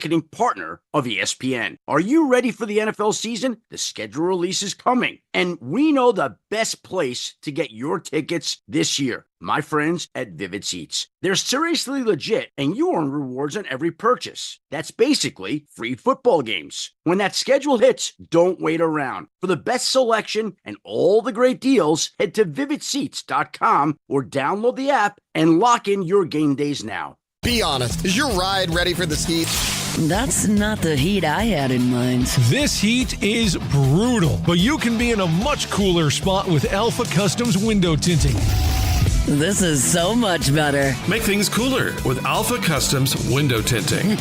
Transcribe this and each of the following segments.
marketing partner of ESPN. Are you ready for the NFL season? The schedule release is coming, and we know the best place to get your tickets this year. My friends at Vivid Seats. They're seriously legit, and you earn rewards on every purchase. That's basically free football games. When that schedule hits, don't wait around. For the best selection and all the great deals, head to vividseats.com or download the app and lock in your game days now. Be honest, is your ride ready for this heat? That's not the heat I had in mind. This heat is brutal, but you can be in a much cooler spot with Alpha Customs window tinting. This is so much better. Make things cooler with Alpha Customs window tinting.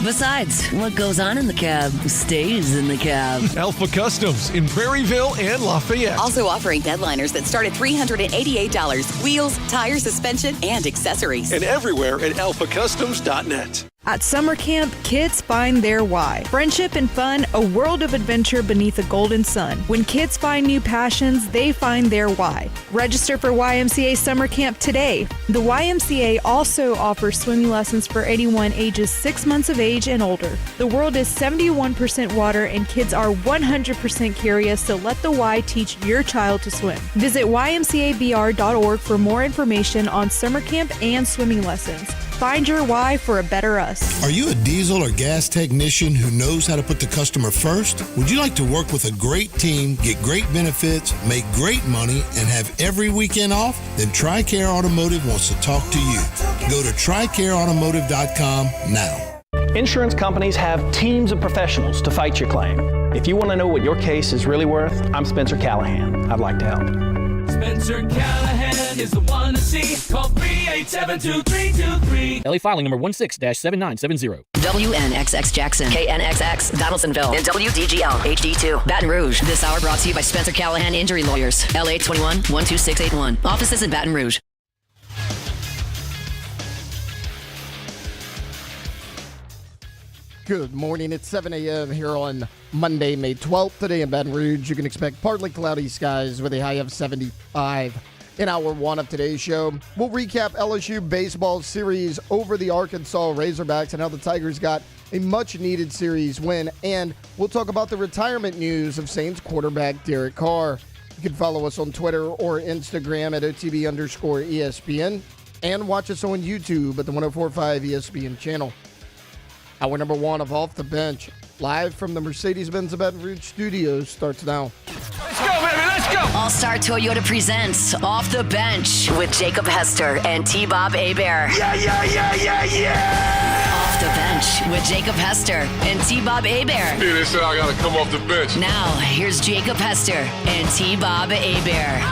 Besides, what goes on in the cab stays in the cab. Alpha Customs in Prairieville and Lafayette. Also offering bedliners that start at $388. Wheels, tires, suspension, and accessories. And everywhere at alphacustoms.net. At summer camp, kids find their why. Friendship and fun, a world of adventure beneath a golden sun. When kids find new passions, they find their why. Register for YMCA Summer Camp today. The YMCA also offers swimming lessons for anyone ages 6 months of age and older. The world is 71% water and kids are 100% curious, so let the Y teach your child to swim. Visit ymcabr.org for more information on summer camp and swimming lessons. Find your why for a better us. Are you a diesel or gas technician who knows how to put the customer first? Would you like to work with a great team, get great benefits, make great money, and have every weekend off? Then TRICARE Automotive wants to talk to you. Go to TRICAREautomotive.com now. Insurance companies have teams of professionals to fight your claim. If you want to know what your case is really worth, I'm Spencer Callahan. I'd like to help. Spencer Callahan is the one to see. Call 387-2323. LA filing number 16-7970. WNXX Jackson, KNXX Donaldsonville, and WDGL HD2 Baton Rouge. This hour brought to you by Spencer Callahan Injury Lawyers. LA 21-12681. Offices in Baton Rouge. Good morning. It's 7 a.m. here on Monday, May 12th. Today in Baton Rouge, you can expect partly cloudy skies with a high of 75. In hour one of today's show, we'll recap LSU baseball series over the Arkansas Razorbacks and how the Tigers got a much-needed series win. And we'll talk about the retirement news of Saints quarterback Derek Carr. You can follow us on Twitter or Instagram at OTB_ESPN and watch us on YouTube at the 104.5 ESPN channel. Hour number one of Off the Bench, live from the Mercedes-Benz Baton Rouge studios, starts now. Let's go, baby, let's go! All-Star Toyota presents Off the Bench with Jacob Hester and T-Bob Hebert. Yeah, yeah, yeah, yeah, yeah! Off the Bench with Jacob Hester and T-Bob Hebert. Yeah, they said I gotta come off the bench. Now, here's Jacob Hester and T-Bob Hebert.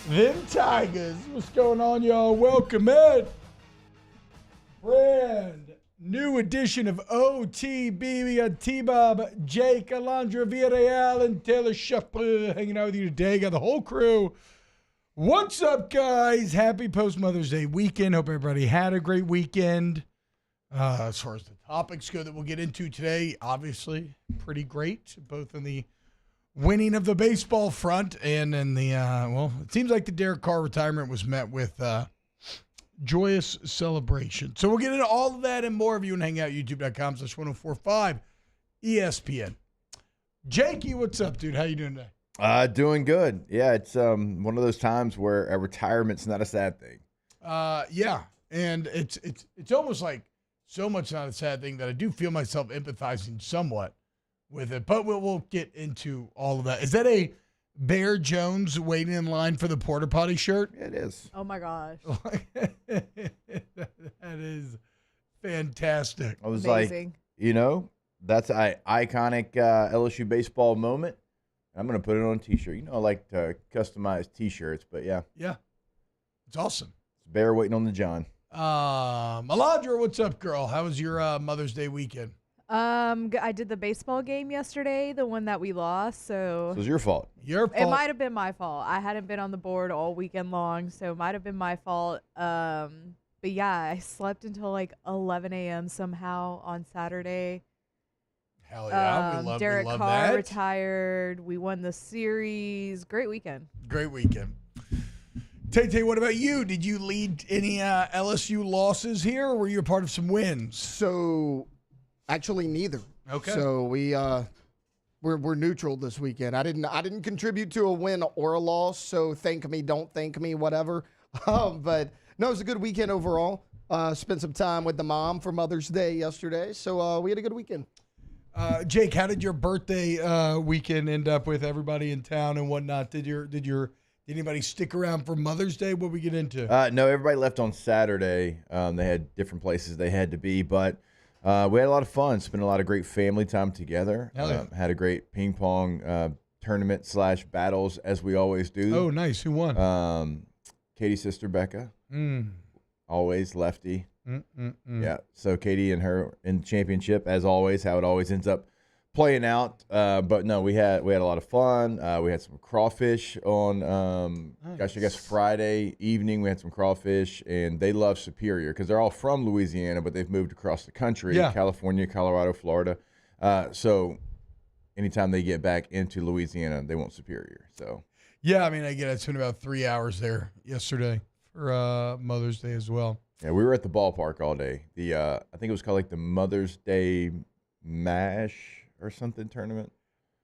Them Tigers. What's going on, y'all? Welcome in. Brand new edition of OTB. We got T-Bob, Jake, Alondra Villarreal, and Taylor Shepard hanging out with you today. Got the whole crew. What's up, guys? Happy post-Mother's Day weekend. Hope everybody had a great weekend. As far as the topics go that we'll get into today, obviously pretty great, both in the winning of the baseball front and in the, it seems like the Derek Carr retirement was met with joyous celebration. So we'll get into all of that and more if you want to hang out, youtube.com/1045 ESPN. Jakey, what's up, dude? How you doing today? Doing good. Yeah, it's one of those times where a retirement's not a sad thing. Yeah, and it's almost like so much not a sad thing that I do feel myself empathizing somewhat with it, but we'll get into all of that. Is that a Bear Jones waiting in line for the porta potty shirt? It is. Oh my gosh. That is fantastic. I was Amazing. like, that's an iconic LSU baseball moment. I'm going to put it on a T-shirt. I like to customize T-shirts, but yeah. Yeah. It's awesome. It's Bear waiting on the John. Alondra, what's up, girl? How was your Mother's Day weekend? I did the baseball game yesterday, the one that we lost. So it was your fault. Your fault. It might have been my fault. I hadn't been on the board all weekend long, so it might have been my fault. But yeah, I slept until like 11 a.m. somehow on Saturday. Hell yeah, we love Carr that. retired. We won the series. Great weekend. Great weekend. Tay, what about you? Did you lead any LSU losses here, or were you a part of some wins? So, actually, neither. Okay. So we're neutral this weekend. I didn't contribute to a win or a loss. So thank me, don't thank me, whatever. But no, it was a good weekend overall. Spent some time with the mom for Mother's Day yesterday. So we had a good weekend. Jake, how did your birthday weekend end up with everybody in town and whatnot? Did anybody stick around for Mother's Day? What we get into? No, everybody left on Saturday. They had different places they had to be, but we had a lot of fun. Spent a lot of great family time together. Had a great ping pong tournament / battles, as we always do. Oh, nice. Who won? Katie's sister, Becca. Always lefty. Yeah, so Katie and her in the championship, as always, how it always ends up playing out. But no, we had a lot of fun. We had some crawfish on, I guess Friday evening. We had some crawfish, and they love Superior because they're all from Louisiana, but they've moved across the country, California, Colorado, Florida. So anytime they get back into Louisiana, they want Superior. So yeah, I mean, again, I spent about 3 hours there yesterday for Mother's Day as well. Yeah, we were at the ballpark all day. I think it was called like the Mother's Day Mash or something tournament.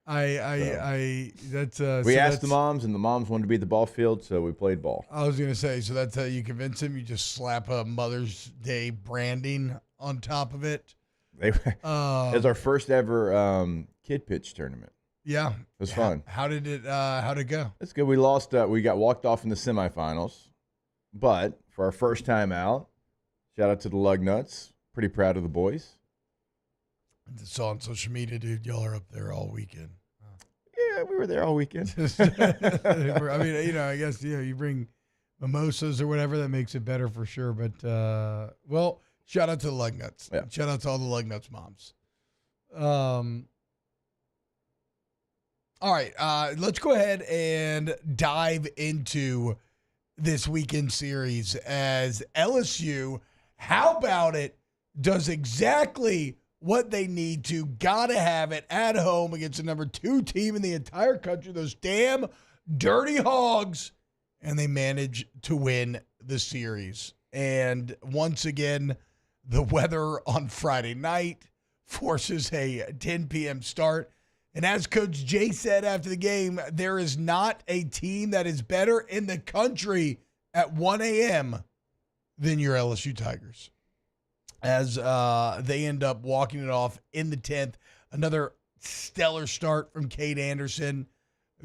We asked the the moms, and the moms wanted to be at the ball field, so we played ball. I was gonna say, so that's how you convince them. You just slap a Mother's Day branding on top of it. It was our first ever kid pitch tournament. Yeah, it was fun. How'd it go? It's good. We lost. We got walked off in the semifinals, but for our first time out, shout out to the Lugnuts. Pretty proud of the boys. I saw on social media, dude, y'all are up there all weekend. Yeah, we were there all weekend. I mean, I guess, you bring mimosas or whatever, that makes it better for sure. But, well, shout out to the Lugnuts. Yeah. Shout out to all the Lugnuts moms. All right, let's go ahead and dive into this weekend series as LSU, how about it, does exactly what they need to. Gotta have it at home against the number 2 team in the entire country, those damn dirty Hogs, and they manage to win the series. And once again, the weather on Friday night forces a 10 p.m. start. And as Coach Jay said after the game, there is not a team that is better in the country at 1 a.m. than your LSU Tigers. As they end up walking it off in the 10th. Another stellar start from Cade Anderson.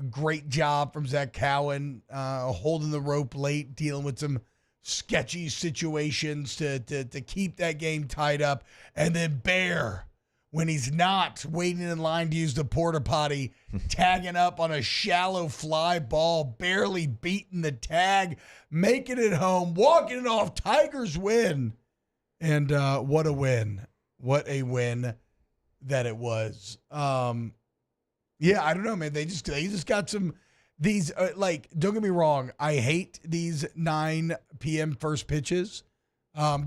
Great job from Zach Cowan, holding the rope late, dealing with some sketchy situations to keep that game tied up. And then Bear, when he's not waiting in line to use the porta potty, tagging up on a shallow fly ball, barely beating the tag, making it home, walking it off. Tigers win. And what a win. What a win that it was. Yeah, I don't know, man. They just got some these don't get me wrong, I hate these 9 p.m. first pitches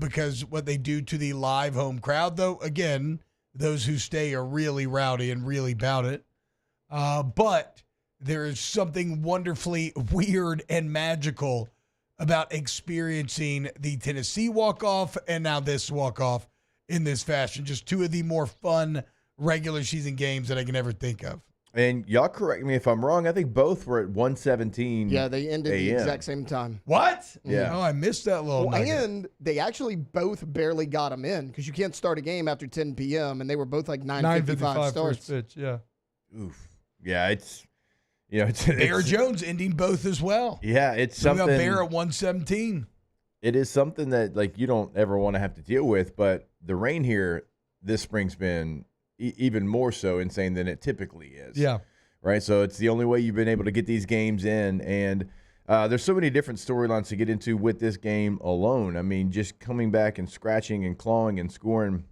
because what they do to the live home crowd, though, again, those who stay are really rowdy and really about it. But there is something wonderfully weird and magical about experiencing the Tennessee walk-off and now this walk-off in this fashion. Just 2 of the more fun regular season games that I can ever think of. And y'all correct me if I'm wrong. I think both were at 1:17. Yeah, they ended the exact same time. What? Yeah. Oh, I missed that little nugget. And they actually both barely got them in because you can't start a game after 10 p.m. and they were both like 9:55 starts. First pitch, yeah. Oof. Yeah, it's Bear Jones ending both as well. Yeah, it's so something. We got Bear at 1:17. It is something that you don't ever want to have to deal with, but the rain here this spring's been even more so insane than it typically is. Yeah. Right? So it's the only way you've been able to get these games in. And there's so many different storylines to get into with this game alone. I mean, just coming back and scratching and clawing and scoring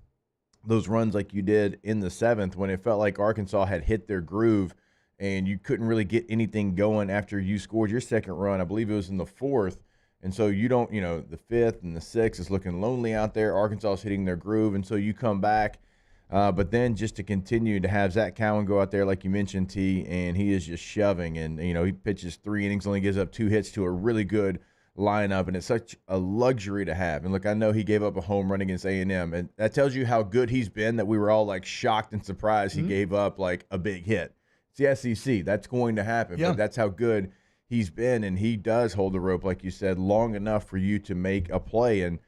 those runs like you did in the 7th when it felt like Arkansas had hit their groove and you couldn't really get anything going after you scored your second run. I believe it was in the 4th. And so you don't, the 5th and the 6th is looking lonely out there. Arkansas is hitting their groove. And so you come back. But then just to continue to have Zach Cowan go out there, like you mentioned, T, and he is just shoving. And, he pitches 3 innings, only gives up 2 hits to a really good lineup. And it's such a luxury to have. And, look, I know he gave up a home run against A&M. And that tells you how good he's been, that we were all, shocked and surprised he gave up, a big hit. It's the SEC. That's going to happen. Yeah. But that's how good he's been. And he does hold the rope, like you said, long enough for you to make a play. And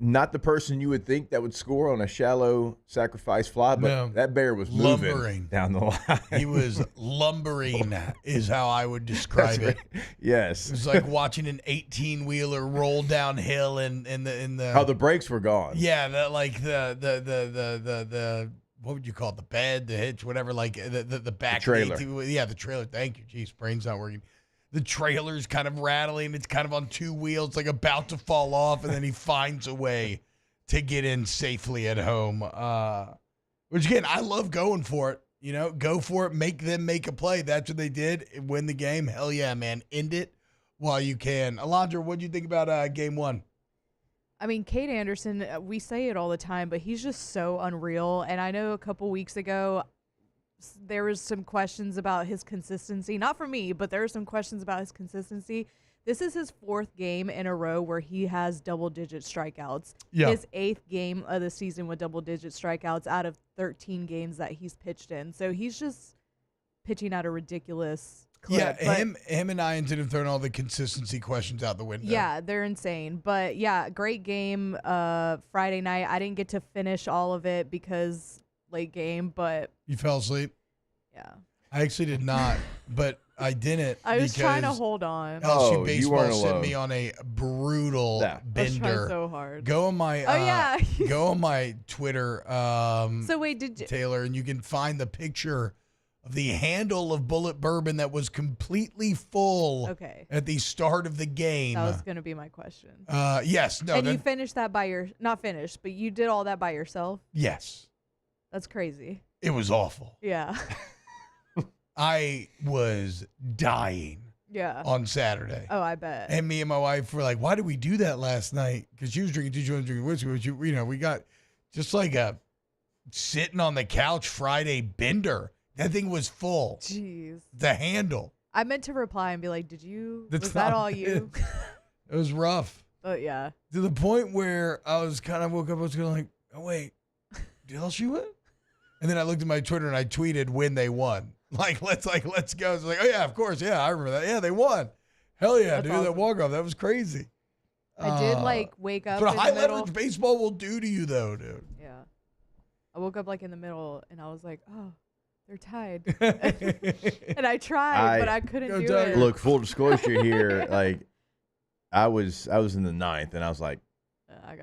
not the person you would think that would score on a shallow sacrifice fly, but that bear was moving lumbering down the line. He was lumbering is how I would describe it. Yes. It was like watching an 18-wheeler roll downhill in the how the brakes were gone. Yeah, the what would you call it? The bed, the hitch, whatever, the back the trailer. The trailer. Thank you. Jeez, brain's not working. The trailer's kind of rattling. It's kind of on 2 wheels, about to fall off, and then he finds a way to get in safely at home. Which, again, I love going for it. Go for it. Make them make a play. That's what they did. Win the game. Hell yeah, man. End it while you can. Alondra, what do you think about Game 1? I mean, Cade Anderson, we say it all the time, but he's just so unreal. And I know a couple weeks ago, there was some questions about his consistency. Not for me, but there were some questions about his consistency. This is his 4th game in a row where he has double-digit strikeouts. Yeah. His 8th game of the season with double-digit strikeouts out of 13 games that he's pitched in. So he's just pitching at a ridiculous clip. Yeah, him and I ended up throwing all the consistency questions out the window. Yeah, they're insane. But, yeah, great game Friday night. I didn't get to finish all of it because late game, but you fell asleep? Yeah. I actually did not, but I didn't. I was trying to hold on. LSU Baseball sent me on a brutal bender. I was trying so hard. Go on my go on my Twitter, so wait, did you, Taylor, and you can find the picture of the handle of Bullet Bourbon that was completely full at the start of the game. That was going to be my question. Yes. No. And you finished that not finished, but you did all that by yourself? Yes. That's crazy. It was awful. Yeah. I was dying. Yeah. On Saturday. Oh, I bet. And me and my wife were like, "Why did we do that last night?" Because she was drinking, she was drinking whiskey. Which we got just like a sitting on the couch Friday bender. That thing was full. Jeez. The handle. I meant to reply and be like, was that all you? It was rough. But yeah. To the point where I was kind of woke up, I was kind of like, "Oh wait, did LSU win?" And then I looked at my Twitter and I tweeted when they won. Let's go. It's like, oh yeah, of course, yeah, I remember that. Yeah, they won. Hell yeah, That's dude, awesome. that walk off, that was crazy. I did wake up. But in high the middle. leverage baseball will do to you though, dude. Yeah. I woke up in the middle and I was like, oh, they're tied. And I tried, but I couldn't do it. Look, full disclosure here, I was in the 9th and I was like,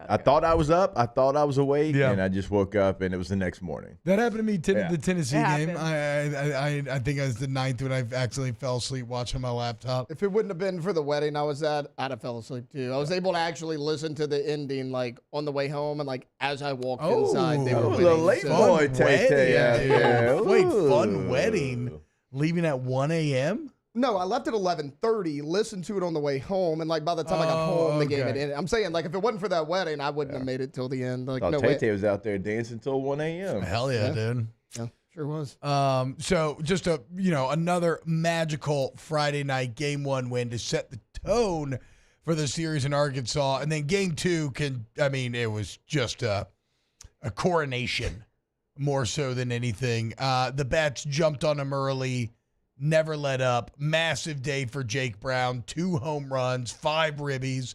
I thought I was up. I thought I was awake, and I just woke up, and it was the next morning. That happened to me the Tennessee game. I think I was the 9th when I accidentally fell asleep watching my laptop. If it wouldn't have been for the wedding I was at, I'd have fell asleep too. I was able to actually listen to the ending on the way home, and as I walked inside, they were winning. The late boy Tay. Wait, fun wedding. Leaving at 1 a.m.? No, I left at 11:30, listened to it on the way home, and by the time I got home, the game had ended. I'm saying, if it wasn't for that wedding, I wouldn't have made it till the end. No way. Tay was out there dancing till 1 a.m. Hell yeah, dude. Yeah, sure was. So just another magical Friday night Game 1 win to set the tone for the series in Arkansas, and then Game 2 it was just a coronation more so than anything. The Bats jumped on them early. Never let up. Massive day for Jake Brown. 2 home runs, 5 ribbies.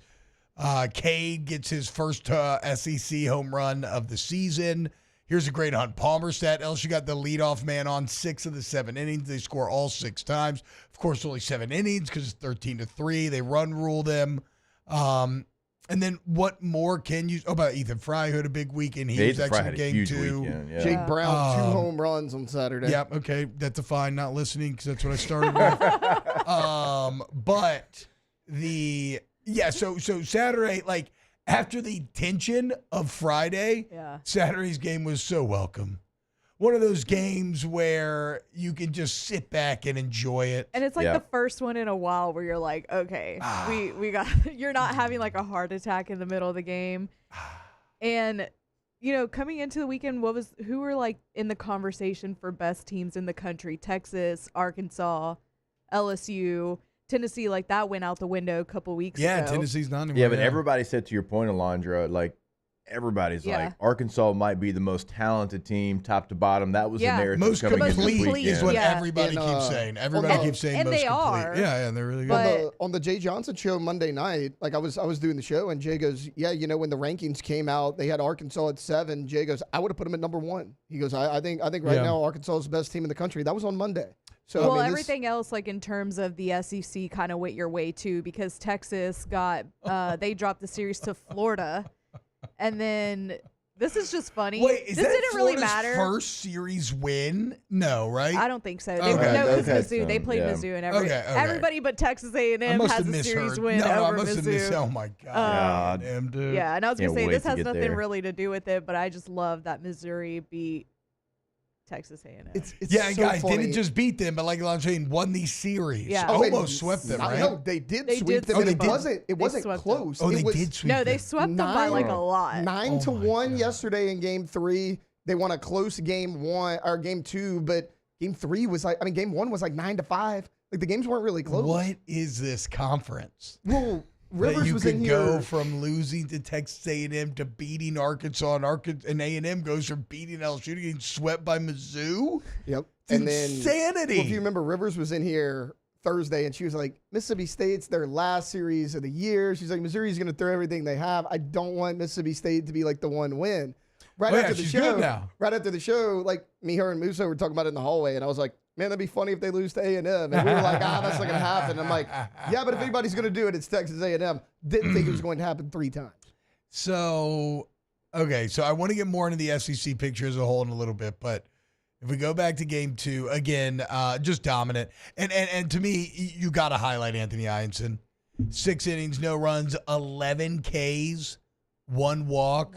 Cade gets his first SEC home run of the season. Here's a great Hunt Palmer stat. LSU got the leadoff man on 6 of the 7 innings. They score all 6 times. Of course, only 7 innings because it's 13-3. They run rule them. And then what more can you – about Ethan Fry, who had a big weekend. He was actually in Game 2. Weekend, yeah. Jake Brown, 2 home runs on Saturday. Yep, okay. That's a fine. Not listening because that's what I started with. But so Saturday, after the tension of Friday, Saturday's game was so welcome. One of those games where you can just sit back and enjoy it. And it's like the first one in a while where you're like, okay, we got, you're not having like a heart attack in the middle of the game. And, you know, coming into the weekend, who were like in the conversation for best teams in the country? Texas, Arkansas, LSU, Tennessee, like that went out the window a couple weeks ago. Yeah, Tennessee's not anymore. Yeah, but everybody said, to your point, Alondra, like, everybody's like, Arkansas might be the most talented team, top to bottom. That was the narrative most coming into this complete weekend. is what everybody keeps saying. Everybody keeps saying and most they complete. are. Yeah, and they're really good. On the Jay Johnson show Monday night, like I was doing the show, and Jay goes, yeah, you know, when the rankings came out, they had Arkansas at 7. Jay goes, I would have put them at number 1. He goes, I think right now Arkansas is the best team in the country. That was on Monday. So well, I mean, everything else, like in terms of the SEC, kind of went your way too, because Texas got they dropped the series to Florida, and then this is just funny. Wait, is this that didn't Florida's really matter. First series win? No, right? I don't think so. Okay. No, because Mizzou, they played Mizzou, and Okay. everybody but Texas A&M has a series win over I must have Mizzou. Oh my God, dude. Yeah, and I was gonna say this has nothing there. really to do with it, but I just love that Missouri beat Texas A&M. It's Yeah, and so guys funny. didn't just beat them, but like I'm saying, won the series. Yeah. Almost swept them, right? No, they did They sweep did them, sweep and them. it wasn't swept close. Oh, It they was did sweep No, them. they swept them by like a lot. 9-1 yesterday in Game 3. They won a close Game 2, but Game 3 was like, I mean, Game 1 was like 9-5. Like the games weren't really close. What is this conference? Well, That Rivers you was could in go here. from losing to Texas A&M to beating Arkansas, and A&M goes from beating LSU to getting swept by Mizzou. Yep. It's And then, insanity. well, if you remember, Rivers was in here Thursday, and she was like, Mississippi State's their last series of the year. She's like, Missouri's going to throw everything they have. I don't want Mississippi State to be like the one win. Right after the she's show, good now. right after the show, like me, her, and Musso were talking about it in the hallway, and I was like, man, that'd be funny if they lose to A&M. And we were like, that's not going to happen. I'm like, yeah, but if anybody's going to do it, it's Texas A&M. Didn't think it was going to happen 3 times. So, okay, so I want to get more into the SEC picture as a whole in a little bit, but if we go back to Game 2, again, just dominant. And to me, you got to highlight Anthony Ianson. 6 innings, no runs, 11 Ks, 1 walk.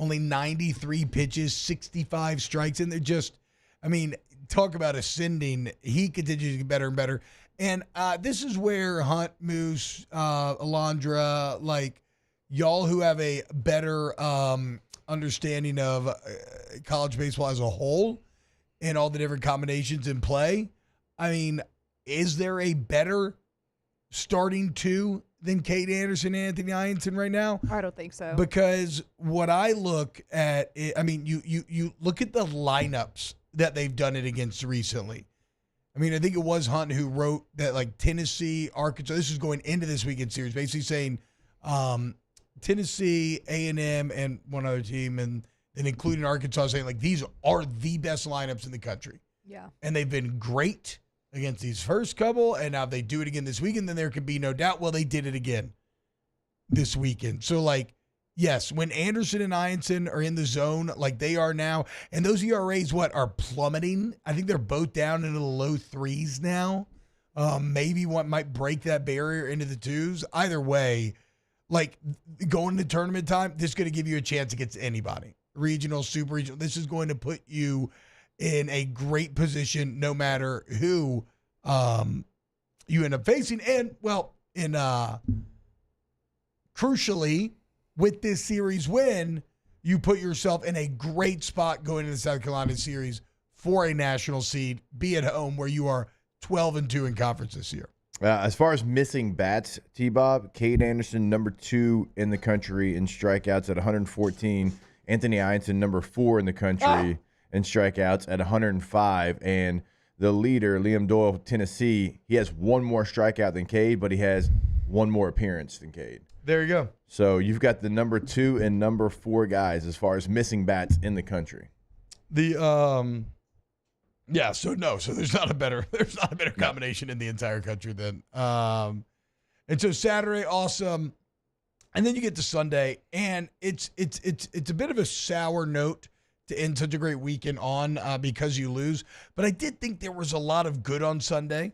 Only 93 pitches, 65 strikes. And they're just, I mean, talk about ascending. He continues to get better and better. And this is where Hunt, Moose, Alondra, like y'all who have a better understanding of college baseball as a whole and all the different combinations in play. I mean, is there a better starting 2 than Cade Anderson and Anthony Ianson right now? I don't think so. Because what I look at, I mean, you look at the lineups that they've done it against recently. I mean, I think it was Hunt who wrote that, like, Tennessee, Arkansas, this is going into this weekend series, basically saying Tennessee, A&M, and one other team, and then including Arkansas, saying, like, these are the best lineups in the country. Yeah. And they've been great against these first couple, and now if they do it again this weekend, then there can be no doubt, well, they did it again this weekend. So, like, yes, when Anderson and Ianson are in the zone like they are now, and those ERAs, are plummeting? I think they're both down into the low 3s now. Maybe one might break that barrier into the 2s. Either way, like, going to tournament time, this is going to give you a chance against anybody. Regional, super regional. This is going to put you in a great position no matter who you end up facing. And, well, crucially, with this series win, you put yourself in a great spot going into the South Carolina series for a national seed, be at home where you are 12-2 in conference this year. As far as missing bats, T-Bob, Cade Anderson, number 2 in the country in strikeouts at 114. Anthony Ianson, number 4 in the country in strikeouts at 105. And the leader, Liam Doyle, Tennessee, he has 1 more strikeout than Cade, but he has 1 more appearance than Cade. There you go. So you've got the number 2 and number 4 guys as far as missing bats in the country. So there's not a better combination in the entire country then. And so Saturday, awesome. And then you get to Sunday, and it's a bit of a sour note to end such a great weekend on because you lose. But I did think there was a lot of good on Sunday.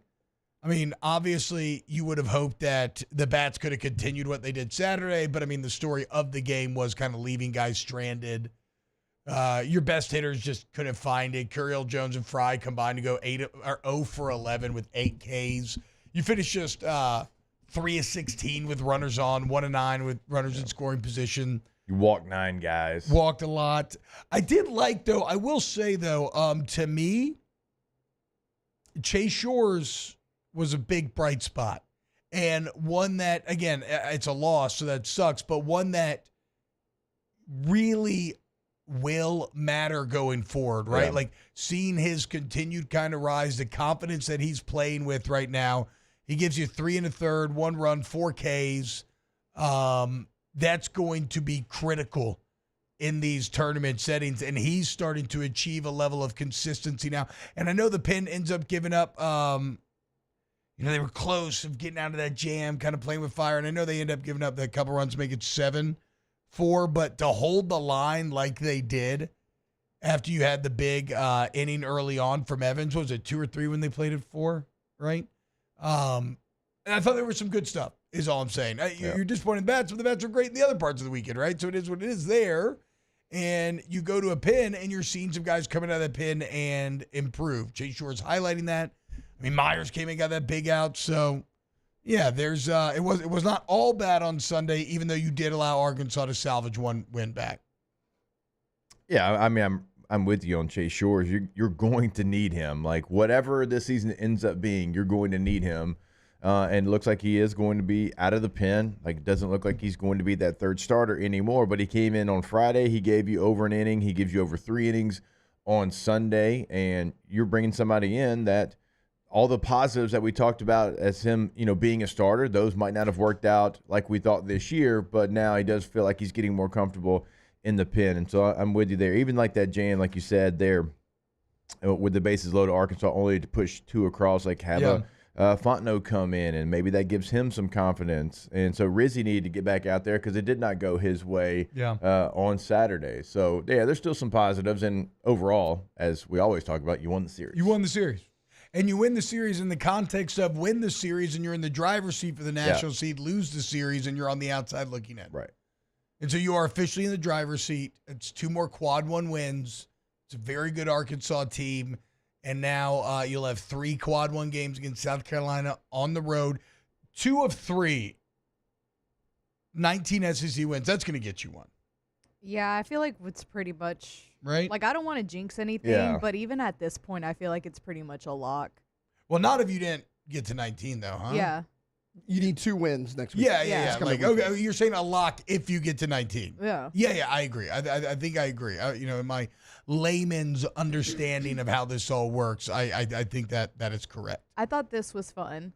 I mean, obviously, you would have hoped that the Bats could have continued what they did Saturday, but I mean, the story of the game was kind of leaving guys stranded. Your best hitters just couldn't find it. Curiel, Jones, and Fry combined to go 0 for 11 with 8 Ks. You finished just 3 of 16 with runners on, 1 of 9 with runners in scoring position. You walked 9 guys. Walked a lot. I did like, though, I will say, though, to me, Chase Shores was a big bright spot. And one that, again, it's a loss, so that sucks, but one that really will matter going forward, right? Yeah. Like seeing his continued kind of rise, the confidence that he's playing with right now. He gives you 3 1/3, 1 run, 4 Ks. That's going to be critical in these tournament settings, and he's starting to achieve a level of consistency now. And I know the Pen ends up giving up, they were close of getting out of that jam, kind of playing with fire, and I know they end up giving up that couple runs to make it 7-4, but to hold the line like they did after you had the big inning early on from Evans, was it 2 or 3 when they played it 4, right? And I thought there was some good stuff, is all I'm saying. You're disappointed in bats, but the bats are great in the other parts of the weekend, right? So it is what it is there. And you go to a pin, and you're seeing some guys coming out of that pin and improve. Chase Shores highlighting that. I mean, Myers came and got that big out. So, yeah, there's it was not all bad on Sunday, even though you did allow Arkansas to salvage 1 win back. Yeah, I mean, I'm with you on Chase Shores. You're going to need him. Like, whatever this season ends up being, you're going to need him. And it looks like he is going to be out of the pen. Like, it doesn't look like he's going to be that third starter anymore. But he came in on Friday. He gave you over an inning. He gives you over 3 innings on Sunday. And you're bringing somebody in that all the positives that we talked about as him, being a starter, those might not have worked out like we thought this year. But now he does feel like he's getting more comfortable in the pen. And so I'm with you there. Even like that jam, like you said there, with the bases loaded, Arkansas only to push 2 across, like have a Fontenot come in, and maybe that gives him some confidence. And so Rizzi needed to get back out there because it did not go his way on Saturday. So, yeah, there's still some positives. And overall, as we always talk about, you won the series. You won the series. And you win the series in the context of win the series and you're in the driver's seat for the national seed, lose the series, and you're on the outside looking in. Right. And so you are officially in the driver's seat. It's 2 more quad 1 wins. It's a very good Arkansas team. And now you'll have 3 quad 1 games against South Carolina on the road. 2 of 3, 19 SEC wins. That's going to get you one. Yeah, I feel like it's pretty much right. Like, I don't want to jinx anything, but even at this point, I feel like it's pretty much a lock. Well, not if you didn't get to 19, though, huh? Yeah. You need 2 wins next week. Yeah. Like, okay, you're saying a lock if you get to 19. Yeah. Yeah, I agree. I think I agree. In my layman's understanding of how this all works, I think that is correct. I thought this was fun.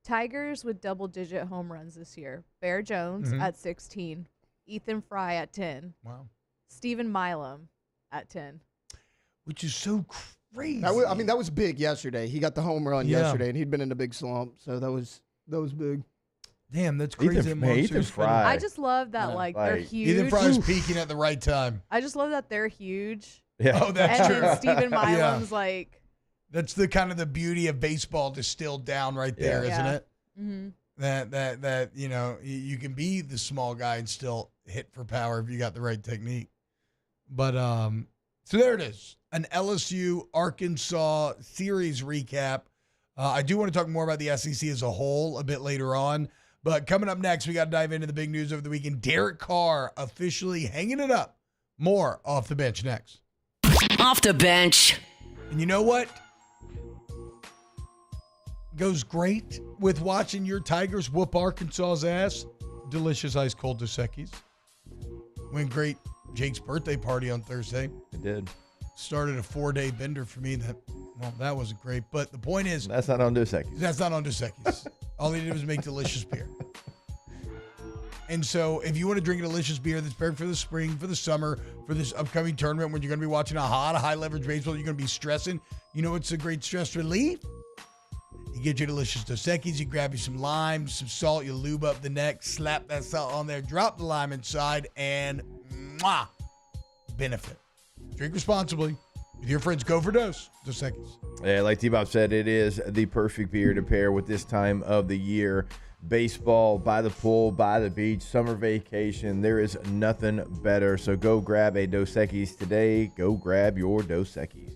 Tigers with double-digit home runs this year. Bear Jones at 16. Ethan Fry at 10. Wow. Stephen Milam at 10. Which is so crazy. That was big yesterday. He got the home run yesterday, and he'd been in a big slump, so that was big. Damn, that's crazy. Ethan Fry. I just love that, they're huge. Ethan Fry's peaking at the right time. I just love that they're huge. Yeah. Oh, that's and true. then Stephen Milam's like... That's the kind of the beauty of baseball distilled down right there, isn't it? Mm-hmm. That you can be the small guy and still hit for power if you got the right technique. But so there it is, an LSU-Arkansas series recap. I do want to talk more about the SEC as a whole a bit later on. But coming up next, we got to dive into the big news over the weekend. Derek Carr officially hanging it up. More Off the Bench next. Off the bench. And you know what goes great with watching your Tigers whoop Arkansas's ass? Delicious ice cold Dos Equis. Went great Jake's birthday party on Thursday. It did. Started a 4-day bender for me. That wasn't great. But the point is, that's not on Dos Equis. That's not on Dos Equis. All they did was make delicious beer. And so if you want to drink a delicious beer that's prepared for the spring, for the summer, for this upcoming tournament when you're going to be watching a high leverage baseball, you're going to be stressing. You know what's a great stress relief? You get your delicious Dos Equis, you grab you some lime, some salt, you lube up the neck, slap that salt on there, drop the lime inside, and benefit. Drink responsibly. with your friends, go for Dos Equis. Yeah, like T-Bob said, it is the perfect beer to pair with this time of the year. Baseball, by the pool, by the beach, summer vacation. There is nothing better. So go grab a Dos Equis today. Go grab your Dos Equis.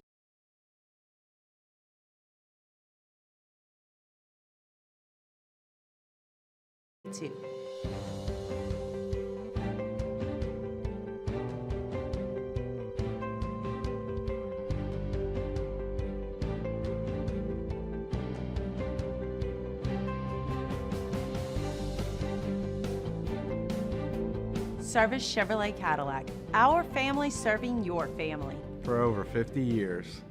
Service Chevrolet Cadillac. Our family serving your family. For over 50 years.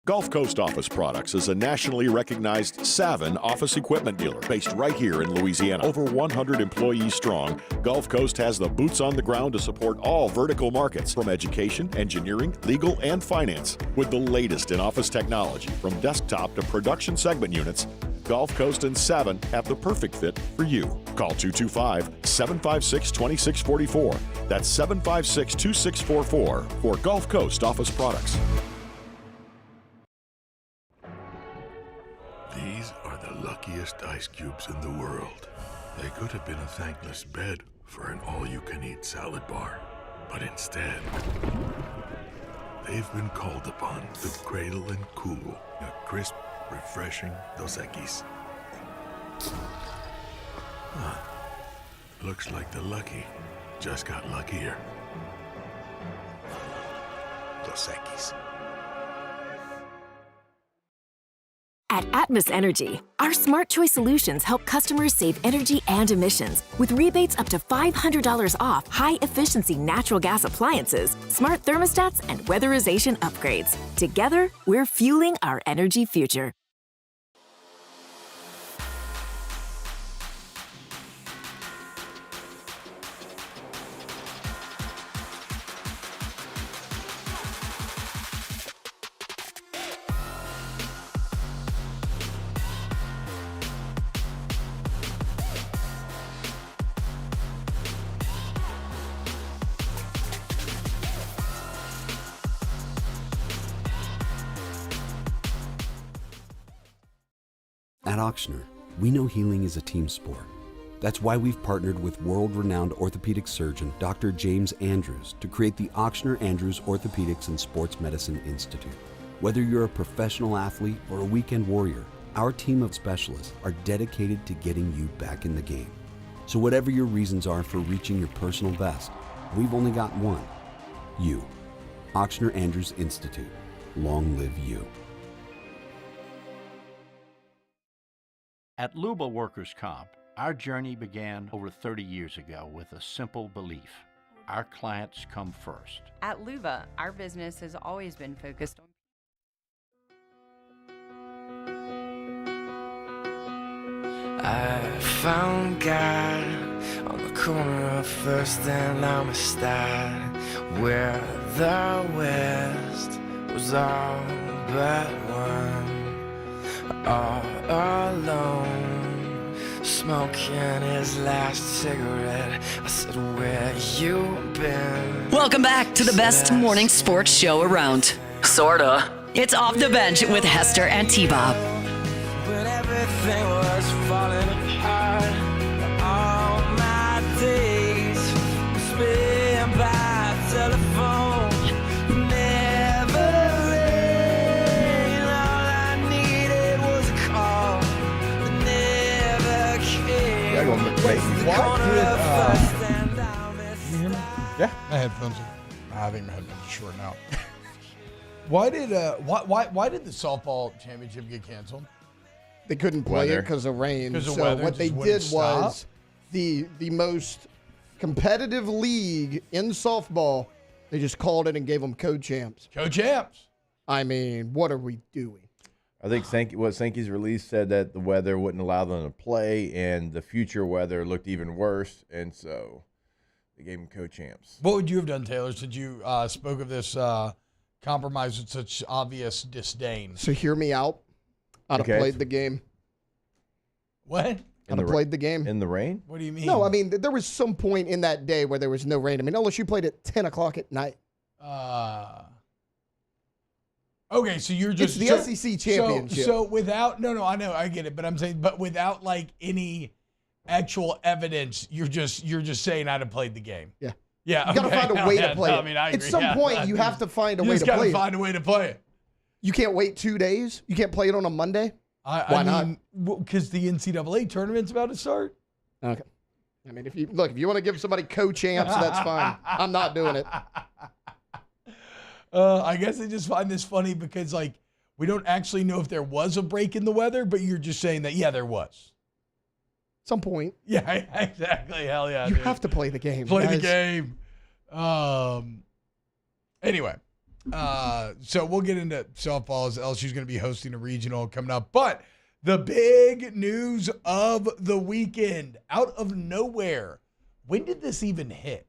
Gulf Coast Office Products is a nationally recognized Savin office equipment dealer based right here in Louisiana. Over 100 employees strong, Gulf Coast has the boots on the ground to support all vertical markets, from education, engineering, legal, and finance. With the latest in office technology, from desktop to production segment units, Gulf Coast and Savin have the perfect fit for you. Call 225-756-2644. That's 756-2644 for Gulf Coast Office Products. These are the luckiest ice cubes in the world. They could have been a thankless bed for an all-you-can-eat salad bar. But instead, they've been called upon to cradle and cool a crisp, refreshing Dos Equis. Looks like the lucky just got luckier. Dos Equis. At Atmos Energy, our Smart Choice solutions help customers save energy and emissions with rebates up to $500 off high-efficiency natural gas appliances, smart thermostats, and weatherization upgrades. Together, we're fueling our energy future. At Ochsner, we know healing is a team sport. That's why we've partnered with world-renowned orthopedic surgeon Dr. James Andrews to create the Ochsner Andrews Orthopedics and Sports Medicine Institute. Whether you're a professional athlete or a weekend warrior, our team of specialists are dedicated to getting you back in the game. So whatever your reasons are for reaching your personal best, we've only got one: you. Ochsner Andrews Institute. Long live you. At Luba Workers' Comp, our journey began over 30 years ago with a simple belief: our clients come first. At Luba, our business has always been focused on I found God on the corner of First and Amistad, where the West was all but one. All alone, smoking his last cigarette. I said, where you been? Welcome back to the best morning sports show around. Sorta. It's Off the Bench with Hester and T-Bob. When everything was falling apart, all my days spent by telephone. You hear me? Yeah. My headphones are. I think my headphones are short now. Why did the softball championship get canceled? They couldn't play it because of rain. Because of so weather, what they just did wouldn't was stop? the most competitive league in softball, they just called it and gave them co-champs. Co-champs. I mean, what are we doing? I think Sankey's release said that the weather wouldn't allow them to play, and the future weather looked even worse, and so they gave them co-champs. What would you have done, Taylor, since you spoke of this compromise with such obvious disdain? So hear me out. I'd have played the game. What? I'd have played the game. In the rain? What do you mean? No, I mean, there was some point in that day where there was no rain. I mean, LSU played at 10 o'clock at night. Okay, so you're just it's the SEC championship. So without I know, I get it, but I'm saying, but without like any actual evidence, you're just saying I'd have played the game. Yeah. Yeah. You got to find a way to play it. I mean, I agree. At some point, you have to find a way to play it. You just got to find a way to play it. You can't wait 2 days. You can't play it on a Monday. Why not? Because the NCAA tournament's about to start. Okay. I mean, if you want to give somebody co-champs, that's fine. I'm not doing it. I guess I just find this funny because, like, we don't actually know if there was a break in the weather, but you're just saying that, yeah, there was. Some point. Yeah, exactly. Hell yeah. You dude. have to play the game. Play the game. Anyway, so we'll get into softball as LSU's going to be hosting a regional coming up. But the big news of the weekend, out of nowhere. When did this even hit?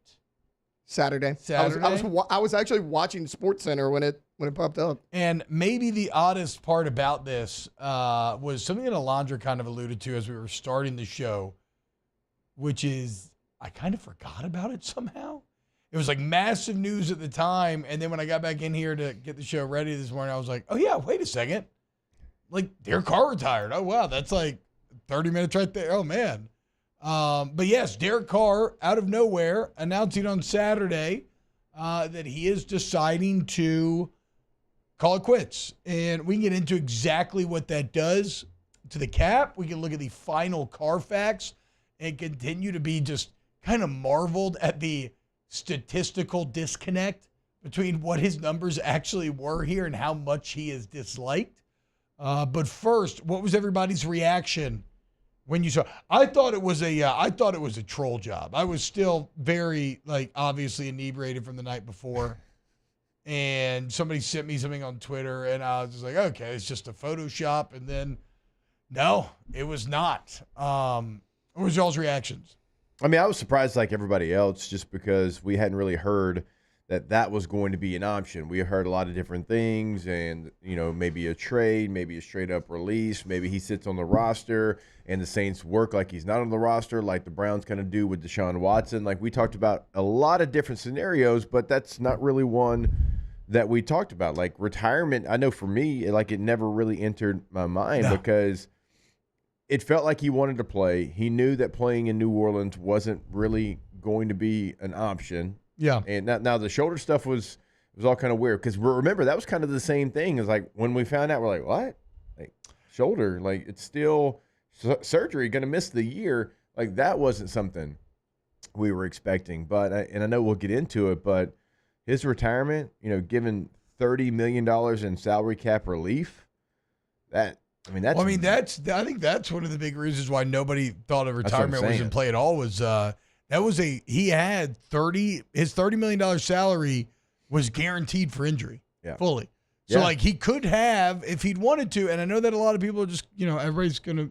Saturday. I was actually watching SportsCenter when it popped up. And maybe the oddest part about this was something that Alondra kind of alluded to as we were starting the show, which is I kind of forgot about it somehow. It was like massive news at the time, and then when I got back in here to get the show ready this morning, I was like, oh yeah, wait a second. Like, Derek Carr retired. Oh wow, that's like 30 minutes right there. Oh man. But yes, Derek Carr, out of nowhere, announcing on Saturday that he is deciding to call it quits. And we can get into exactly what that does to the cap. We can look at the final Carfax and continue to be just kind of marveled at the statistical disconnect between what his numbers actually were here and how much he is disliked. But first, what was everybody's reaction when you saw? I thought it was a troll job. I was still very, like, obviously inebriated from the night before. And somebody sent me something on Twitter, and I was just like, okay, it's just a Photoshop. And then, no, it was not. What was y'all's reactions? I mean, I was surprised like everybody else just because we hadn't really heard that was going to be an option. We heard a lot of different things and, maybe a trade, maybe a straight-up release. Maybe he sits on the roster and the Saints work like he's not on the roster, like the Browns kind of do with Deshaun Watson. Like, we talked about a lot of different scenarios, but that's not really one that we talked about. Like, retirement, I know for me, it never really entered my mind because it felt like he wanted to play. He knew that playing in New Orleans wasn't really going to be an option. Yeah. And now the shoulder stuff was all kind of weird because remember, that was kind of the same thing as like when we found out, we're like, what? Like, shoulder, like it's still surgery, going to miss the year. Like, that wasn't something we were expecting. But, and I know we'll get into it, but his retirement, given $30 million in salary cap relief, I think that's one of the big reasons why nobody thought of retirement was in play at all. Was he had his $30 million salary was guaranteed for injury fully. So like he could have if he'd wanted to. And I know that a lot of people are just, everybody's going to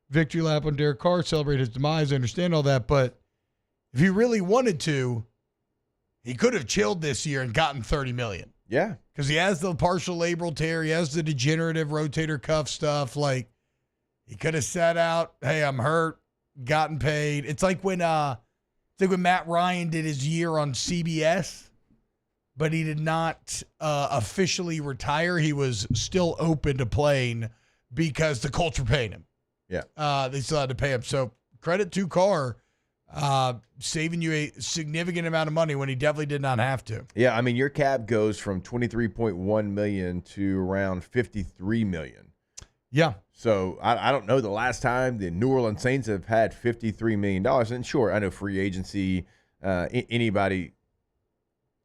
victory lap on Derek Carr, celebrate his demise. I understand all that. But if he really wanted to, he could have chilled this year and gotten $30 million. Yeah. Because he has the partial labral tear. He has the degenerative rotator cuff stuff. Like, he could have sat out, hey, I'm hurt, gotten paid. It's like when Matt Ryan did his year on CBS, but he did not officially retire. He was still open to playing because the Colts were paying him. Yeah. They still had to pay him. So credit to Carr. Saving you a significant amount of money when he definitely did not have to. Yeah, I mean, your cap goes from $23.1 million to around $53 million. Yeah. So I don't know the last time the New Orleans Saints have had $53 million. And sure, I know free agency, anybody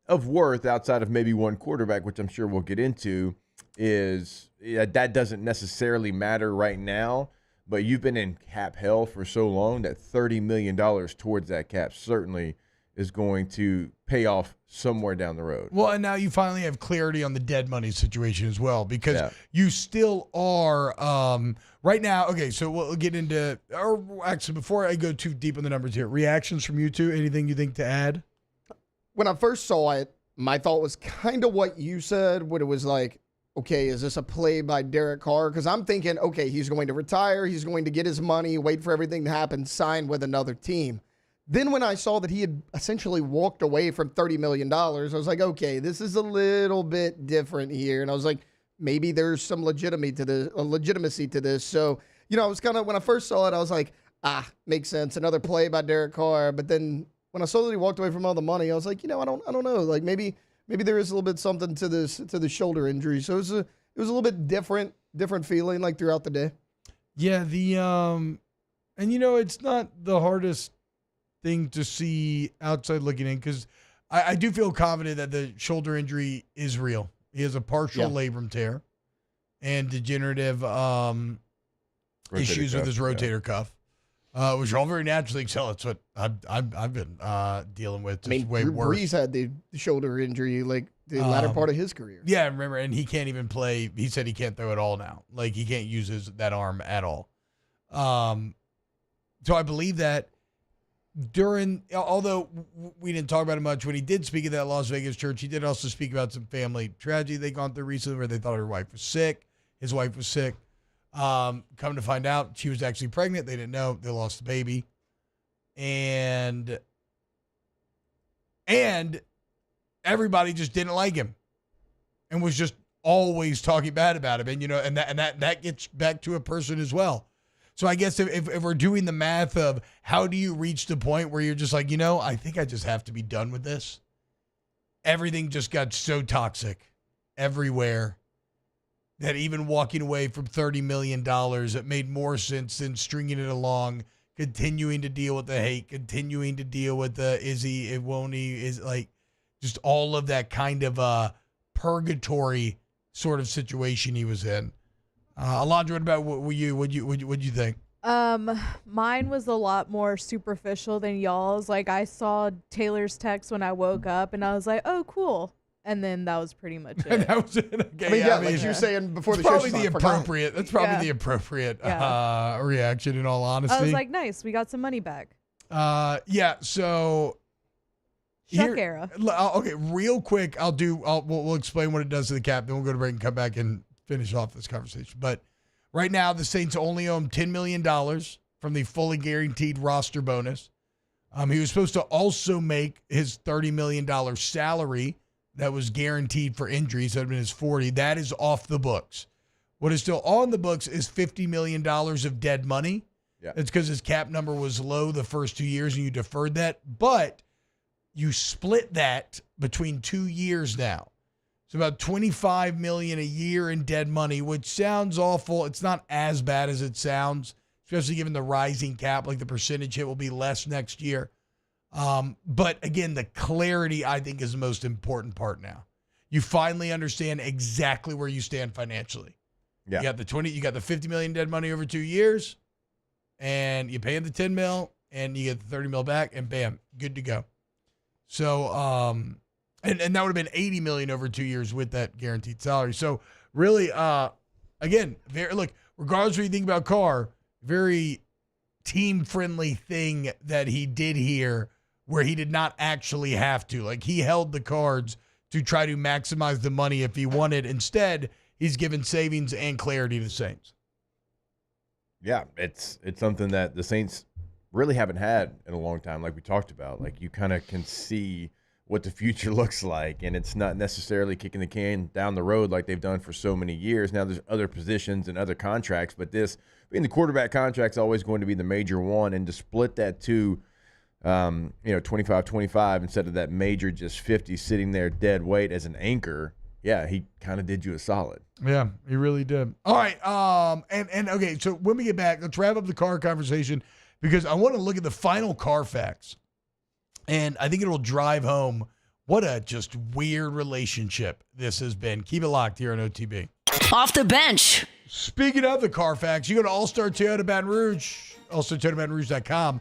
of worth outside of maybe one quarterback, which I'm sure we'll get into, that doesn't necessarily matter right now. But you've been in cap hell for so long that $30 million towards that cap certainly is going to pay off somewhere down the road. Well, and now you finally have clarity on the dead money situation as well, because you still are right now. Okay, so we'll get into, or actually, before I go too deep in the numbers here, reactions from you two. Anything you think to add? When I first saw it, my thought was kind of what you said, when it was like, okay, is this a play by Derek Carr? Because I'm thinking, okay, he's going to retire. He's going to get his money, wait for everything to happen, sign with another team. Then when I saw that he had essentially walked away from $30 million, I was like, okay, this is a little bit different here. And I was like, maybe there's some legitimacy to this. So, I was kind of, when I first saw it, I was like, makes sense. Another play by Derek Carr. But then when I saw that he walked away from all the money, I was like, I don't know. Like maybe there is a little bit something to the shoulder injury. So it was a little bit different feeling like throughout the day. Yeah, it's not the hardest thing to see outside looking in, because I do feel confident that the shoulder injury is real. He has a partial labrum tear and degenerative issues with his rotator cuff, which are all very natural things. Hell, that's what I've been dealing with. Just way worse. Brees had the shoulder injury like the latter part of his career. Yeah, I remember, and he can't even play. He said he can't throw at all now. Like he can't use that arm at all. So I believe that although we didn't talk about it much, when he did speak at that Las Vegas church, he did also speak about some family tragedy they'd gone through recently where they thought her wife was sick. His wife was sick. Come to find out, she was actually pregnant. They didn't know. They lost the baby. And everybody just didn't like him and was just always talking bad about him. And, and that gets back to a person as well. So I guess if we're doing the math of how do you reach the point where you're just like, I think I just have to be done with this. Everything just got so toxic everywhere that even walking away from $30 million, it made more sense than stringing it along, continuing to deal with the hate, continuing to deal with the it won't he, is like just all of that kind of purgatory sort of situation he was in. Alondra, what about what'd you think? Mine was a lot more superficial than y'all's. Like I saw Taylor's text when I woke up and I was like, oh, cool. And then that was pretty much it. That was it. Okay, like you were saying before the show. That's probably the appropriate reaction in all honesty. I was like, nice. We got some money back. So Shuck era. Okay, real quick, we'll explain what it does to the cap, then we'll go to break and come back and finish off this conversation. But right now, the Saints only owe him $10 million from the fully guaranteed roster bonus. He was supposed to also make his $30 million salary that was guaranteed for injuries. That would have been his $40. That is off the books. What is still on the books is $50 million of dead money. Yeah. It's because his cap number was low the first 2 years and you deferred that. But you split that between 2 years now. It's about $25 million a year in dead money, which sounds awful. It's not as bad as it sounds, especially given the rising cap. Like the percentage hit will be less next year. But again, the clarity I think is the most important part now. You finally understand exactly where you stand financially. Yeah. You got the $50 million dead money over 2 years, and you pay him the $10 million, and you get the $30 million back, and bam, good to go. So, and that would have been $80 million over 2 years with that guaranteed salary. So really, again, regardless of what you think about Carr, very team-friendly thing that he did here where he did not actually have to. Like, he held the cards to try to maximize the money if he wanted. Instead, he's given savings and clarity to the Saints. Yeah, it's something that the Saints really haven't had in a long time, like we talked about. Like, you kind of can see what the future looks like, and it's not necessarily kicking the can down the road like they've done for so many years. Now there's other positions and other contracts, but this being the quarterback contract's always going to be the major one, and to split that to 25-25 instead of that major just 50 sitting there dead weight as an anchor, yeah, he kind of did you a solid. Yeah, he really did. All right, and okay, so when we get back, let's wrap up the Carr conversation because I want to look at the final Carr facts. And I think it will drive home what a just weird relationship this has been. Keep it locked here on OTB. Off the bench. Speaking of the Carr facts, you go to All-Star Toyota Baton Rouge, allstartoyotabatonrouge.com.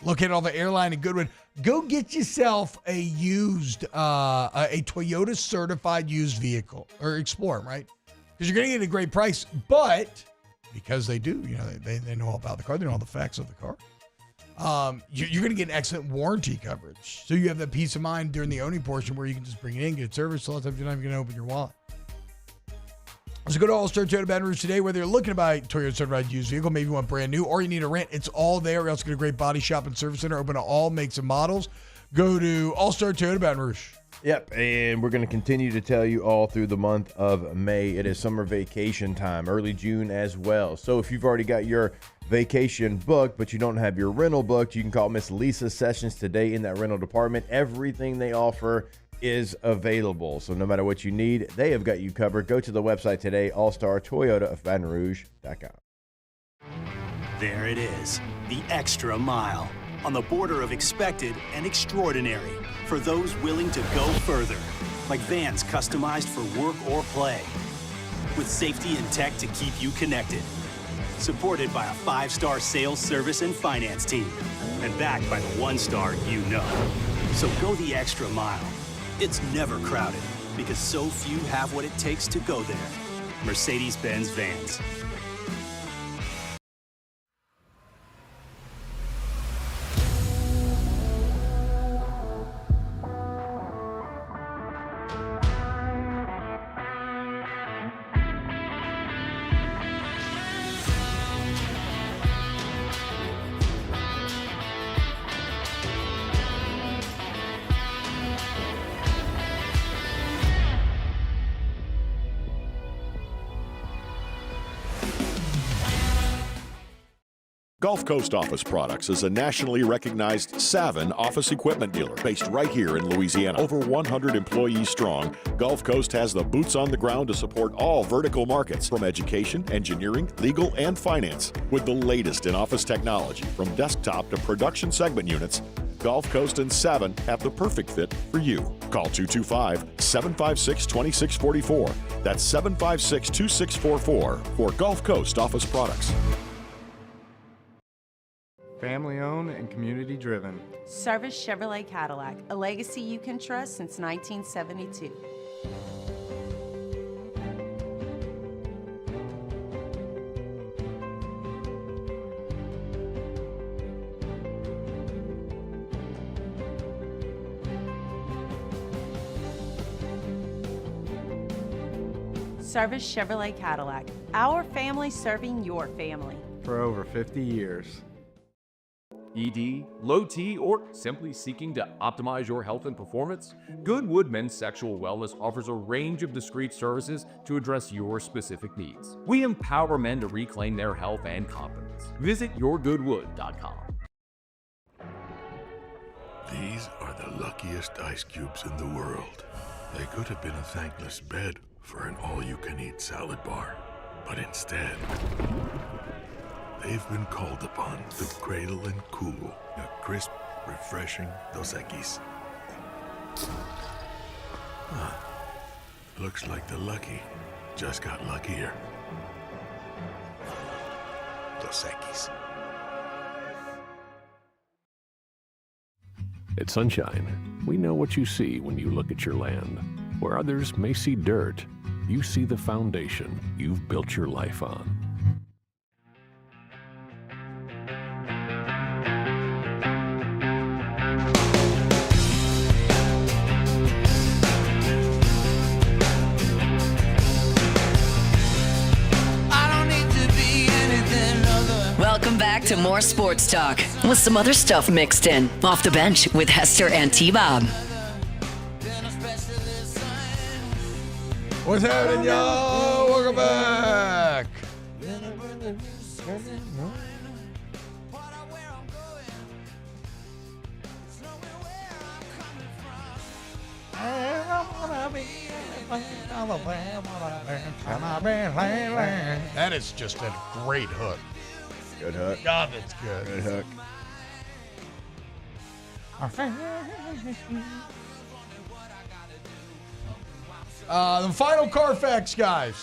Locate all the airline in Goodwin. Go get yourself a used, a Toyota certified used vehicle or Explorer, right? Because you're going to get a great price. But because they do, they know all about the car. They know all the facts of the car. You're going to get an excellent warranty coverage. So you have that peace of mind during the owning portion where you can just bring it in, get it serviced. A lot of times you're not even going to open your wallet. So go to All-Star Toyota Baton Rouge today, whether you're looking to buy a Toyota certified used vehicle, maybe you want brand new, or you need a rent. It's all there. We also get a great body shop and service center open to all makes and models. Go to All-Star Toyota Baton Rouge. Yep, and we're going to continue to tell you all through the month of May. It is summer vacation time, early June as well. So if you've already got your vacation booked, but you don't have your rental booked, you can call Miss Lisa Sessions today in that rental department. Everything they offer is available. So no matter what you need, they have got you covered. Go to the website today, allstartoyota.batonrouge.com. There it is, the extra mile, on the border of expected and extraordinary for those willing to go further, like vans customized for work or play, with safety and tech to keep you connected, supported by a 5-star sales, service, and finance team, and backed by the 1-star you know. So go the extra mile. It's never crowded, because so few have what it takes to go there. Mercedes-Benz Vans. Gulf Coast Office Products is a nationally recognized Savin office equipment dealer based right here in Louisiana. Over 100 employees strong, Gulf Coast has the boots on the ground to support all vertical markets, from education, engineering, legal, and finance. With the latest in office technology, from desktop to production segment units, Gulf Coast and Savin have the perfect fit for you. Call 225-756-2644. That's 756-2644 for Gulf Coast Office Products. Family owned and community driven. Service Chevrolet Cadillac, a legacy you can trust since 1972. Service Chevrolet Cadillac, our family serving your family. For over 50 years. ED, low T, or simply seeking to optimize your health and performance? Goodwood Men's Sexual Wellness offers a range of discreet services to address your specific needs. We empower men to reclaim their health and confidence. Visit yourgoodwood.com. These are the luckiest ice cubes in the world. They could have been a thankless bed for an all-you-can-eat salad bar, but instead, they've been called upon to cradle and cool a crisp, refreshing Dos Equis. Looks like the lucky just got luckier. Dos Equis. At Sunshine, we know what you see when you look at your land. Where others may see dirt, you see the foundation you've built your life on. Welcome back to more sports talk with some other stuff mixed in. Off the Bench with Hester and T-Bob. What's happening, y'all? Welcome back. That is just a great hook. Good hook. God, that's good. Good hook. The final car facts, guys.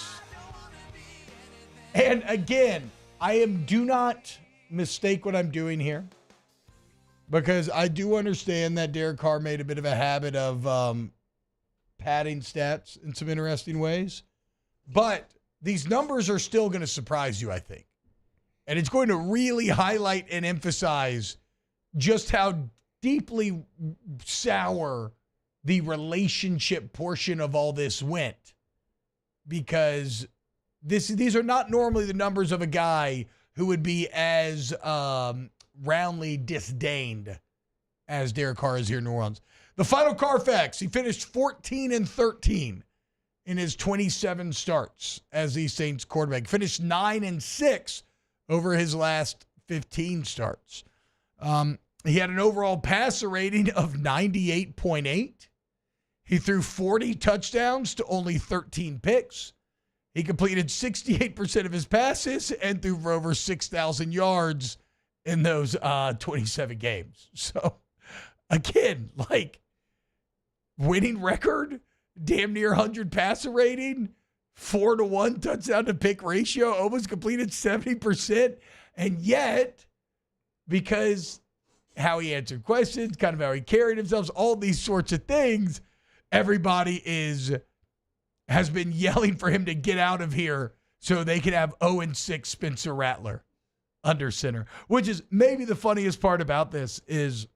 And again, do not mistake what I'm doing here, because I do understand that Derek Carr made a bit of a habit of padding stats in some interesting ways. But these numbers are still going to surprise you, I think. And it's going to really highlight and emphasize just how deeply sour the relationship portion of all this went. Because these are not normally the numbers of a guy who would be as roundly disdained as Derek Carr is here in New Orleans. The final Carr facts: he finished 14-13 in his 27 starts as the Saints quarterback. Finished 9-6 over his last 15 starts. He had an overall passer rating of 98.8. He threw 40 touchdowns to only 13 picks. He completed 68% of his passes and threw for over 6,000 yards in those 27 games. So, again, like, winning record, damn near 100 passer rating, 4-to-1 touchdown to pick ratio, almost completed 70%. And yet, because how he answered questions, kind of how he carried himself, all these sorts of things, everybody has been yelling for him to get out of here so they can have 0-6 Spencer Rattler under center, which is maybe the funniest part about this is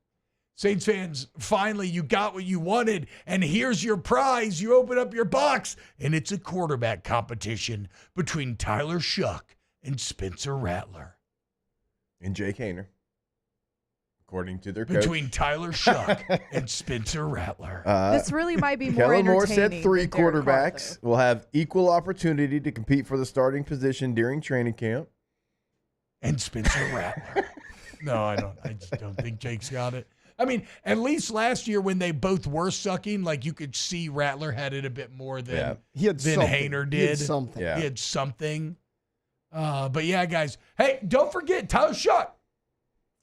Saints fans, finally you got what you wanted, and here's your prize. You open up your box, and it's a quarterback competition between Tyler Shuck and Spencer Rattler. And Jake Haener, according to their coach. Between Tyler Shuck and Spencer Rattler. This really might be more Kellen Moore entertaining said 3 than Derek quarterbacks will have equal opportunity to compete for the starting position during training camp. And Spencer Rattler. No, I don't. I just don't think Jake's got it. I mean, at least last year when they both were sucking, like you could see Rattler had it a bit more than Haener did. He had something. Yeah. He had something. But yeah, guys. Hey, don't forget Tyler Shuck.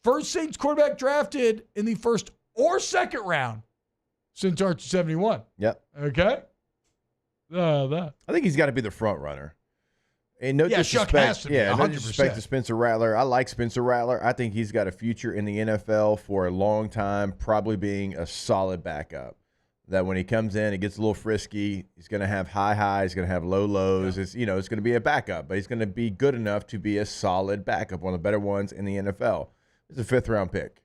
First Saints quarterback drafted in the first or second round since Arch 71. Yep. Okay? I think he's got to be the front runner. And no Shuck has to be, 100%. No disrespect to Spencer Rattler. I like Spencer Rattler. I think he's got a future in the NFL for a long time, probably being a solid backup. That when he comes in, he gets a little frisky. He's going to have high highs, he's going to have low lows. Yeah. It's going to be a backup, but he's going to be good enough to be a solid backup, one of the better ones in the NFL. It's a 5th-round pick,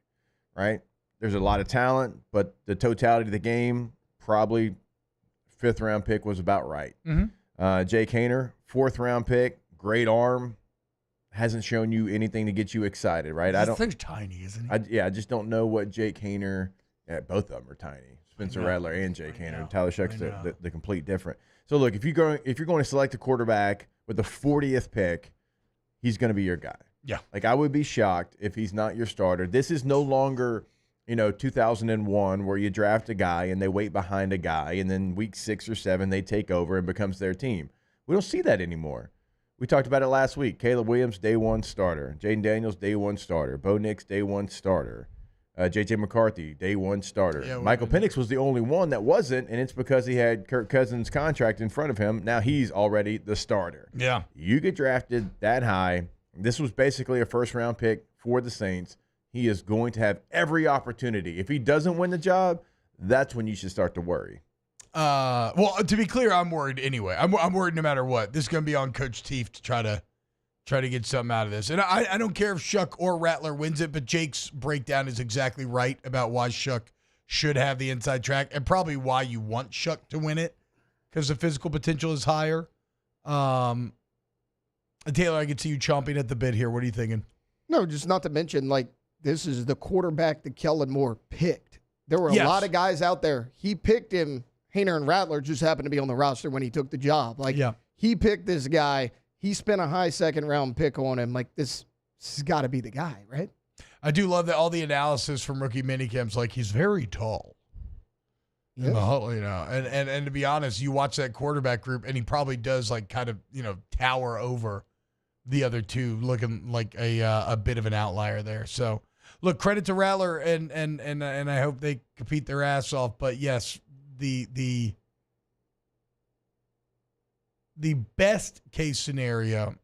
right? There's a lot of talent, but the totality of the game, probably 5th-round pick was about right. Mm-hmm. Jake Haener, 4th-round pick, great arm, hasn't shown you anything to get you excited, right? This thing's tiny, isn't he? I just don't know what Jake Haener. Yeah, both of them are tiny. Spencer Rattler and Jake Haener. Tyler Shuck's the complete different. So look, if you're going to select a quarterback with the 40th pick, he's going to be your guy. Yeah. Like I would be shocked if he's not your starter. This is no longer 2001 where you draft a guy and they wait behind a guy and then week 6 or 7 they take over and becomes their team. We don't see that anymore. We talked about it last week. Caleb Williams, day 1 starter. Jaden Daniels, day 1 starter. Bo Nix, day 1 starter. J.J. McCarthy, day 1 starter. Yeah, Michael Penix was the only one that wasn't, and it's because he had Kirk Cousins' contract in front of him. Now he's already the starter. Yeah. You get drafted that high. This was basically a first-round pick for the Saints. He is going to have every opportunity. If he doesn't win the job, that's when you should start to worry. Well, to be clear, I'm worried anyway. I'm worried no matter what. This is going to be on Coach Teef to try to get something out of this. And I don't care if Shuck or Rattler wins it, but Jake's breakdown is exactly right about why Shuck should have the inside track and probably why you want Shuck to win it because the physical potential is higher. Taylor, I can see you chomping at the bit here. What are you thinking? No, just not to mention, like, this is the quarterback that Kellen Moore picked. There were a lot of guys out there. He picked him. Haener and Rattler just happened to be on the roster when he took the job. Like, he picked this guy. He spent a high 2nd-round pick on him. Like, this has got to be the guy, right? I do love that all the analysis from rookie minicamps, like, he's very tall. Yeah. And to be honest, you watch that quarterback group, and he probably does, like, kind of, tower over the other two, looking like a bit of an outlier there. So, look, credit to Rattler, and I hope they compete their ass off. But, yes, the best case scenario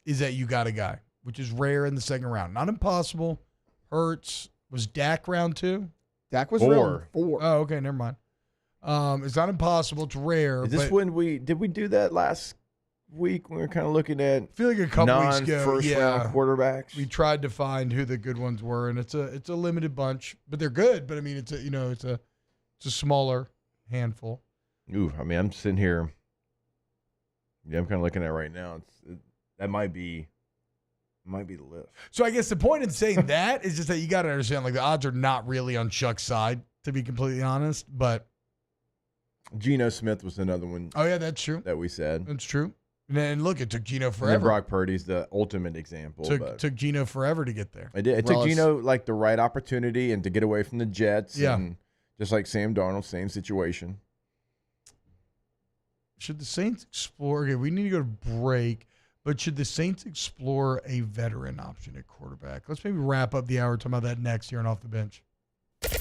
is that you got a guy, which is rare in the 2nd round. Not impossible. Hurts. Was Dak round 2? Dak was round 4. Oh, okay. Never mind. It's not impossible. It's rare. Is this when did we do that last week when we were kind of looking at I feel like a couple weeks ago, non-first-round quarterbacks? We tried to find who the good ones were, and it's a limited bunch, but they're good. But I mean, it's a smaller handful. Ooh, I mean, I'm sitting here. Yeah, I'm kind of looking at it right now. That might be Might be the lift. So I guess the point in saying that is just that you got to understand, like, the odds are not really on Chuck's side, to be completely honest. But Geno Smith was another one. Oh, yeah, that's true. That we said. That's true. And look, it took Geno And then forever. Brock Purdy's the ultimate example. Took Geno forever to get there. It did. It took Geno like the right opportunity and to get away from the Jets. Yeah. And just like Sam Darnold, same situation. Should the Saints explore? Okay, we need to go to break. But should the Saints explore a veteran option at quarterback? Let's maybe wrap up the hour talking about that next here on Off the Bench.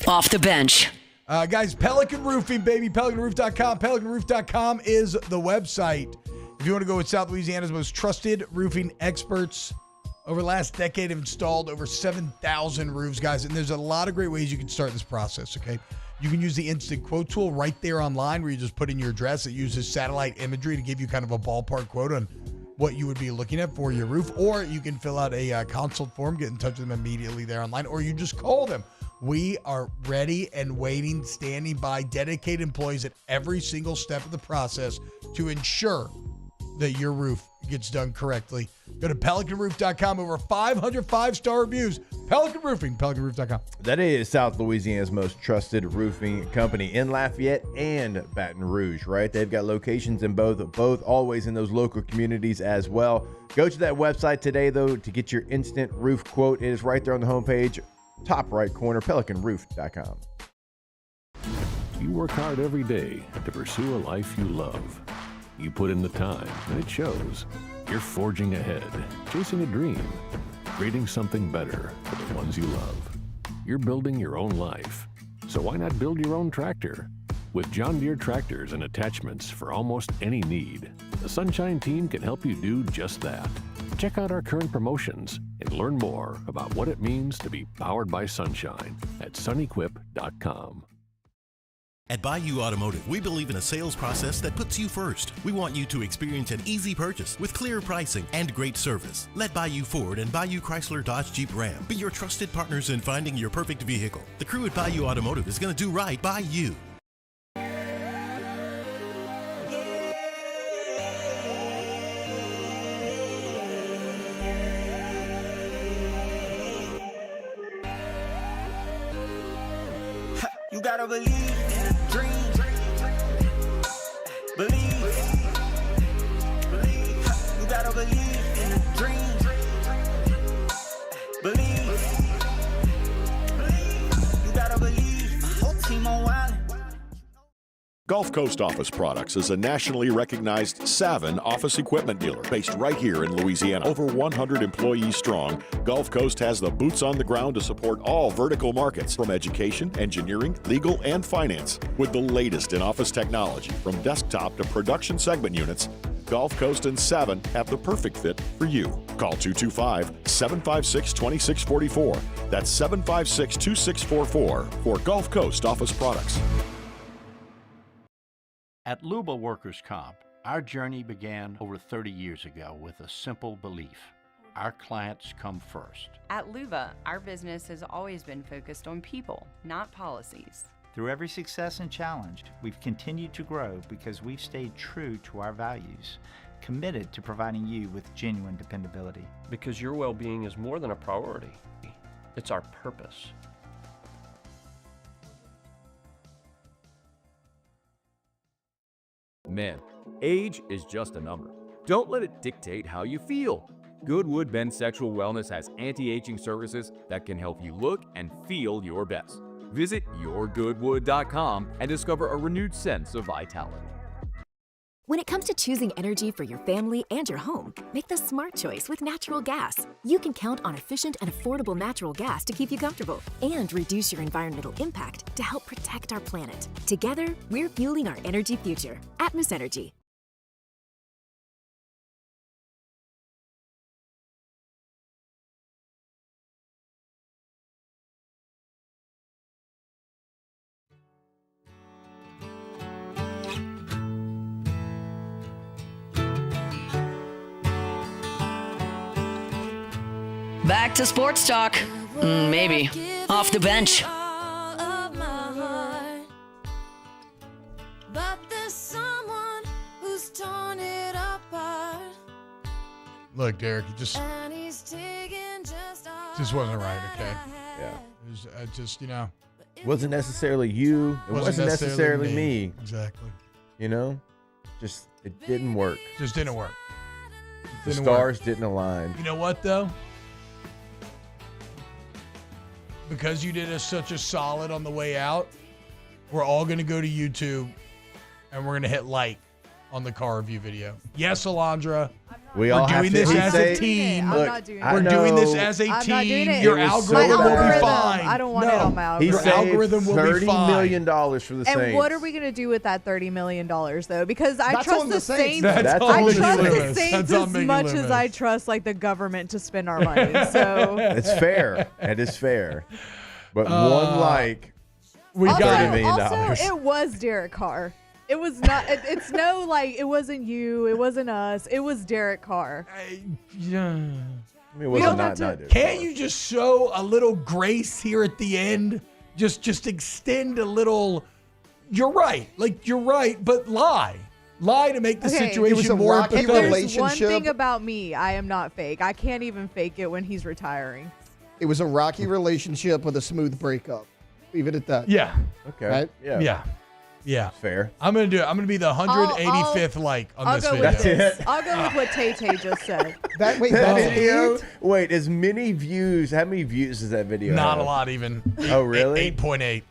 Off the Bench. Guys, Pelican Roofing, baby. PelicanRoof.com. PelicanRoof.com is the website. If you want to go with South Louisiana's most trusted roofing experts, over the last decade have installed over 7,000 roofs, guys. And there's a lot of great ways you can start this process, okay? You can use the instant quote tool right there online where you just put in your address. It uses satellite imagery to give you kind of a ballpark quote on what you would be looking at for your roof. Or you can fill out a consult form, get in touch with them immediately there online, or you just call them. We are ready and waiting, standing by, dedicated employees at every single step of the process to ensure that your roof gets done correctly. Go to PelicanRoof.com. Over 500 5-star reviews. Pelican Roofing, PelicanRoof.com. That is South Louisiana's most trusted roofing company in Lafayette and Baton Rouge, right? They've got locations in both always in those local communities as well. Go to that website today, though, to get your instant roof quote. It is right there on the homepage, top right corner, PelicanRoof.com. You work hard every day to pursue a life you love. You put in the time, and it shows. You're forging ahead, chasing a dream, creating something better for the ones you love. You're building your own life, so why not build your own tractor? With John Deere tractors and attachments for almost any need, the Sunshine team can help you do just that. Check out our current promotions and learn more about what it means to be powered by Sunshine at sunequip.com. At Bayou Automotive, we believe in a sales process that puts you first. We want you to experience an easy purchase with clear pricing and great service. Let Bayou Ford and Bayou Chrysler Dodge Jeep Ram be your trusted partners in finding your perfect vehicle. The crew at Bayou Automotive is going to do right by you. You gotta believe in a dream. Believe. You gotta believe in a dream. Believe. You gotta believe. My whole team on wild. Gulf Coast Office Products is a nationally recognized Savin office equipment dealer based right here in Louisiana. Over 100 employees strong, Gulf Coast has the boots on the ground to support all vertical markets, from education, engineering, legal, and finance. With the latest in office technology, from desktop to production segment units, Gulf Coast and Savin have the perfect fit for you. Call 225-756-2644. That's 756-2644 for Gulf Coast Office Products. At Luba Workers' Comp, our journey began over 30 years ago with a simple belief: our clients come first. At Luba, our business has always been focused on people, not policies. Through every success and challenge, we've continued to grow because we've stayed true to our values, committed to providing you with genuine dependability. Because your well-being is more than a priority. It's our purpose. Men, age is just a number. Don't let it dictate how you feel. Goodwood Men's Sexual Wellness has anti-aging services that can help you look and feel your best. Visit yourgoodwood.com and discover a renewed sense of vitality. When it comes to choosing energy for your family and your home, make the smart choice with natural gas. You can count on efficient and affordable natural gas to keep you comfortable and reduce your environmental impact to help protect our planet. Together, we're fueling our energy future. Atmos Energy. Back to sports talk. Maybe. Off the bench. Look, Derek, you just Just wasn't right, okay? Yeah. It was just, Wasn't necessarily you. It wasn't necessarily me. Exactly. Just it didn't work. Just didn't work. The stars didn't align. You know what, though? Because you did us such a solid on the way out, we're all going to go to YouTube and we're going to hit like on the car review video. Yes, Alondra. We're doing this as a team. We're doing this as a team. Your algorithm will be fine. I don't want it on my algorithm. Your algorithm will be fine. $30 million for the Saints. And what are we going to do with that $30 million, though? Because I That's trust on the the Saints. Saints. That's I on trust Mickey the Loomis. Saints That's on as Mickey much Loomis. as I trust like the government to spend our money. So It's fair. It is fair. But one like, we also, got $30 million. Also, it was Derek Carr. It was not. It's no like. It wasn't you. It wasn't us. It was Derek Carr. Yeah. I mean, it wasn't not Derek Can't Carr. you just show a little grace here at the end? Just extend a little. You're right. You're right, but lie to make the Okay. situation It was a more rocky If empathetic. there's one relationship. thing about me, I am not fake. I can't even fake it when he's retiring. It was a rocky relationship with a smooth breakup. Leave it at that. Yeah. Okay. Right? Yeah. Fair. I'm gonna do it. I'm gonna be the 185th like on I'll this go video. with this. That's it? I'll go with what Tay just said. That video. Wait, as many views? How many views does that video Not have? a lot even. Oh, really? 8.8.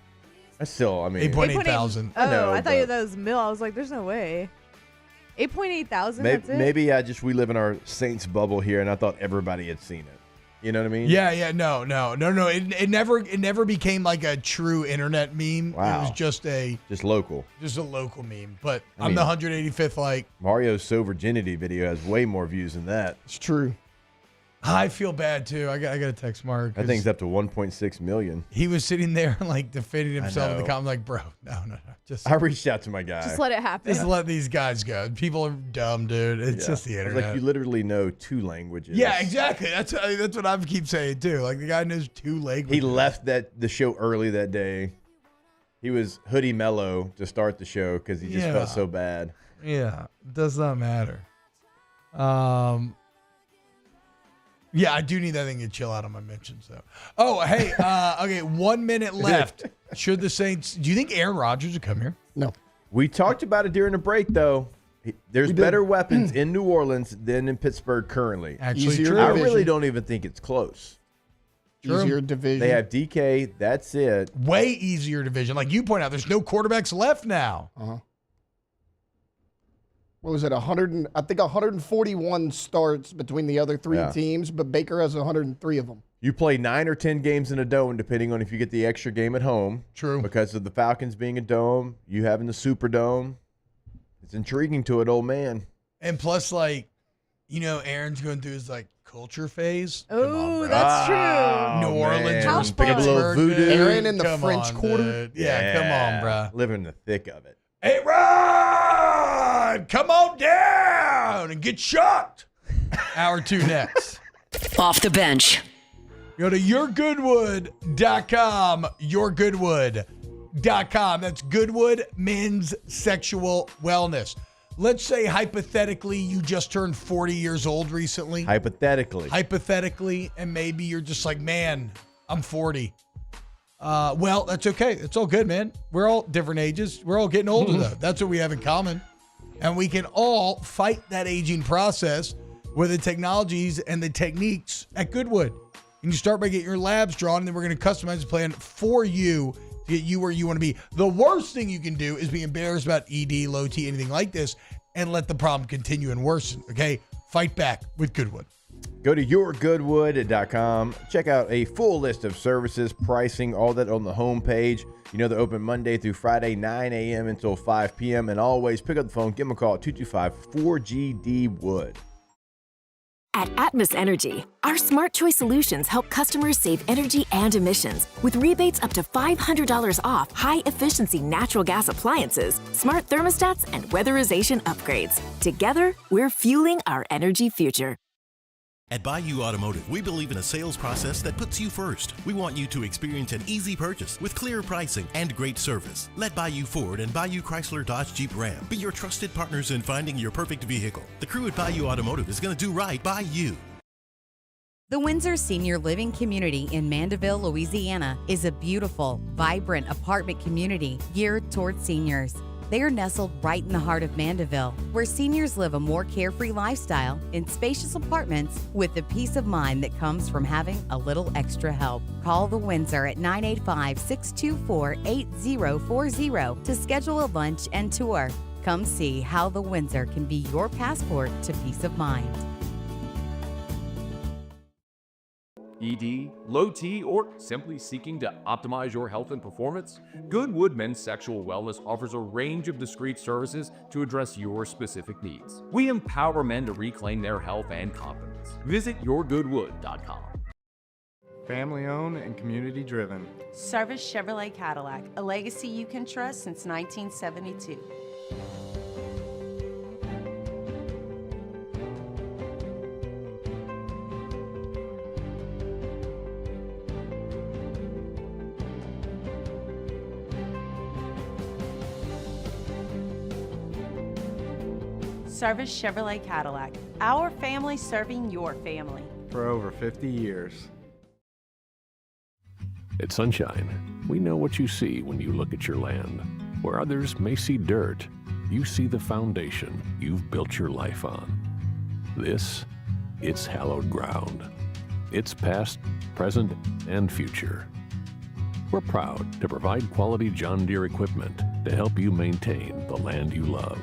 That's still, I mean, 8.8 thousand. Oh, know, I thought but- that was mil. I was like, there's no way. 8.8 thousand. maybe, That's it. maybe we live in our Saints bubble here, and I thought everybody had seen it. You know what I mean? Yeah. No. It never became like a true internet meme. Wow. It was just a local. local meme. But I I'm mean- the 185th like. Mario's So Virginity video has way more views than that. It's true. I feel bad too. I got to text Mark. That thing's up to 1.6 million. He was sitting there like defending himself in the know. comment. I'm like, bro, no. Just I reached out to my guy. Just let it happen. Just let these guys go. People are dumb, dude. It's Yeah. just the I was internet. like, you literally know 2 languages. Yeah, exactly. That's what I keep saying too. Like the guy knows 2 languages. He left the show early that day. He was hoodie mellow to start the show because he just felt so bad. Yeah, it does not matter. Yeah, I do need that thing to chill out on my mentions though. Oh, hey, okay, 1 minute left. Should the Saints? Do you think Aaron Rodgers would come here? No. We talked about it during the break, though. There's We did. better weapons in New Orleans than in Pittsburgh currently. Actually, Easier true. I division. really don't even think it's close. Easier division. They have DK. That's it. Way easier division. Like you point out, there's no quarterbacks left now. What was it? 141 starts between the other 3 teams, but Baker has 103 of them. You play 9 or 10 games in a dome, depending on if you get the extra game at home. True. Because of the Falcons being a dome, you having the Superdome. It's intriguing to an old man. And plus, like, Aaron's going through his like culture phase. Oh, that's true. New Orleans, How versus fun. Pick up a little Pittsburgh, voodoo. dude. Aaron in the Come French on, Quarter? dude. Yeah, come on, bro. Living in the thick of it. Hey, Ron, come on down and get shocked. Hour 2 next. Off the bench. Go to yourgoodwood.com. Yourgoodwood.com. That's Goodwood Men's Sexual Wellness. Let's say hypothetically you just turned 40 years old recently. Hypothetically, And maybe you're just like, man, I'm 40. Well, that's okay. It's all good, man. We're all different ages. We're all getting older, though. That's what we have in common. And we can all fight that aging process with the technologies and the techniques at Goodwood. And you start by getting your labs drawn, and then we're going to customize a plan for you to get you where you want to be. The worst thing you can do is be embarrassed about ED, low T, anything like this, and let the problem continue and worsen, okay? Fight back with Goodwood. go to yourgoodwood.com. Check out a full list of services, pricing, all that on the homepage. They're open Monday through Friday, 9 a.m. until 5 p.m. And always pick up the phone, give them a call at 225-4GD-WOOD. At Atmos Energy, our smart choice solutions help customers save energy and emissions with rebates up to $500 off high-efficiency natural gas appliances, smart thermostats, and weatherization upgrades. Together, we're fueling our energy future. At Bayou Automotive, we believe in a sales process that puts you first. We want you to experience an easy purchase with clear pricing and great service. Let Bayou Ford and Bayou Chrysler Dodge Jeep Ram be your trusted partners in finding your perfect vehicle. The crew at Bayou Automotive is going to do right by you. The Windsor Senior Living Community in Mandeville, Louisiana is a beautiful, vibrant apartment community geared towards seniors. They are nestled right in the heart of Mandeville, where seniors live a more carefree lifestyle in spacious apartments with the peace of mind that comes from having a little extra help. Call the Windsor at 985-624-8040 to schedule a lunch and tour. Come see how the Windsor can be your passport to peace of mind. ED, low T, or simply seeking to optimize your health and performance? Goodwood Men's Sexual Wellness offers a range of discreet services to address your specific needs. We empower men to reclaim their health and confidence. Visit yourgoodwood.com. Family owned and community driven. Service Chevrolet Cadillac, a legacy you can trust since 1972. Service Chevrolet Cadillac, our family serving your family. For over 50 years. At Sunshine, we know what you see when you look at your land. Where others may see dirt, you see the foundation you've built your life on. It's hallowed ground. It's past, present, and future. We're proud to provide quality John Deere equipment to help you maintain the land you love.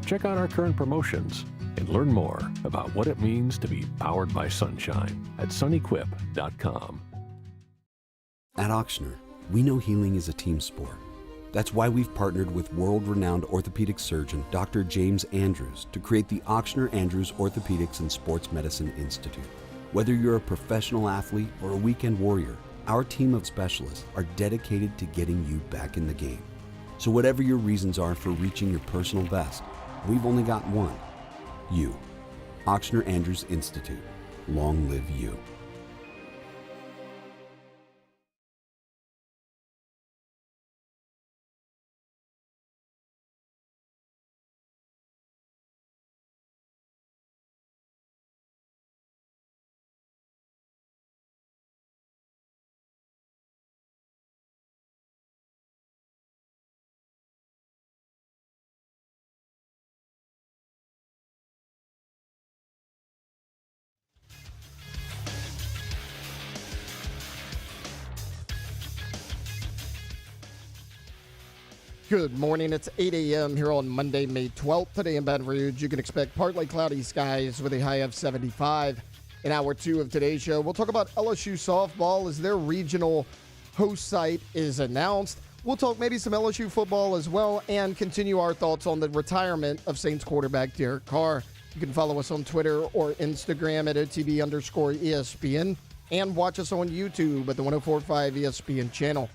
Check out our current promotions and learn more about what it means to be powered by sunshine at sunequip.com. At Ochsner, we know healing is a team sport. That's why we've partnered with world-renowned orthopedic surgeon Dr. James Andrews to create the Ochsner Andrews Orthopedics and Sports Medicine Institute. Whether you're a professional athlete or a weekend warrior, our team of specialists are dedicated to getting you back in the game. So whatever your reasons are for reaching your personal best, we've only got one. You. Ochsner Andrews Institute. Long live you. Good morning. It's 8 a.m. here on Monday, May 12th. Today in Baton Rouge, you can expect partly cloudy skies with a high of 75. In hour two of today's show, we'll talk about LSU softball as their regional host site is announced. We'll talk maybe some LSU football as well and continue our thoughts on the retirement of Saints quarterback Derek Carr. You can follow us on Twitter or Instagram at OTB_ESPN and watch us on YouTube at the 104.5 ESPN channel.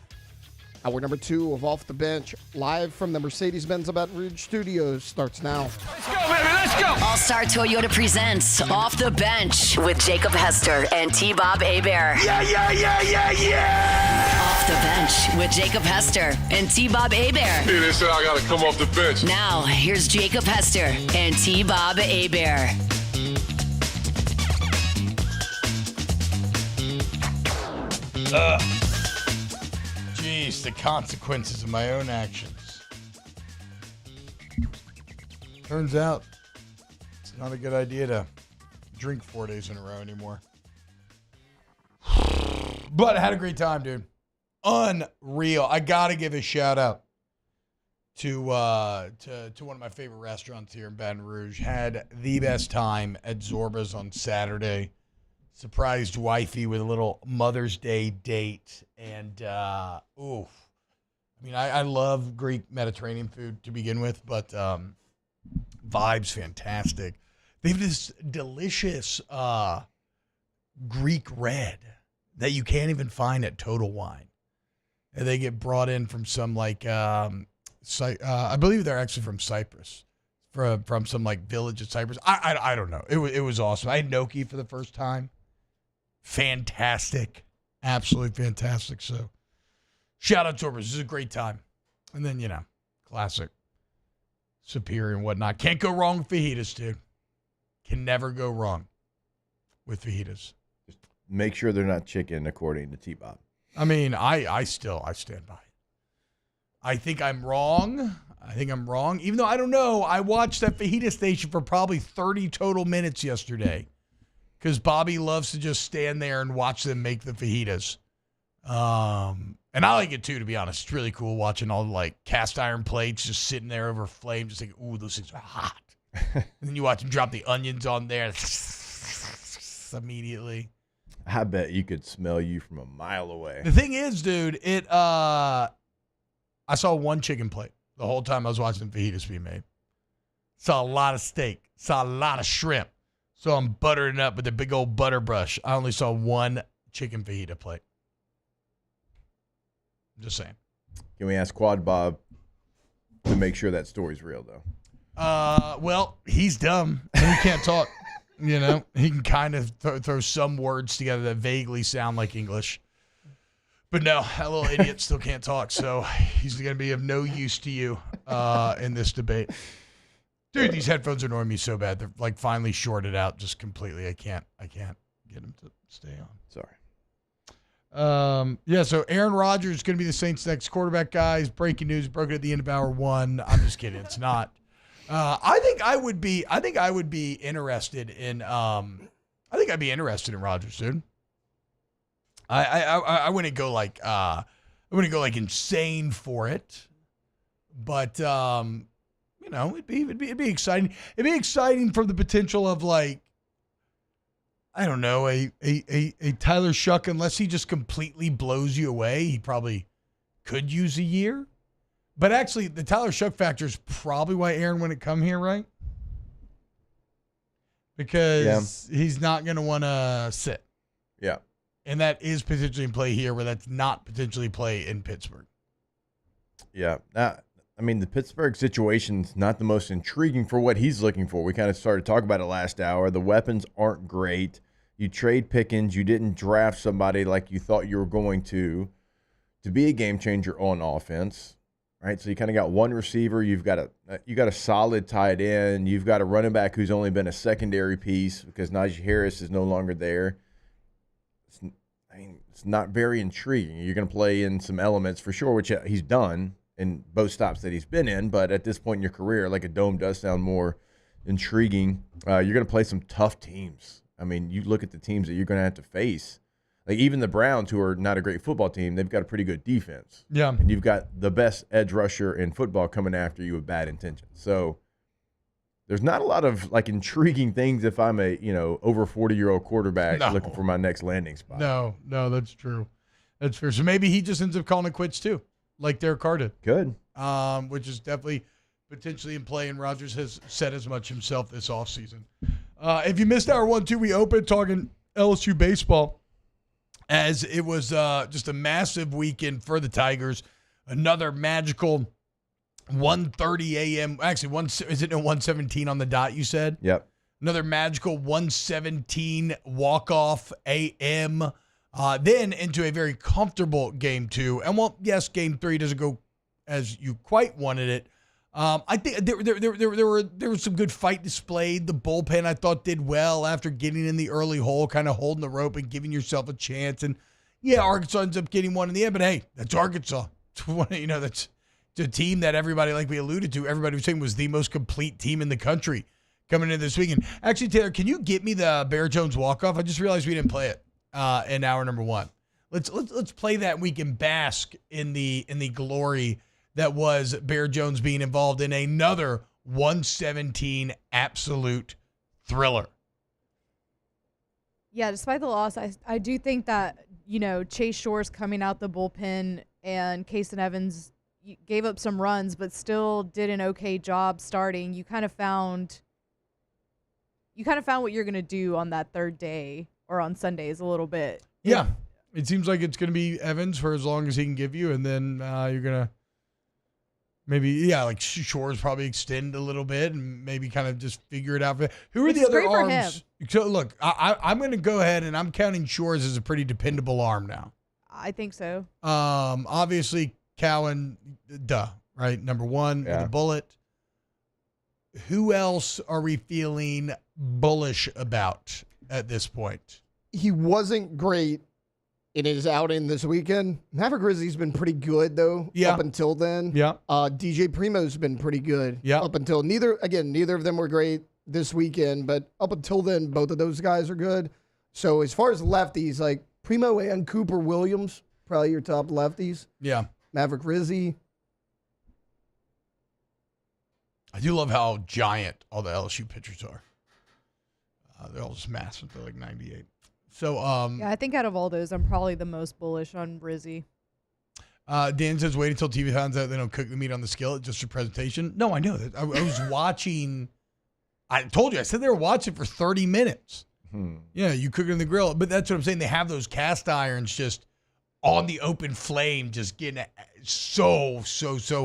Hour number two of Off the Bench, live from the Mercedes-Benz Baton Rouge studios, starts now. Let's go, baby, let's go! All-Star Toyota presents Off the Bench with Jacob Hester and T-Bob Hebert. Yeah! Off the Bench with Jacob Hester and T-Bob Hebert. Hey, they said I gotta come off the bench. Now, here's Jacob Hester and T-Bob Hebert. The consequences of my own actions. Turns out it's not a good idea to drink 4 days in a row anymore. But I had a great time, dude. Unreal. I gotta give a shout out to one of my favorite restaurants here in Baton Rouge. Had the best time at Zorba's on Saturday. Surprised wifey with a little Mother's Day date. And, I mean, I love Greek Mediterranean food to begin with, but vibes fantastic. They have this delicious Greek red that you can't even find at Total Wine. And they get brought in from some, like, I believe they're actually from Cyprus, from some, like, village in Cyprus. I don't know. It was awesome. I had gnocchi for the first time. Fantastic. Absolutely fantastic. So, shout out to Orbers. This is a great time. And then, classic Superior and whatnot. Can't go wrong with fajitas, dude. Can never go wrong with fajitas. make sure they're not chicken, according to T-Bob. I mean, I stand by it. I think I'm wrong. Even though I don't know. I watched that fajita station for probably 30 total minutes yesterday because Bobby loves to just stand there and watch them make the fajitas. And I like it too, to be honest. It's really cool watching all the like cast iron plates just sitting there over flame, just thinking, ooh, those things are hot. And then you watch them drop the onions on there immediately. I bet you could smell you from a mile away. The thing is, dude, I saw one chicken plate the whole time I was watching fajitas being made. Saw a lot of steak. Saw a lot of shrimp. So I'm buttering it up with a big old butter brush. I only saw one chicken fajita plate. I'm just saying. Can we ask Quad Bob to make sure that story's real, though? Well, he's dumb and he can't talk. You know, he can kind of throw some words together that vaguely sound like English. But no, that little idiot still can't talk, so he's going to be of no use to you in this debate. Dude, these headphones are annoying me so bad. They're like finally shorted out just completely. I can't get them to stay on. Sorry. Yeah, so Aaron Rodgers is going to be the Saints' next quarterback, guys. Breaking news, broke it at the end of hour one. I'm just kidding. It's not. I think I would be interested in. I think I'd be interested in Rodgers, dude. I wouldn't go like insane for it, but you know, it'd be exciting. It'd be exciting for the potential of like, I don't know, a Tyler Shuck, unless he just completely blows you away, he probably could use a year. But actually, the Tyler Shuck factor is probably why Aaron wouldn't come here, right? Because he's not going to want to sit. Yeah. And that is potentially in play here, where that's not potentially play in Pittsburgh. Yeah. I mean, the Pittsburgh situation's not the most intriguing for what he's looking for. We kind of started talking about it last hour. The weapons aren't great. You trade Pickens. You didn't draft somebody like you thought you were going to be a game changer on offense. Right, so you kind of got one receiver. You've got a solid tight end. You've got a running back who's only been a secondary piece because Najee Harris is no longer there. It's not very intriguing. You're going to play in some elements for sure, which he's done in both stops that he's been in. But at this point in your career, like a dome does sound more intriguing. You're going to play some tough teams. I mean, you look at the teams that you're going to have to face. Like even the Browns, who are not a great football team, they've got a pretty good defense. Yeah. And you've got the best edge rusher in football coming after you with bad intentions. So there's not a lot of like intriguing things if I'm a, over 40-year-old quarterback looking for my next landing spot. No, that's true. That's fair. So maybe he just ends up calling it quits too, like Derek Carr did. Good. Which is definitely potentially in play, and Rodgers has said as much himself this offseason. If you missed hour 1, 2, we opened talking LSU baseball. As it was just a massive weekend for the Tigers. Another magical 1:30 a.m. Actually, is it 1:17 on the dot, you said? Yep. Another magical 1:17 walk-off a.m. Then into a very comfortable game 2. And, well, yes, game 3 doesn't go as you quite wanted it. I think there was some good fight displayed. The bullpen, I thought, did well after getting in the early hole, kind of holding the rope and giving yourself a chance. And, yeah, Arkansas ends up getting one in the end. But, hey, that's Arkansas. That's a team that everybody, like we alluded to, everybody was saying was the most complete team in the country coming into this weekend. Actually, Taylor, can you get me the Bear Jones walk-off? I just realized we didn't play it in hour number 1. Let's play that, and we can bask in the glory that was Bear Jones being involved in another 117 absolute thriller. Yeah, despite the loss, I do think that, Chase Shore's coming out the bullpen and Kason Evans gave up some runs, but still did an okay job starting. You kind of found what you're going to do on that third day or on Sundays a little bit. Yeah. It seems like it's going to be Evans for as long as he can give you, and then you're going to maybe, like Shores probably extend a little bit and maybe kind of just figure it out. Who are the other arms? So look, I'm going to go ahead and I'm counting Shores as a pretty dependable arm now. I think so. Obviously, Cowan, right? Number 1 with a bullet. Who else are we feeling bullish about at this point? he wasn't great in his outing this weekend. Maverick Grizzly's been pretty good, though, up until then. Yeah. DJ Primo's been pretty good up until neither of them were great this weekend, but up until then, both of those guys are good. So as far as lefties, like Primo and Cooper Williams, probably your top lefties. Yeah. Maverick Grizzly. I do love how giant all the LSU pitchers are. They're all just massive. They're like 98. So, yeah, I think out of all those, I'm probably the most bullish on Brizzy. Dan says, wait until TV finds out they don't cook the meat on the skillet just for presentation. No, I know that. I was watching. I told you. I said they were watching for 30 minutes. Yeah, you cook it in the grill. But that's what I'm saying. They have those cast irons just on the open flame, just getting so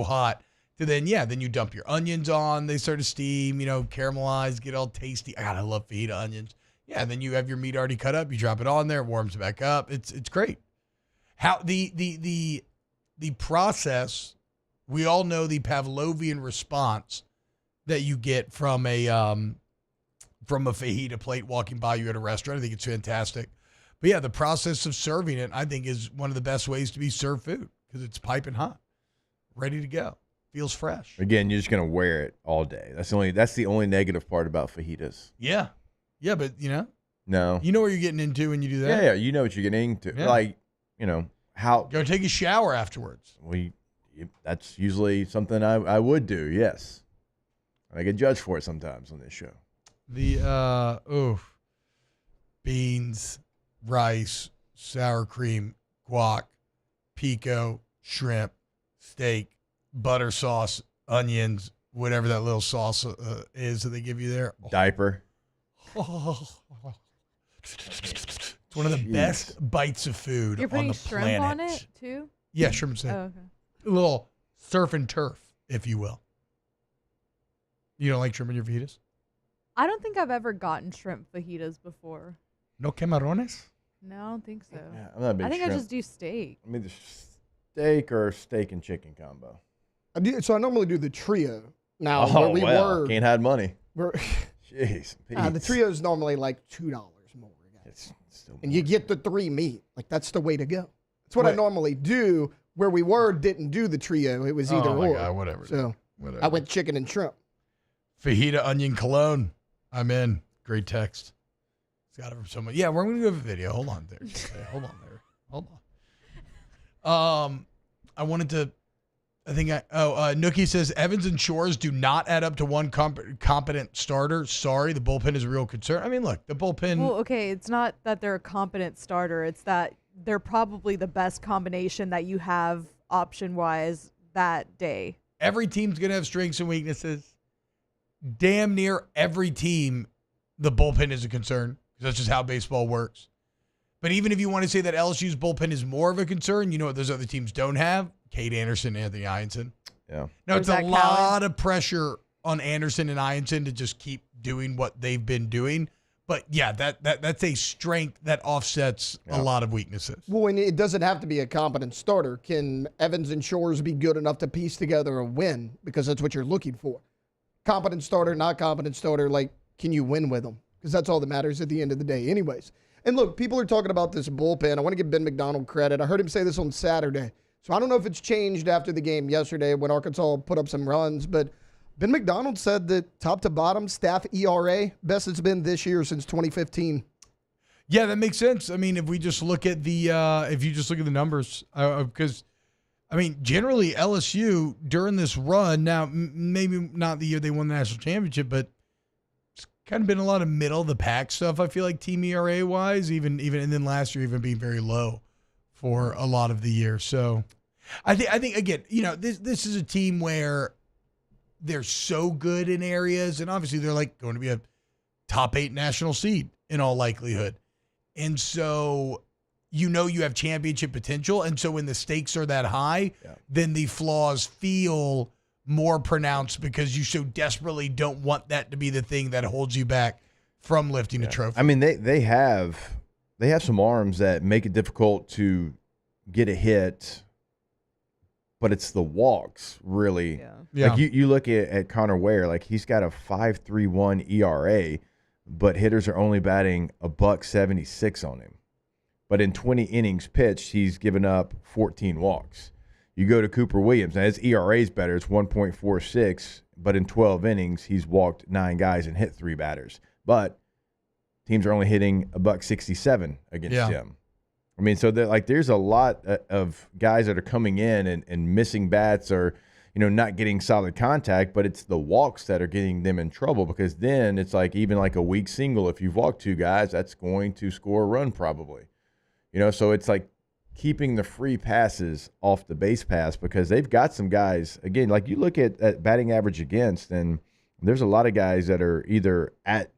hot. So then you dump your onions on. They start to steam, caramelize, get all tasty. God, I love fajita onions. Yeah, and then you have your meat already cut up. You drop it on there, it warms it back up. It's great. How the process, we all know the Pavlovian response that you get from a fajita plate walking by you at a restaurant. I think it's fantastic. But yeah, the process of serving it, I think, is one of the best ways to be served food because it's piping hot, ready to go. Feels fresh. Again, you're just gonna wear it all day. That's the only negative part about fajitas. Yeah, but no, you know what you're getting into when you do that. Yeah, you know what you're getting into. Yeah. Like, how go take a shower afterwards. That's usually something I would do. Yes, I get judged for it sometimes on this show. The beans, rice, sour cream, guac, pico, shrimp, steak, butter sauce, onions, whatever that little sauce is that they give you there. Diaper. It's one of the best bites of food You're on the putting shrimp planet. on it too? Yeah, shrimp. Oh, okay. A little surf and turf, if you will. You don't like shrimp in your fajitas? I don't think I've ever gotten shrimp fajitas before. No camarones? No, I don't think so. Yeah, I'm not a big I think shrimp. I just do steak. I mean, the steak or steak and chicken combo. So I normally do the trio. Now, where we were. Can't hide money. Jeez. The trio is normally like $2 more. It's still and you get the 3 meat. Like, that's the way to go. That's what I normally do. Where we were didn't do the trio. It was either or. God, whatever. So whatever. I went chicken and shrimp. Fajita onion cologne. I'm in. Great text. It's got it from someone. Yeah, we're going to do a video. Hold on there. Hold on. I wanted to. Nookie says Evans and Shores do not add up to one competent starter. Sorry, the bullpen is a real concern. I mean, look, the bullpen. Well, okay, it's not that they're a competent starter. It's that they're probably the best combination that you have option-wise that day. Every team's going to have strengths and weaknesses. Damn near every team, the bullpen is a concern because that's just how baseball works. But even if you want to say that LSU's bullpen is more of a concern, you know what those other teams don't have? Kate Anderson, Anthony Ianson. Yeah. Now, it's a lot of pressure on Anderson and Ianson to just keep doing what they've been doing. But, yeah, that's a strength that offsets a lot of weaknesses. Well, and it doesn't have to be a competent starter. Can Evans and Shores be good enough to piece together a win? Because that's what you're looking for. Competent starter, not competent starter, like, can you win with them? Because that's all that matters at the end of the day anyways. And look, people are talking about this bullpen. I want to give Ben McDonald credit. I heard him say this on Saturday. So I don't know if it's changed after the game yesterday when Arkansas put up some runs, but Ben McDonald said that top to bottom staff ERA, best it's been this year since 2015. Yeah, that makes sense. I mean, if we just look at the numbers, because I mean, generally LSU during this run, now maybe not the year they won the national championship, but it's kind of been a lot of middle of the pack stuff. I feel like team ERA wise, even and then last year even being very low for a lot of the year. So I think again, this is a team where they're so good in areas, and obviously they're like going to be a top 8 national seed in all likelihood. And so you have championship potential. And so when the stakes are that high, then the flaws feel more pronounced because you so desperately don't want that to be the thing that holds you back from lifting a trophy. I mean, they have some arms that make it difficult to get a hit, but it's the walks, really. Yeah. Like you look at Connor Ware, like he's got a 5.31 ERA, but hitters are only batting $176 on him. But in 20 innings pitched, he's given up 14 walks. You go to Cooper Williams, and his ERA is better. It's 1.46, but in 12 innings, he's walked 9 guys and hit 3 batters. But teams are only hitting $167 against him. I mean, so there's a lot of guys that are coming in and missing bats or, not getting solid contact, but it's the walks that are getting them in trouble, because then it's like even like a weak single, if you've walked 2 guys, that's going to score a run probably. So it's like keeping the free passes off the base pass, because they've got some guys, again, like you look at batting average against, and there's a lot of guys that are either at,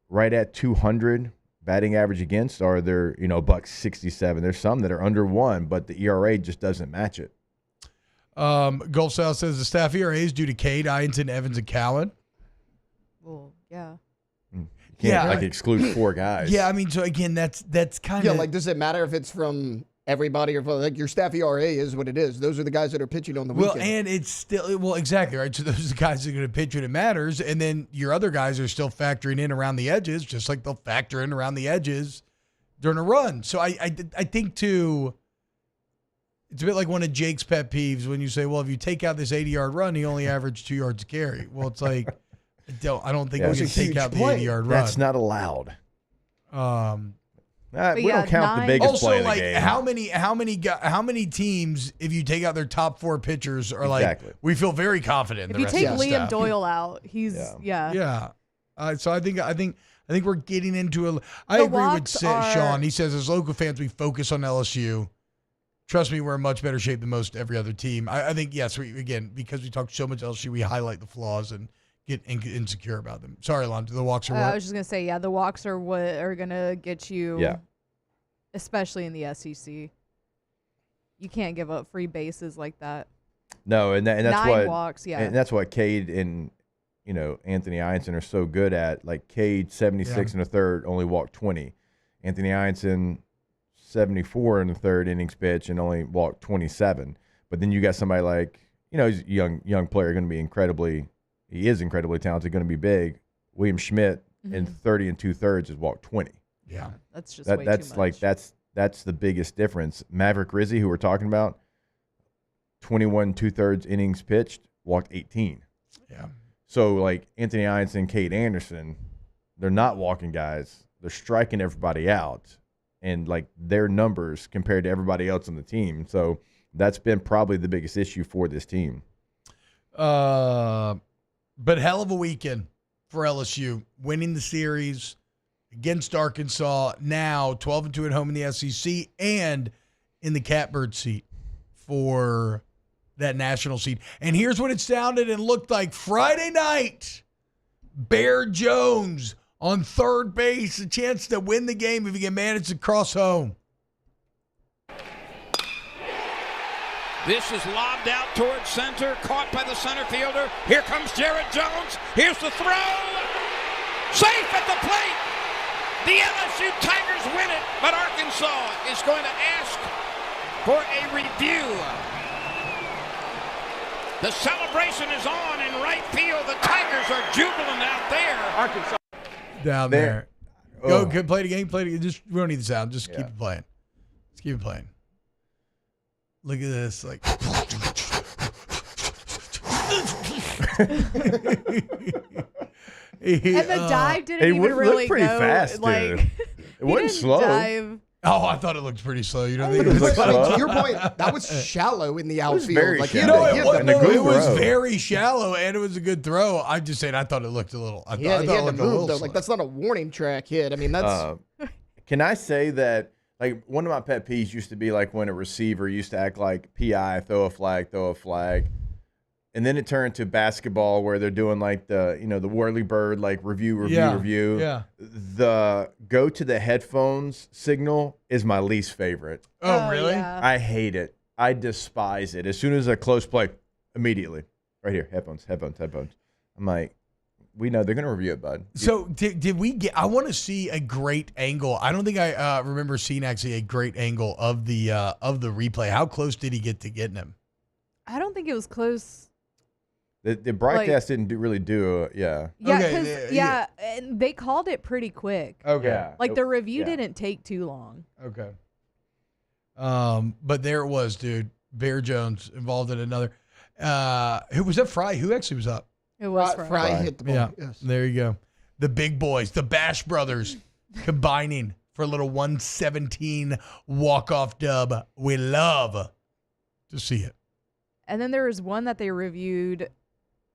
right at 200 batting average against, or they're, $167. There's some that are under 1, but the ERA just doesn't match it. Gulf South says the staff ERA is due to Cade, Ianson, Evans, and Cowan. Well, yeah. Can't exclude 4 guys. Yeah, I mean, so again, that's kind of does it matter if it's from everybody or like your staff ERA is what it is? Those are the guys that are pitching on the weekend. Well, and it's still exactly right. So those are the guys that are going to pitch when it matters, and then your other guys are still factoring in around the edges, just like they'll factor in around the edges during a run. So I think too, it's a bit like one of Jake's pet peeves when you say, well, if you take out this 80-yard run, he only averaged 2 yards a carry. Well, it's like I don't think we can take out the 80-yard run. That's not allowed. We don't count the biggest also, play in the game. How many teams, if you take out their top 4 pitchers, are like, we feel very confident in if the you rest take of the Liam staff. Doyle out, he's So I think we're getting into I agree with Sean. He says, as local fans, we focus on LSU. Trust me, we're in much better shape than most every other team. I think, yes, because we talk so much LSU, we highlight the flaws and get insecure about them. Sorry, Lon, the walks are what? I was just going to say, the walks are what are going to get you, especially in the SEC. You can't give up free bases like that. No, and that's 9 walks, and that's what Cade and Anthony Ianson are so good at. Like Cade, 76 in the third, only walked 20. Anthony Ianson, 74 in the third innings pitch and only walked 27. But then you got somebody like, he's a young player, going to be incredibly talented, going to be big. William Schmidt in 30 2/3 has walked 20. Yeah, that's just way too much. Like that's the biggest difference. Maverick Rizzi, who we're talking about, 21 2/3 innings pitched, walked 18. Yeah. So like Anthony Ianson, Cade Anderson, they're not walking guys. They're striking everybody out. And like their numbers compared to everybody else on the team. So that's been probably the biggest issue for this team. But hell of a weekend for LSU, winning the series against Arkansas, now 12-2 at home in the SEC and in the catbird seat for that national seed. And here's what it sounded and looked like Friday night. Bear Jones on third base, a chance to win the game if he can manage to cross home. This is lobbed out towards center, caught by the center fielder. Here comes Jared Jones. Here's the throw. Safe at the plate. The LSU Tigers win it, but Arkansas is going to ask for a review. The celebration is on in right field. The Tigers are jubilant out there. Arkansas. Down there. Go play the game. Just we don't need the sound. Just keep it playing. Just keep it playing. Look at this. Like and the dive didn't even really pretty go fast, like dude. It wasn't slow. Dive. Oh, I thought it looked pretty slow. You don't think But it was slow? to your point, that was shallow in the outfield. very like, shallow. It was very shallow, and it was a good throw. I'm just saying, I thought it looked a little. I he had thought it to looked a move, little though. slow. Like, that's not a warning track hit. I mean, that's. Can I say that, like, one of my pet peeves used to be, like, when a receiver used to act like PI, throw a flag. And then it turned to basketball where they're doing, like, the whirly bird, like, review. Yeah. The go to the headphones signal is my least favorite. Oh, really? Yeah. I hate it. I despise it. As soon as a close play, immediately. Right here, headphones. I'm like, we know they're going to review it, bud. So did we get? I want to see a great angle. I don't think I remember seeing actually a great angle of the replay. How close did he get to getting him? I don't think it was close. The broadcast didn't really do Yeah, Okay, and they called it pretty quick. Okay. Yeah. Like the review didn't take too long. Okay. But there it was, dude. Bear Jones involved in another. Who was that? Fry? Who actually was up? It was Fry hit the ball. Yeah. Yes. There you go. The big boys, the Bash brothers, combining for a little 117 walk-off dub. We love to see it. And then there was one that they reviewed.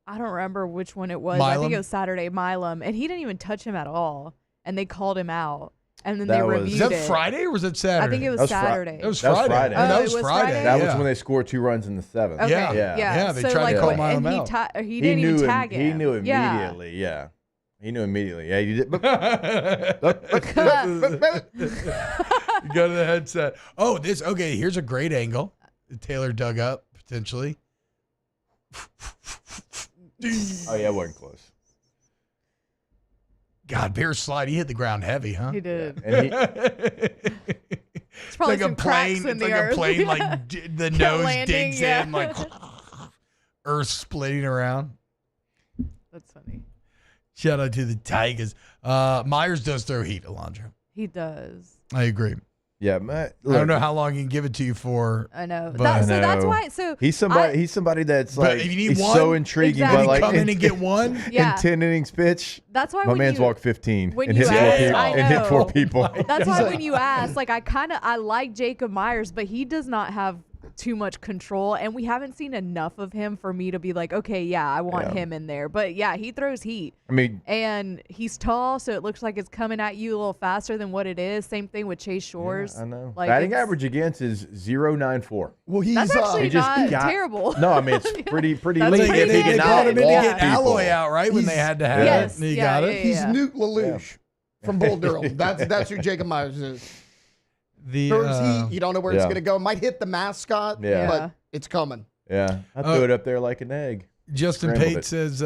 I don't remember which one it was. I think it was Saturday, Milam, and he didn't even touch him at all. And they called him out. And then they reviewed it. Was that Friday or was it Saturday? I think it was Saturday. It was Friday. Oh, that was Friday. That was when they scored 2 runs in the 7th. Okay. Yeah. They so tried to call Milam and out. he didn't even tag him. He knew immediately. Yeah. He knew immediately. Yeah, you did. You go to the headset. Oh, here's a great angle. Taylor dug up, potentially. Oh, yeah, it wasn't close. God, Bear slide. He hit the ground heavy, huh? He did. And it's probably like a plane. It's like a plane, like the nose landing, digs in, like earth splitting around. That's funny. Shout out to the Tigers. Myers does throw heat, Alondra. He does. I agree. Yeah, I don't know how long he can give it to you for. I know. But So that's why. So he's somebody that's But like if you need he's one, so intriguing. exactly. But like come in and get one. Yeah. in 10 innings pitch. That's why my when man's you- walked 15 when and you hit 4 ask- people. I And hit 4 know. people. That's why when you ask, like I like Jacob Myers, but he does not have too much control, and we haven't seen enough of him for me to be like, okay, yeah, I want him in there. But yeah, he throws heat. I mean, and he's tall, so it looks like it's coming at you a little faster than what it is. Same thing with Chase Shores. Yeah, I know. Like Batting average against is 0.94. Well, he's that's actually he just not got- terrible. No, I mean it's pretty That's leaky. pretty He good. can Called him in to outwalk get Alloy people. out, right? When they had to have Yes, it. And he yeah, got yeah, it. He's Newt LaLoosh from Bull Durham. That's who Jacob Myers is. Throws heat. You don't know where it's going to go. Might hit the mascot, but it's coming. Yeah, I threw it up there like an egg. Justin Scrambled Pate it. says,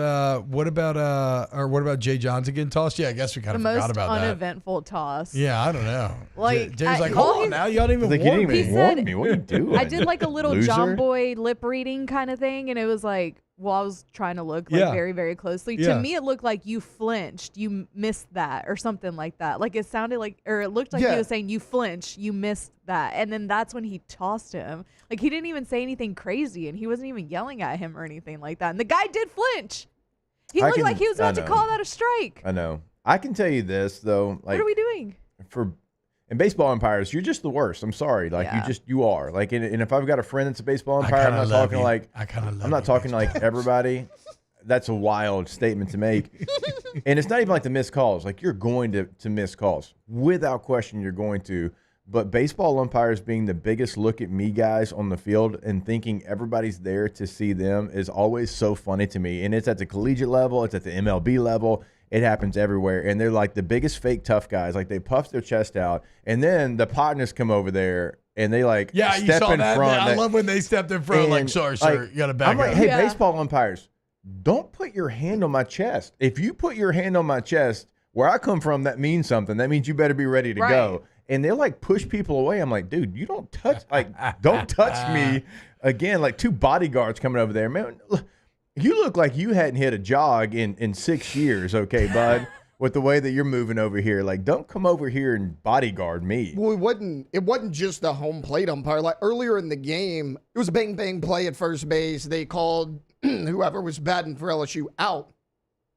"What about Jay Johnson getting tossed?" Yeah, I guess we kind The of forgot most about that. uneventful toss. Yeah, I don't know. Like, Jay's like, all hold on he's- now, y'all didn't Like, even you warn didn't me. even He warn said- me. What are you doing? I did like a little Loser? John Boy lip reading kind of thing, and it was like, well, I was trying to look like Yeah. very, very closely. Yeah. To me, it looked like you flinched, you missed that, or something like that. Like it sounded like, or it looked like he was saying you flinched, you missed that, and then that's when he tossed him. Like he didn't even say anything crazy, and he wasn't even yelling at him or anything like that. And the guy did flinch. He looked like he was about to call that a strike. I know. I can tell you this though. Like, What are we doing? And baseball umpires, you're just the worst. I'm sorry. Like you are. Like, and if I've got a friend that's a baseball umpire, I'm not talking like I'm not talking like everybody. That's a wild statement to make. And it's not even like the missed calls. Like you're going to miss calls without question. You're going to. But baseball umpires being the biggest look at me guys on the field and thinking everybody's there to see them is always so funny to me. And it's at the collegiate level. It's at the MLB level. It happens everywhere. And they're like the biggest fake tough guys. Like they puff their chest out. And then the partners come over there and they like Yeah, you step saw in that. front. I love when they stepped in front. Like, And, sorry, sir, you got to back I'm like, up. hey, baseball umpires, don't put your hand on my chest. If you put your hand on my chest, where I come from, that means something. That means you better be ready to go. And they'll like push people away. I'm like, dude, you don't touch, don't touch me again. Like 2 bodyguards coming over there, man. You look like you hadn't hit a jog in 6 years, okay, bud? With the way that you're moving over here, like, don't come over here and bodyguard me. Well, it wasn't just the home plate umpire. Like earlier in the game, it was a bang play at first base. They called whoever was batting for LSU out,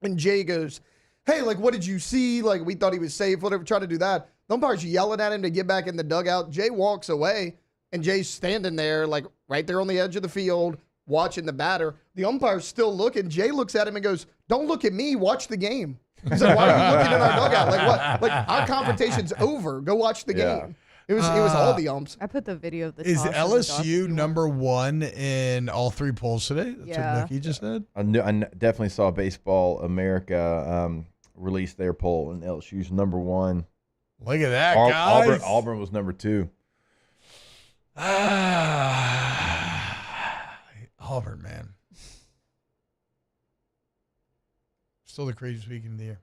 and Jay goes, "Hey, like, what did you see? Like, we thought he was safe. Whatever." Try to do that. The umpire's yelling at him to get back in the dugout. Jay walks away, and Jay's standing there, like right there on the edge of the field, watching the batter. The umpire's still looking. Jay looks at him and goes, "Don't look at me. Watch the game." He said, "Why are you looking in our dugout? Like what? Like our confrontation's over. Go watch the game." It was all the umps. I put the video of the Is toss in the LSU doc. number 1 in all 3 polls today? That's Yeah. what Mookie just said. I definitely saw Baseball America release their poll, and LSU's number 1. Look at that, guys. Auburn was number 2. Auburn, man. Still the craziest weekend of the year.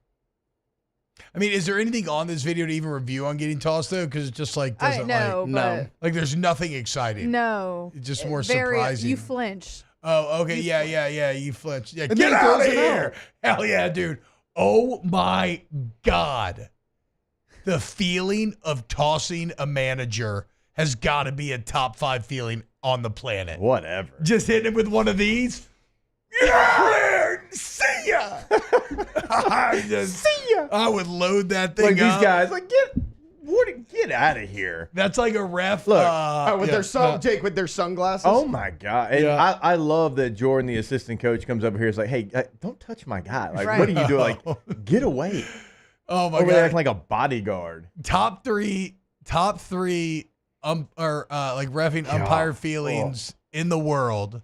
I mean, is there anything on this video to even review on getting tossed, though? Because it just, like, doesn't, know, like, but like, there's nothing exciting. no. It's just more Very, surprising. You flinched. Oh, okay. Yeah. You flinched. Yeah, And get then he out throws of it here. Hell yeah, dude. Oh, my God. The feeling of tossing a manager has got to be a top 5 feeling on the planet. Whatever. Just hitting him with one of these. Get out of here. See ya. See ya. I would load that thing Like these up. guys, like get out of here. That's like a ref. Look, with their sunglasses. Oh my God! And Yeah. I love that Jordan, the assistant coach, comes up here. Is like, hey, don't touch my guy. Like, Right. what are you doing? Like, get away. Oh my Over God. there acting like a bodyguard. Top three like reffing umpire feelings in the world.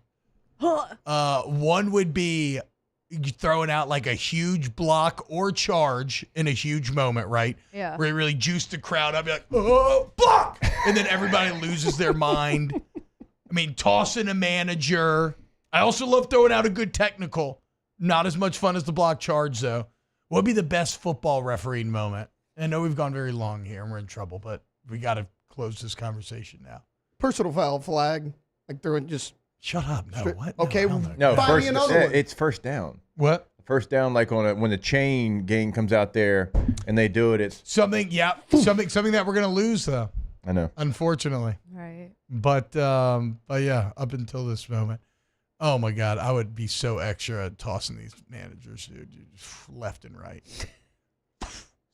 One would be you throwing out like a huge block or charge in a huge moment, right? Yeah. Where you really juice the crowd up, you're like, oh, block! And then everybody loses their mind. I mean, tossing a manager. I also love throwing out a good technical. Not as much fun as the block charge, though. What would be the best football refereeing moment? I know we've gone very long here and we're in trouble, but we got to close this conversation now. Personal foul flag. Like throwing just. Shut up. No, what? Okay. No, find me another one. it's first down. What? First down, like when the chain gang comes out there and they do it. It's something that we're gonna lose, though. I know, unfortunately. Right. But yeah, up until this moment, oh my God, I would be so extra at tossing these managers, dude, left and right.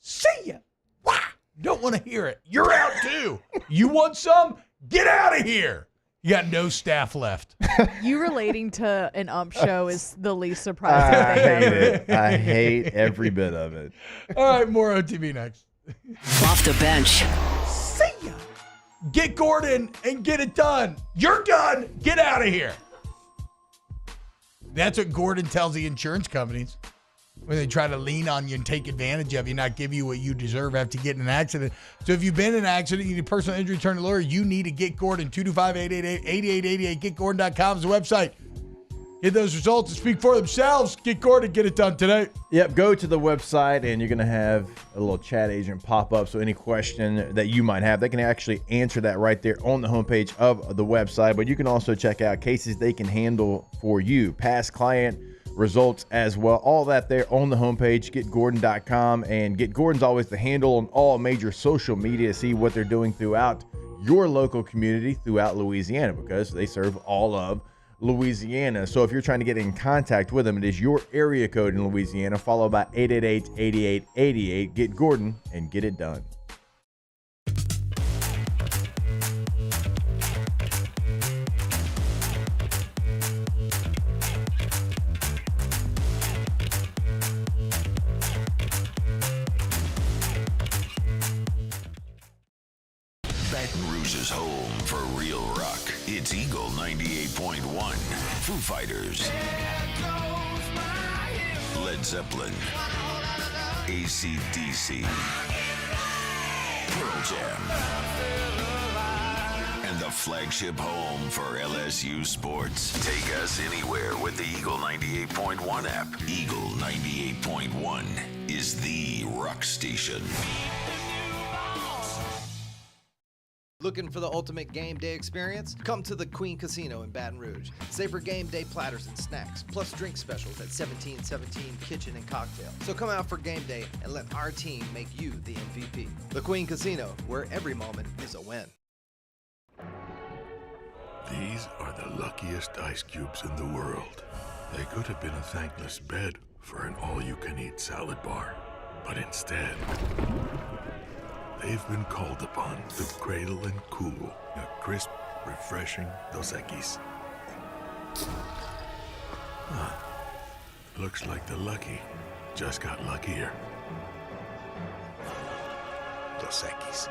See ya. Wah! Don't want to hear it. You're out too. You want some? Get out of here. You got no staff left. You relating to an ump show is the least surprising I thing hate ever. it. I hate every bit of it. All right, more OTB next. Off the bench. See ya. Get Gordon and get it done. You're done. Get out of here. That's what Gordon tells the insurance companies when they try to lean on you and take advantage of you, not give you what you deserve after getting in an accident. So if you've been in an accident, you need a personal injury attorney lawyer, you need to get Gordon. 225-888-8888. GetGordon.com is the website. Hit those results and speak for themselves. Get Gordon. Get it done today. Yep, go to the website and you're going to have a little chat agent pop up. So any question that you might have, they can actually answer that right there on the homepage of the website. But you can also check out cases they can handle for you, past client results as well. All that there on the homepage, getgordon.com. And Get Gordon's always the handle on all major social media. See what they're doing throughout your local community, throughout Louisiana, because they serve all of Louisiana. So if you're trying to get in contact with them, it is your area code in Louisiana, followed by 888-8888. Get Gordon and get it done. Baton Rouge is home for real rock. It's Eagle 98.1. Foo Fighters. Led Zeppelin. AC/DC. Pearl Jam. And the flagship home for LSU sports. Take us anywhere with the Eagle 98.1 app. Eagle 98.1 is the rock station. Looking for the ultimate game day experience? Come to the Queen Casino in Baton Rouge. Savor game day platters and snacks, plus drink specials at 1717 Kitchen and Cocktail. So come out for game day and let our team make you the MVP. The Queen Casino, where every moment is a win. These are the luckiest ice cubes in the world. They could have been a thankless bed for an all-you-can-eat salad bar. But instead, they've been called upon to cradle and cool a crisp, refreshing Dos Equis. Looks like the lucky just got luckier. Dos Equis.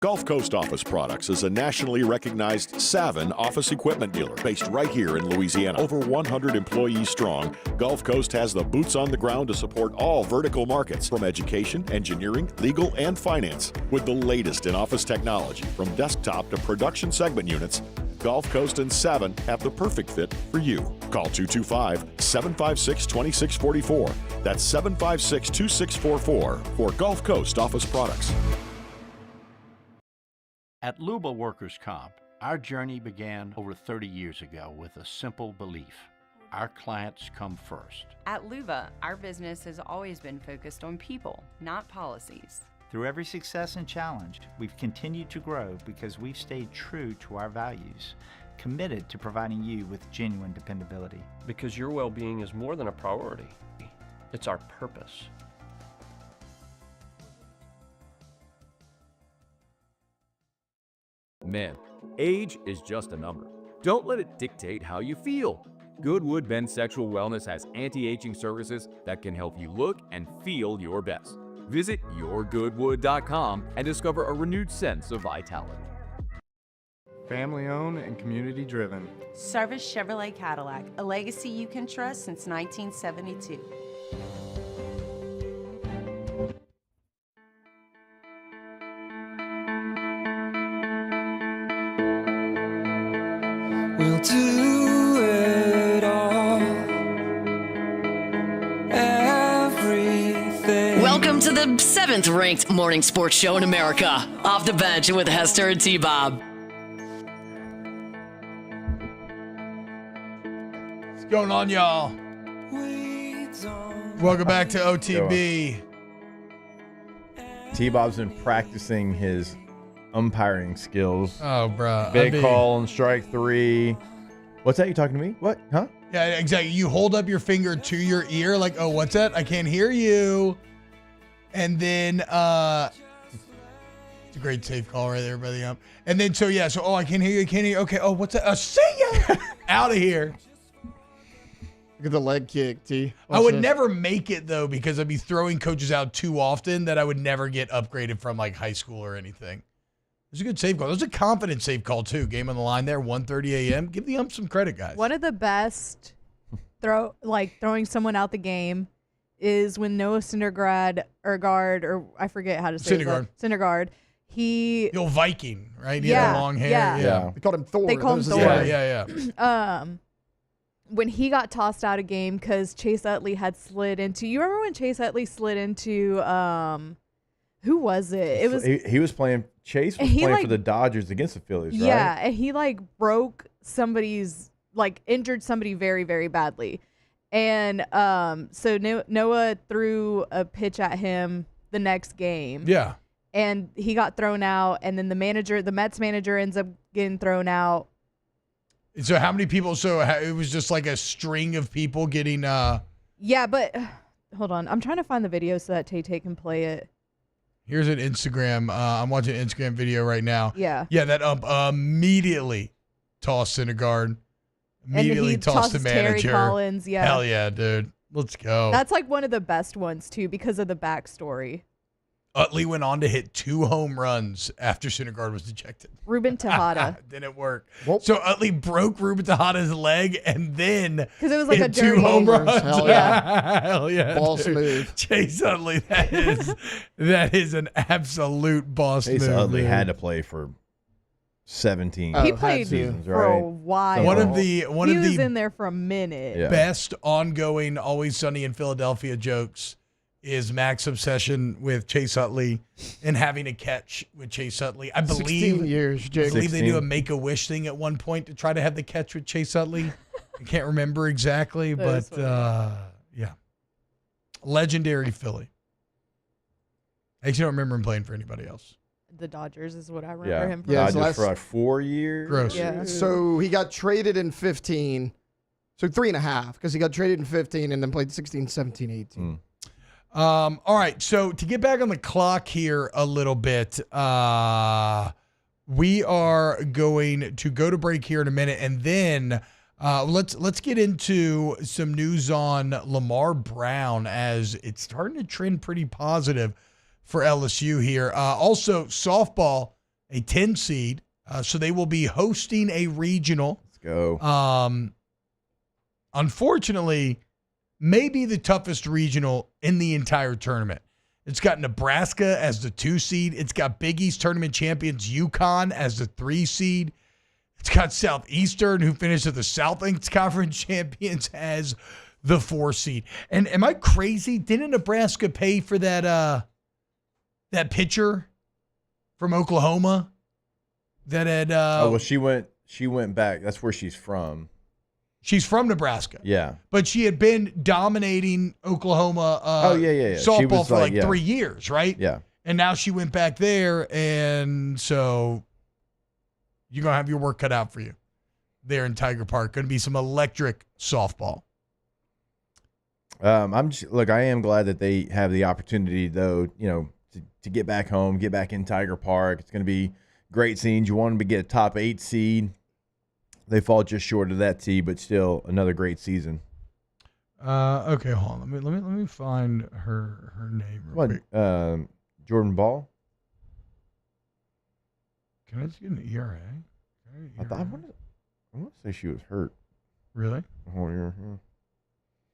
Gulf Coast Office Products is a nationally recognized Savin office equipment dealer based right here in Louisiana. Over 100 employees strong, Gulf Coast has the boots on the ground to support all vertical markets, from education, engineering, legal, and finance. With the latest in office technology, from desktop to production segment units, Gulf Coast and Savin have the perfect fit for you. Call 225-756-2644. That's 756-2644 for Gulf Coast Office Products. At Luba Workers' Comp, Our journey began over 30 years ago with a simple belief. Our clients come first. At Luva, our business has always been focused on people, not policies. Through every success and challenge, we've continued to grow because we've stayed true to our values, committed to providing you with genuine dependability. Because your well-being is more than a priority. It's our purpose. Men, age is just a number. Don't let it dictate how you feel. Goodwood Men's Sexual Wellness has anti-aging services that can help you look and feel your best. Visit yourgoodwood.com and discover a renewed sense of vitality. Family owned and community driven. Service Chevrolet Cadillac, a legacy you can trust since 1972. We'll do it all. Everything. Welcome to the 7th ranked morning sports show in America. Off the bench with Hester and T-Bob. What's going on, y'all? Welcome back to OTB. T-Bob's been practicing his umpiring skills. Oh, bro. Big call on strike 3. What's that? You talking to me? What? Huh? Yeah, exactly. You hold up your finger to your ear like, oh, what's that? I can't hear you. And then, it's a great safe call right there by the ump. And then, oh, I can't hear you. Okay. Oh, what's that? See ya. Out of here. Look at the leg kick, T. I would never make it, though, because I'd be throwing coaches out too often that I would never get upgraded from, like, high school or anything. It was a good save call. It was a confident save call, too. Game on the line there, 1:30 a.m. Give the ump some credit, guys. One of the best throwing someone out the game is when Noah Syndergaard, or I forget how to say it. Syndergaard. He... The old Viking, right? He had long hair. Yeah. They called him Thor. They called him Thor. Yeah. When he got tossed out of game because Chase Utley had slid into... You remember when Chase Utley slid into... who was it? It was... He was playing... Chase was playing for the Dodgers against the Phillies, right? Yeah, and he broke somebody's, injured somebody very, very badly. And so Noah threw a pitch at him the next game. Yeah. And he got thrown out, and then the Mets manager ends up getting thrown out. So how many people? So it was just like a string of people getting... Yeah, but hold on. I'm trying to find the video so that Tay can play it. Here's an Instagram. I'm watching an Instagram video right now. Yeah. Yeah, that ump immediately tossed Syndergaard. Immediately tossed the manager. Terry Collins, yeah. Hell yeah, dude. Let's go. That's one of the best ones, too, because of the backstory. Utley went on to hit 2 home runs after Syndergaard was ejected. Ruben Tejada. Didn't work. So Utley broke Ruben Tejada's leg and then because it was like hit a dirty 2 home runs. Hell yeah. Hell yeah. Boss move. Chase Utley, that is an absolute boss move. Chase Utley had to play for 17 he played seasons, for right? a while. He was in there for a minute. Best ongoing Always Sunny in Philadelphia jokes is Mac's obsession with Chase Utley and having a catch with Chase Utley. I believe 16 years, Jake. I believe they do a Make-A-Wish thing at one point to try to have the catch with Chase Utley. I can't remember exactly, but yeah. Legendary Philly. I actually don't remember him playing for anybody else. The Dodgers is what I remember him from. Yeah, Dodgers for 4 years. Gross. Yeah. So he got traded in 15. So 3.5 because he got traded in 15 and then played 16, 17, 18. All right, so to get back on the clock here a little bit, we are going to go to break here in a minute, and then let's get into some news on Lamar Brown as it's starting to trend pretty positive for LSU here. Also, softball, a 10 seed, so they will be hosting a regional. Let's go. Unfortunately, maybe the toughest regional in the entire tournament. It's got Nebraska as the 2 seed. It's got Big East tournament champions UConn as the 3 seed. It's got Southeastern, who finished as the Southlands Conference champions, as the 4 seed. And am I crazy? Didn't Nebraska pay for that pitcher from Oklahoma that had. She went back. That's where she's from. She's from Nebraska. Yeah. But she had been dominating Oklahoma She softball was for 3 years, right? Yeah. And now she went back there, and so you're going to have your work cut out for you there in Tiger Park. Going to be some electric softball. I am glad that they have the opportunity, though, to get back home, get back in Tiger Park. It's going to be great scenes. You want them to get a top 8 seed. They fall just short of that tee, but still another great season. Okay, hold on. Let me find her name real quick. Jordan Ball? Can I just get an ERA? I want to say she was hurt. Really? Oh, yeah.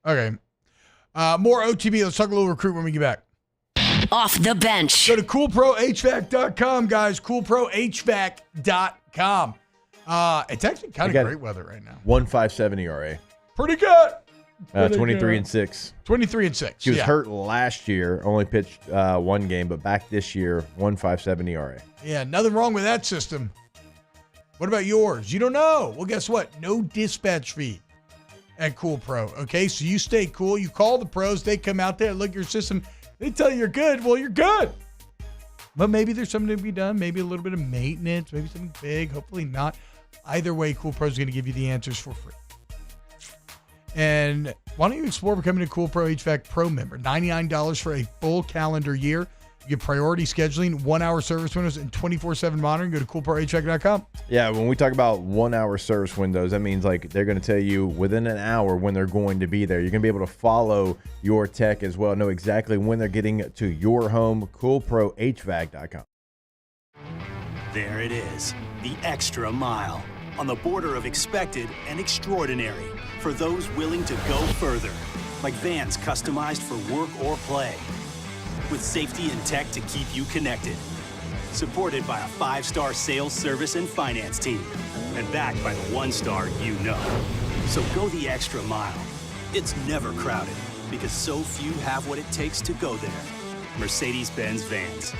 Okay. More OTB. Let's talk a little recruit when we get back. Off the bench. Go to coolprohvac.com, guys. coolprohvac.com. It's actually kind of great weather right now. 1.57 ERA. Pretty good. 23-6. 23-6. She was hurt last year, only pitched one game, but back this year, 1.57 ERA. Yeah, nothing wrong with that system. What about yours? You don't know. Well, guess what? No dispatch fee at Cool Pro. Okay, so you stay cool. You call the pros. They come out there, look at your system. They tell you you're good. Well, you're good. But maybe there's something to be done. Maybe a little bit of maintenance. Maybe something big. Hopefully not. Either way, Cool Pro is going to give you the answers for free. And why don't you explore becoming a Cool Pro HVAC Pro member? $99 for a full calendar year. You get priority scheduling, 1-hour service windows, and 24/7 monitoring. Go to coolprohvac.com. Yeah, when we talk about 1-hour service windows, that means like they're going to tell you within an hour when they're going to be there. You're going to be able to follow your tech as well, know exactly when they're getting to your home. coolprohvac.com. There it is, the extra mile. On the border of expected and extraordinary for those willing to go further. Like vans customized for work or play. With safety and tech to keep you connected. Supported by a 5-star sales, service, and finance team. And backed by the 1-star you know. So go the extra mile. It's never crowded because so few have what it takes to go there. Mercedes-Benz Vans.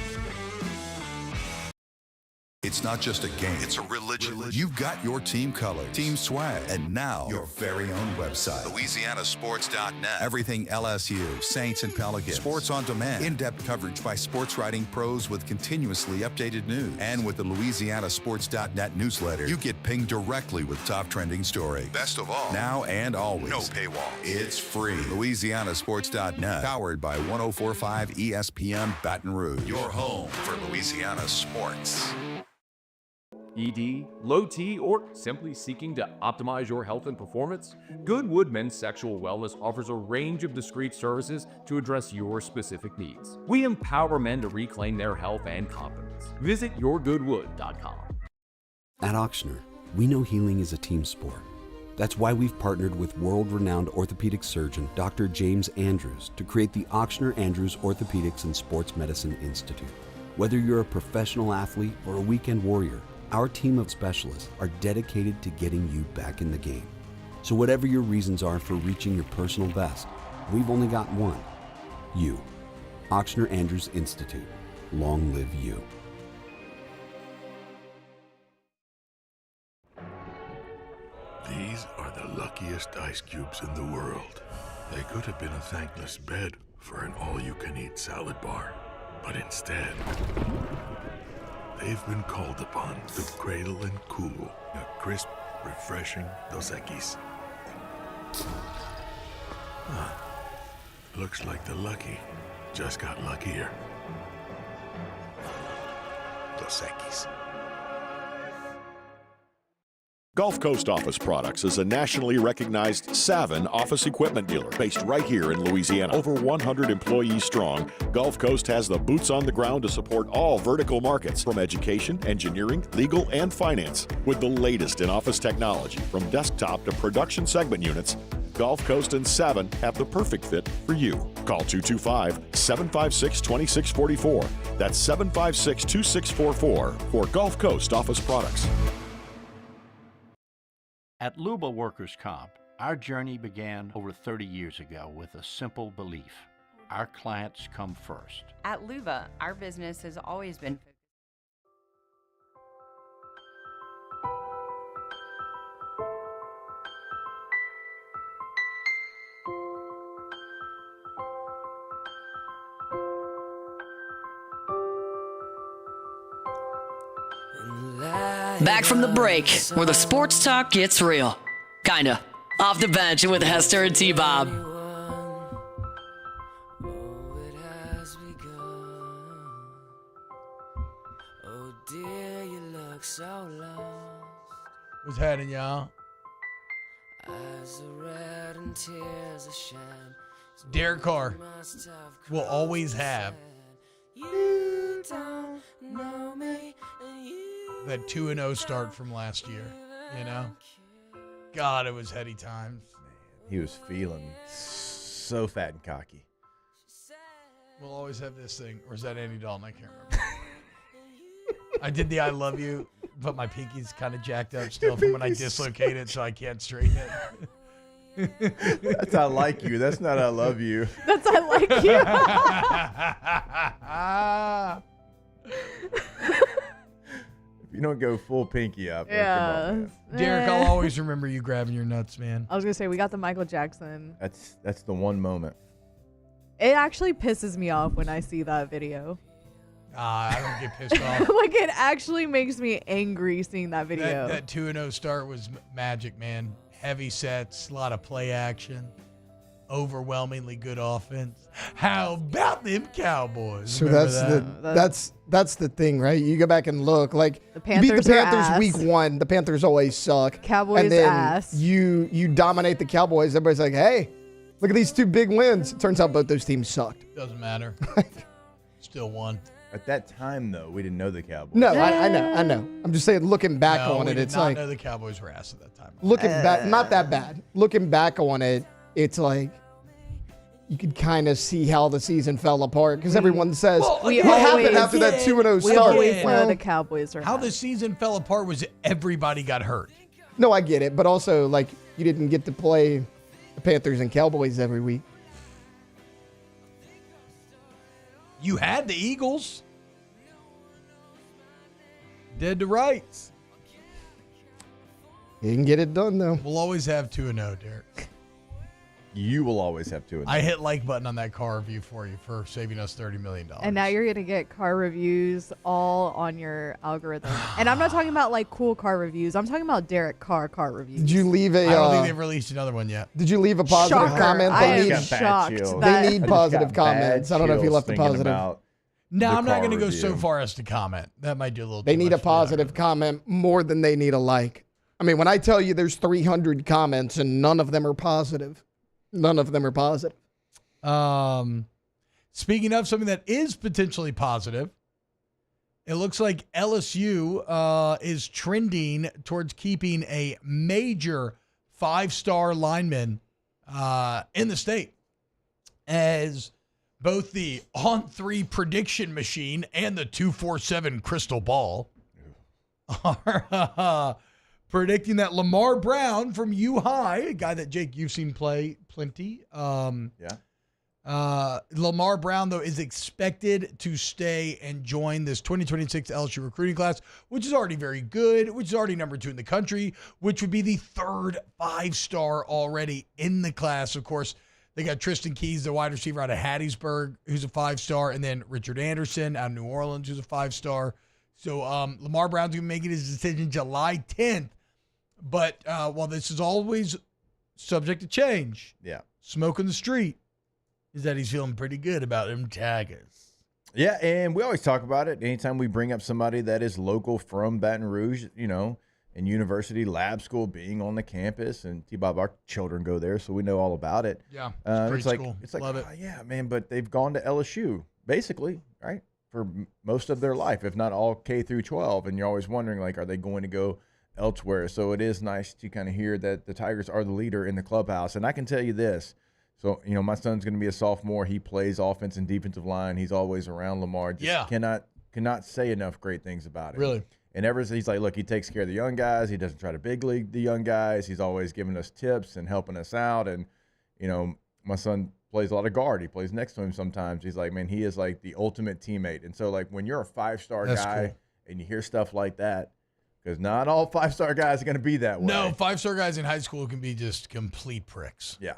It's not just a game, it's a religion. You've got your team colors, team swag, and now your very own website. LouisianaSports.net. Everything LSU, Saints, and Pelicans. Sports on demand. In-depth coverage by sports writing pros with continuously updated news. And with the LouisianaSports.net newsletter, you get pinged directly with top trending stories. Best of all, now and always. No paywall. It's free. LouisianaSports.net. Powered by 104.5 ESPN Baton Rouge. Your home for Louisiana sports. ED, low T, or simply seeking to optimize your health and performance? Goodwood Men's Sexual Wellness offers a range of discreet services to address your specific needs. We empower men to reclaim their health and confidence. Visit yourgoodwood.com. At Auctioner, we know healing is a team sport. That's why we've partnered with world-renowned orthopedic surgeon Dr. James Andrews to create the Auctioner Andrews Orthopedics and Sports Medicine Institute. Whether you're a professional athlete or a weekend warrior, our team of specialists are dedicated to getting you back in the game. So whatever your reasons are for reaching your personal best, we've only got one. You. Auctioner Andrews Institute. Long live you. These are the luckiest ice cubes in the world. They could have been a thankless bed for an all-you-can-eat salad bar. But instead, they've been called upon to cradle and cool a crisp, refreshing Dos Equis. Looks like the lucky just got luckier. Dos Equis. Gulf Coast Office Products is a nationally recognized Savin office equipment dealer based right here in Louisiana. Over 100 employees strong, Gulf Coast has the boots on the ground to support all vertical markets, from education, engineering, legal, and finance. With the latest in office technology, from desktop to production segment units, Gulf Coast and Savin have the perfect fit for you. Call 225-756-2644. That's 756-2644 for Gulf Coast Office Products. At Luba Workers' Comp, our journey began over 30 years ago with a simple belief. Our clients come first. At Luba, our business has always been Back from the break, where the sports talk gets real. Kinda. Off the bench with Hester and T-Bob. What's happening, y'all? Derek Carr will always have that 2-0 start from last year, you know? God, it was heady times. He was feeling so fat and cocky. We'll always have this thing. Or is that Andy Dalton? I can't remember. I did the I love you, but my pinky's kind of jacked up still from when I dislocated, so I can't straighten it. That's I like you. That's not I love you. That's I like you. If you don't go full pinky up. Yeah. Come on, man. Derek, I'll always remember you grabbing your nuts, man. I was going to say, we got the Michael Jackson. That's the one moment. It actually pisses me off when I see that video. I don't get pissed off. Like, it actually makes me angry seeing that video. That 2-0 start was magic, man. Heavy sets, a lot of play action, overwhelmingly good offense. How about them Cowboys? So Remember that's the thing, right? You go back and look, like The you beat Panthers the are Panthers ass. week 1. The Panthers always suck. Cowboys and then ass. You dominate the Cowboys. Everybody's like, hey, look at these 2 big wins. It turns out both those teams sucked. Doesn't matter. Still won. At that time, though, we didn't know the Cowboys. No, I know. I'm just saying, looking back No, on we it, did it's not like know the Cowboys were ass at that time. looking back, not that bad. Looking back on it, it's like you could kind of see how the season fell apart because everyone says what happened after that 2-0 We start. always know the Cowboys are How the season fell apart was everybody got hurt. No, I get it, but also like you didn't get to play the Panthers and Cowboys every week. You had the Eagles. Dead to rights. You didn't get it done though. We'll always have 2-0, Derek. You will always have 2-0. I hit like button on that car review for you for saving us $30 million. And now you're going to get car reviews all on your algorithm. And I'm not talking about like cool car reviews. I'm talking about Derek Carr car reviews. Did you leave a? I don't think they've released another one yet. Did you leave a positive Shocker. comment? I am got bad shocked. chills. That They need positive comments. I don't know if you left a positive. No, I'm not going to go review. so far as to comment. That might do a little They too need much a for the positive comment more than they need a like. I mean, when I tell you there's 300 comments and none of them are positive. None of them are positive. Speaking of something that is potentially positive, it looks like LSU is trending towards keeping a major 5-star lineman in the state, as both the On3 prediction machine and the 247 crystal ball are predicting that Lamar Brown from U-High, a guy that, Jake, you've seen play plenty. Lamar Brown, though, is expected to stay and join this 2026 LSU recruiting class, which is already very good, which is already number 2 in the country, which would be the 3rd 5-star already in the class. Of course, they got Tristan Keys, the wide receiver out of Hattiesburg, who's a 5-star, and then Richard Anderson out of New Orleans, who's a 5-star. So Lamar Brown's going to be making his decision July 10th. But while this is always subject to change, smoke in the street is that he's feeling pretty good about them Tigers. Yeah, and we always talk about it. Anytime we bring up somebody that is local from Baton Rouge, you know, and university lab school being on the campus, and T-Bob, our children go there, so we know all about it. Yeah, it's like school. it's like, Love it. Yeah, man, but they've gone to LSU basically, right, for most of their life, if not all K through 12, and you're always wondering, like, are they going to go elsewhere? So it is nice to kind of hear that the Tigers are the leader in the clubhouse, and I can tell you this. So, you know, my son's going to be a sophomore. He plays offense and defensive line. He's always around Lamar. Just cannot say enough great things about him. Really? And he's like, look, he takes care of the young guys. He doesn't try to big league the young guys. He's always giving us tips and helping us out. And, you know, my son plays a lot of guard. He plays next to him sometimes. He's like, man, he is like the ultimate teammate. And so, like, when you're a 5-star guy and you hear stuff like that, because not all 5-star guys are going to be that way. No, 5-star guys in high school can be just complete pricks. Yeah,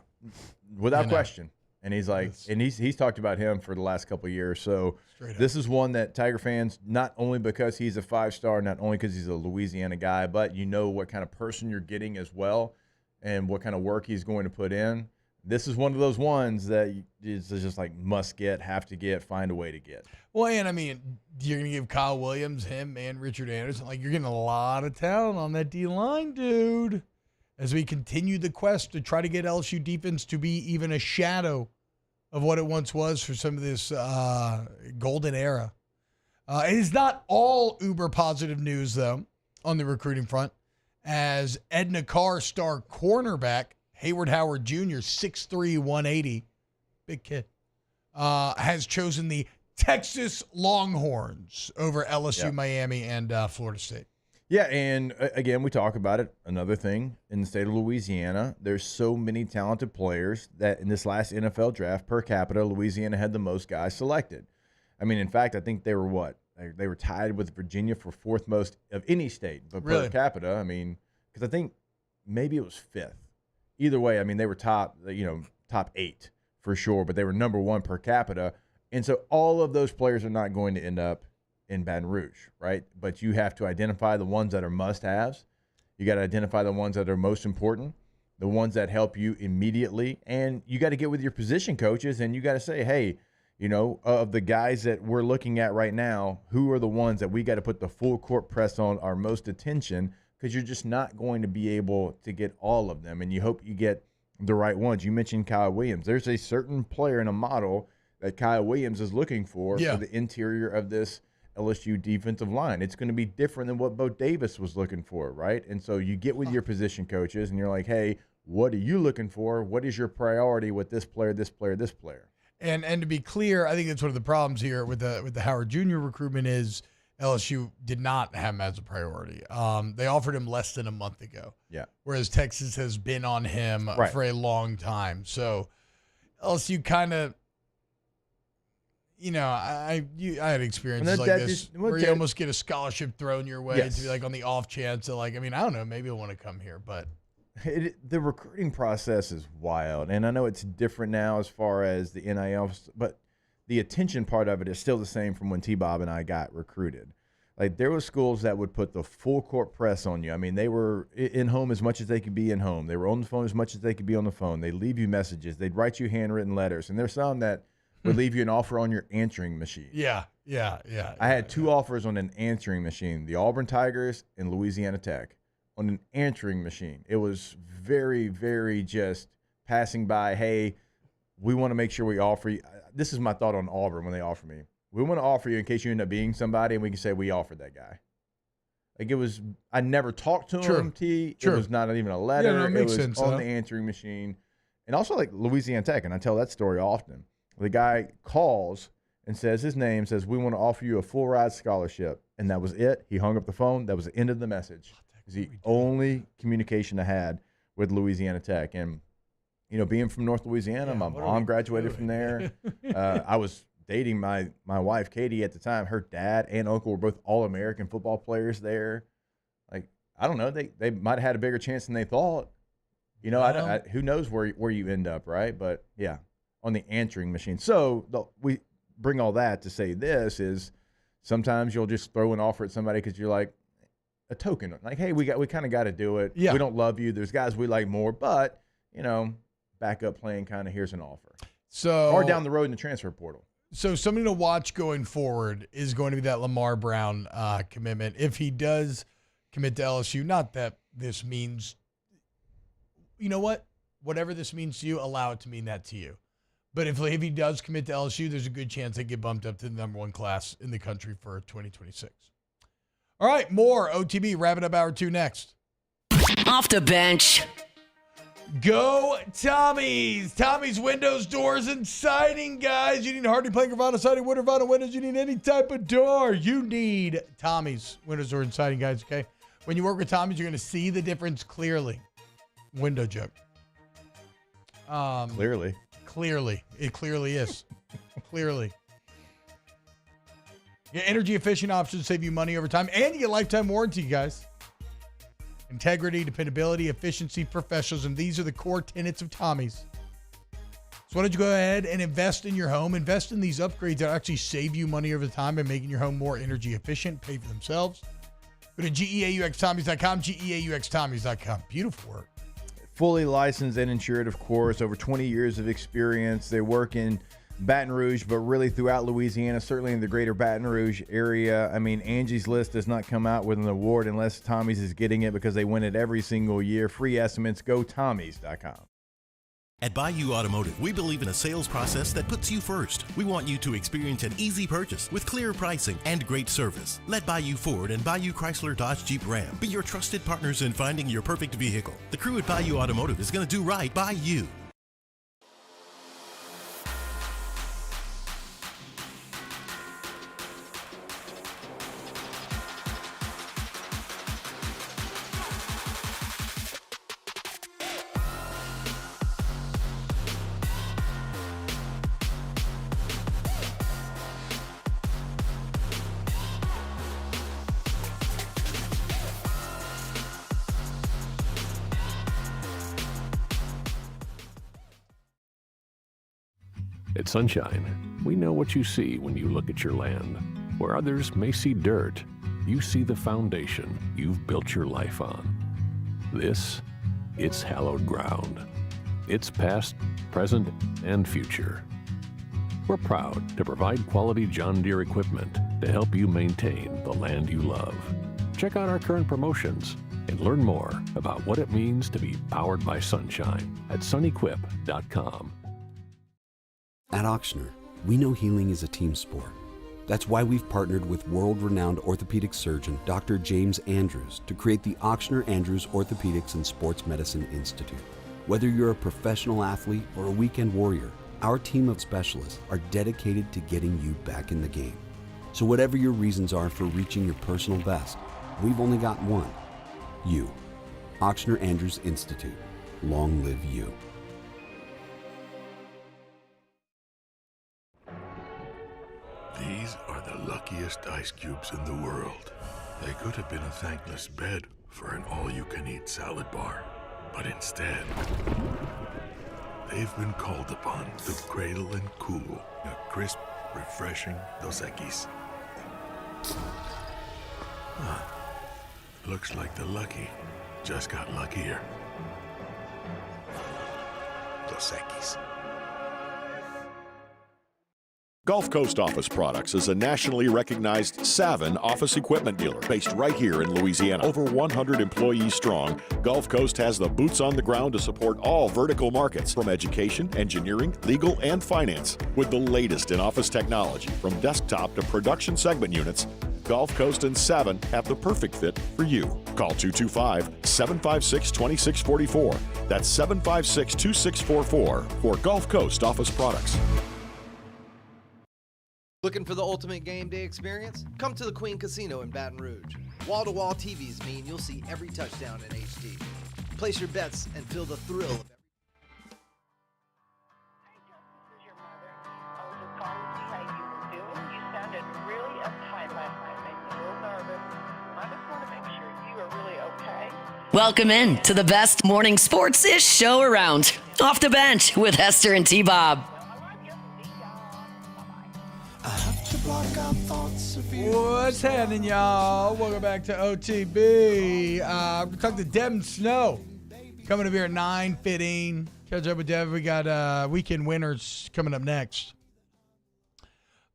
without question. And he's like, and he's talked about him for the last couple of years. So this is one that Tiger fans, not only because he's a 5-star, not only because he's a Louisiana guy, but you know what kind of person you're getting as well and what kind of work he's going to put in. This is one of those ones that is just like must get, have to get, find a way to get. Well, and I mean, you're going to give Kyle Williams, him, and Richard Anderson. Like, you're getting a lot of talent on that D-line, dude. As we continue the quest to try to get LSU defense to be even a shadow of what it once was for some of this golden era. It is not all uber positive news, though, on the recruiting front, as Edna Carr star cornerback Hayward Howard Jr., 6'3", 180, big kid, has chosen the Texas Longhorns over LSU, Miami, and Florida State. Yeah, and again, we talk about it. Another thing in the state of Louisiana, there's so many talented players that in this last NFL draft, per capita, Louisiana had the most guys selected. I mean, in fact, I think they were what? They were tied with Virginia for fourth most of any state, but per capita, I mean, because I think maybe it was fifth. Either way, I mean, they were top 8 for sure, but they were number 1 per capita. And so all of those players are not going to end up in Baton Rouge, right? But you have to identify the ones that are must-haves. You got to identify the ones that are most important, the ones that help you immediately, and you got to get with your position coaches and you got to say, hey, you know, of the guys that we're looking at right now, who are the ones that we got to put the full court press on, our most attention, because you're just not going to be able to get all of them, and you hope you get the right ones. You mentioned Kyle Williams. There's a certain player in a model that Kyle Williams is looking for the interior of this LSU defensive line. It's going to be different than what Bo Davis was looking for, right? And so you get with your position coaches and you're like, hey, what are you looking for? What is your priority with this player, this player, this player? And to be clear, I think that's one of the problems here with the Howard Jr. recruitment is LSU did not have him as a priority. They offered him less than a month ago. Yeah. Whereas Texas has been on him for a long time. So LSU kind of, you know, I had experiences like this where you almost get a scholarship thrown your way to be like on the off chance that, like, I mean, I don't know, maybe I want to come here, but the recruiting process is wild. And I know it's different now as far as the NIL, but the attention part of it is still the same from when T-Bob and I got recruited. Like, there were schools that would put the full court press on you. I mean, they were in home as much as they could be in home. They were on the phone as much as they could be on the phone. They'd leave you messages. They'd write you handwritten letters. And there's some that would leave you an offer on your answering machine. Yeah. I had 2 offers on an answering machine, the Auburn Tigers and Louisiana Tech, on an answering machine. It was very, very just passing by, hey, we want to make sure we offer you. This is my thought on Auburn when they offer me. We want to offer you in case you end up being somebody, and we can say we offered that guy. Like, it was, I never talked to him, It was not even a letter. Yeah, no, it makes was sense, on the answering machine. And also, like, Louisiana Tech, and I tell that story often. The guy calls and says his name, says, we want to offer you a full ride scholarship. And that was it. He hung up the phone. That was the end of the message. It was the only communication I had with Louisiana Tech. And, you know, being from North Louisiana, my mom graduated from there. I was dating my wife, Katie, at the time. Her dad and uncle were both All-American football players there. Like, I don't know. They might have had a bigger chance than they thought. You know, who knows where you end up, right? But, yeah, on the answering machine. So we bring all that to say this is sometimes you'll just throw an offer at somebody because you're like, a token. Like, hey, we kind of got to do it. Yeah. We don't love you. There's guys we like more, but, you know, backup plan kind of here's an offer. So or down the road in the transfer portal. So something to watch going forward is going to be that Lamar Brown commitment. If he does commit to LSU, not that this means, you know what? Whatever this means to you, allow it to mean that to you. But if he does commit to LSU, there's a good chance they get bumped up to the #1 class in the country for 2026. All right, more OTB, wrapping up hour 2 next. Off the bench. Go Tommy's. Tommy's windows, doors, and siding, guys. You need Hardy Plank, Gravano Siding, Winter Vinyl Windows. You need any type of door. You need Tommy's windows, doors, and siding, guys, okay? When you work with Tommy's, you're going to see the difference clearly. Window joke. Clearly. Clearly. It clearly is. Clearly. Yeah, energy efficient options save you money over time, and you get lifetime warranty, guys. Integrity, dependability, efficiency, professionalism. These are the core tenets of Tommy's. So why don't you go ahead and invest in your home, invest in these upgrades that actually save you money over time by making your home more energy efficient, pay for themselves. Go to GEAUXTommies.com, GEAUXTommies.com. Beautiful work. Fully licensed and insured, of course, over 20 years of experience. They work in Baton Rouge, but really throughout Louisiana, certainly in the greater Baton Rouge area. I mean, Angie's List does not come out with an award unless Tommy's is getting it because they win it every single year. Free estimates, go Tommys.com. At Bayou Automotive, we believe in a sales process that puts you first. We want you to experience an easy purchase with clear pricing and great service. Let Bayou Ford and Bayou Chrysler Dodge Jeep Ram be your trusted partners in finding your perfect vehicle. The crew at Bayou Automotive is going to do right by you. At Sunshine, we know what you see when you look at your land. Where others may see dirt, you see the foundation you've built your life on. It's hallowed ground. It's past, present, and future. We're proud to provide quality John Deere equipment to help you maintain the land you love. Check out our current promotions and learn more about what it means to be powered by sunshine at sunequip.com. At Auctioner, we know healing is a team sport. That's why we've partnered with world-renowned orthopedic surgeon Dr. James Andrews to create the Auctioner Andrews Orthopedics and Sports Medicine Institute. Whether you're a professional athlete or a weekend warrior, our team of specialists are dedicated to getting you back in the game. So whatever your reasons are for reaching your personal best, we've only got one. You. Auctioner Andrews Institute. Long live you. These are the luckiest ice cubes in the world. They could have been a thankless bed for an all-you-can-eat salad bar. But instead, they've been called upon to cradle and cool a crisp, refreshing Dos Equis. Looks like the lucky just got luckier. Dos Equis. Gulf Coast Office Products is a nationally recognized Savin office equipment dealer based right here in Louisiana. Over 100 employees strong, Gulf Coast has the boots on the ground to support all vertical markets, from education, engineering, legal, and finance. With the latest in office technology, from desktop to production segment units, Gulf Coast and Savin have the perfect fit for you. Call 225-756-2644. That's 756-2644 for Gulf Coast Office Products. Looking for the ultimate game day experience? Come to the Queen Casino in Baton Rouge. Wall-to-wall TVs mean you'll see every touchdown in HD. Place your bets and feel the thrill of every... Welcome in to the best morning sports-ish show around. Off the Bench with Hester and T-Bob. What's happening, y'all? Welcome back to OTB. We're talking to Devin Snow coming up here at 9:15. Catch up with Devin. We got weekend winners coming up next.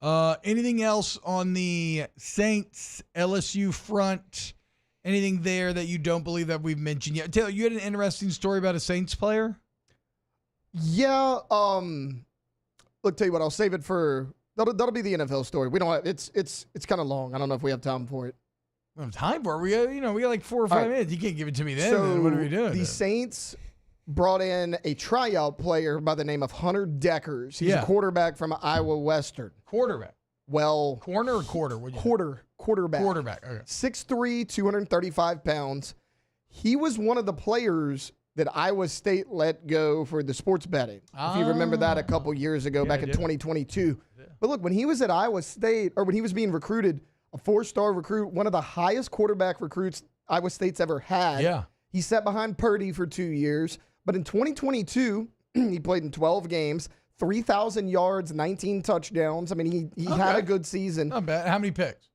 Anything else on the Saints LSU front? Anything there that you don't believe that we've mentioned yet? Taylor, you had an interesting story about a Saints player? Yeah. Look, tell you what, I'll save it for that'll be the NFL story. We don't have, it's kind of long. I don't know if we have time for it. We don't have time for it. We got like 4 or 5 minutes. You can't give it to me then. So what are we doing? The Saints brought in a tryout player by the name of Hunter Deckers. He's a quarterback from Iowa Western. Quarterback. Well, corner or quarter? Quarterback. Quarterback. Okay. 6'3", 235 pounds. He was one of the players that Iowa State let go for the sports betting. If you remember that a couple years ago, back in 2022. Yeah. But look, when he was at Iowa State, or when he was being recruited, a 4-star recruit, one of the highest quarterback recruits Iowa State's ever had. Yeah. He sat behind Purdy for 2 years. But in 2022, he played in 12 games, 3,000 yards, 19 touchdowns. I mean, he had a good season. Not bad. How many picks?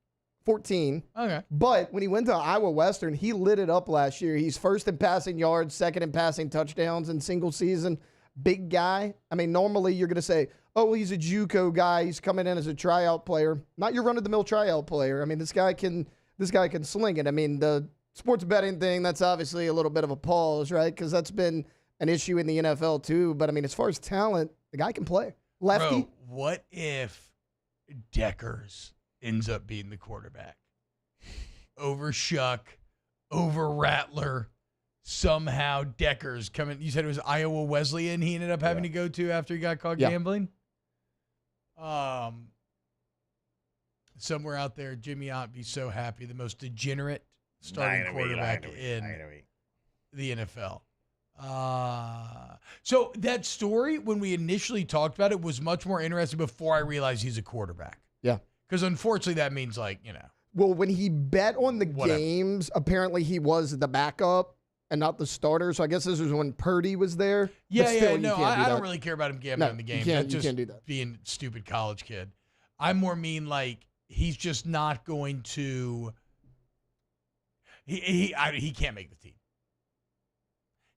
14. Okay. But when he went to Iowa Western, he lit it up last year. He's first in passing yards, second in passing touchdowns in single season. Big guy. I mean, normally you're going to say, oh, he's a JUCO guy. He's coming in as a tryout player. Not your run-of-the-mill tryout player. I mean, this guy can sling it. I mean, the sports betting thing, that's obviously a little bit of a pause, right? Because that's been an issue in the NFL too. But, I mean, as far as talent, the guy can play. Lefty. Bro, what if Deckers ends up being the quarterback? Over Shuck, over Rattler. Somehow Deckers coming. You said it was Iowa Wesleyan he ended up having to go to after he got caught gambling? Somewhere out there, Jimmy Ott be so happy. The most degenerate starting quarterback in the NFL. So that story, when we initially talked about it, was much more interesting before I realized he's a quarterback. Yeah. Because unfortunately that means Well, when he bet on the games, apparently he was the backup and not the starter. So I guess this was when Purdy was there. Yeah, no, I don't really care about him gambling in the game. You can't do that. Being a stupid college kid. I more mean like he's just not going to. He can't make the team.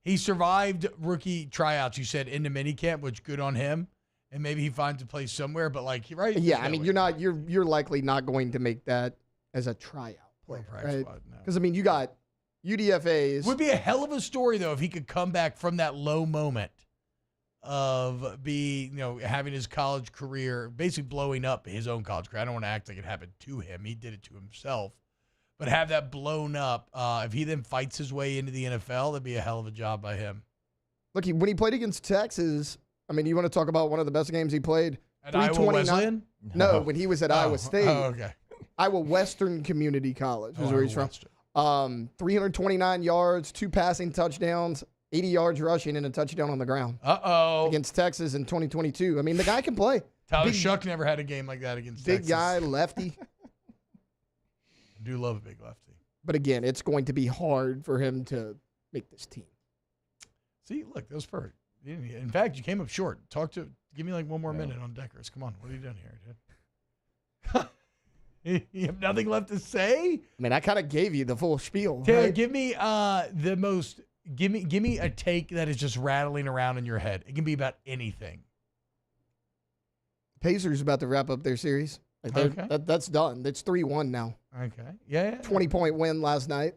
He survived rookie tryouts. You said into minicamp, which good on him, and maybe he finds a place somewhere. But right? Yeah, I mean you're likely not going to make that as a tryout player, right? Because I mean you got UDFAs. Would be a hell of a story though if he could come back from that low moment of having his college career basically blowing up his own college career. I don't want to act like it happened to him. He did it to himself. But have that blown up. If he then fights his way into the NFL, that'd be a hell of a job by him. Look, when he played against Texas, I mean, you want to talk about one of the best games he played? At Iowa Wesleyan? No, when he was at Iowa State. Oh, okay. Iowa Western Community College is where he's from. 329 yards, 2 passing touchdowns, 80 yards rushing, and a touchdown on the ground. Against Texas in 2022. I mean, the guy can play. Tyler Shuck never had a game like that against Texas. Big guy, lefty. I do love a big lefty. But again, it's going to be hard for him to make this team. See, look, that was perfect. In fact, you came up short. Give me like one more minute on Deckers. Come on, what are you doing here, dude? You have nothing left to say? I mean, I kind of gave you the full spiel. Taylor, right? give me give me a take that is just rattling around in your head. It can be about anything. Pacers about to wrap up their series. That's done. It's 3-1 now. Okay. Yeah. 20-point win last night.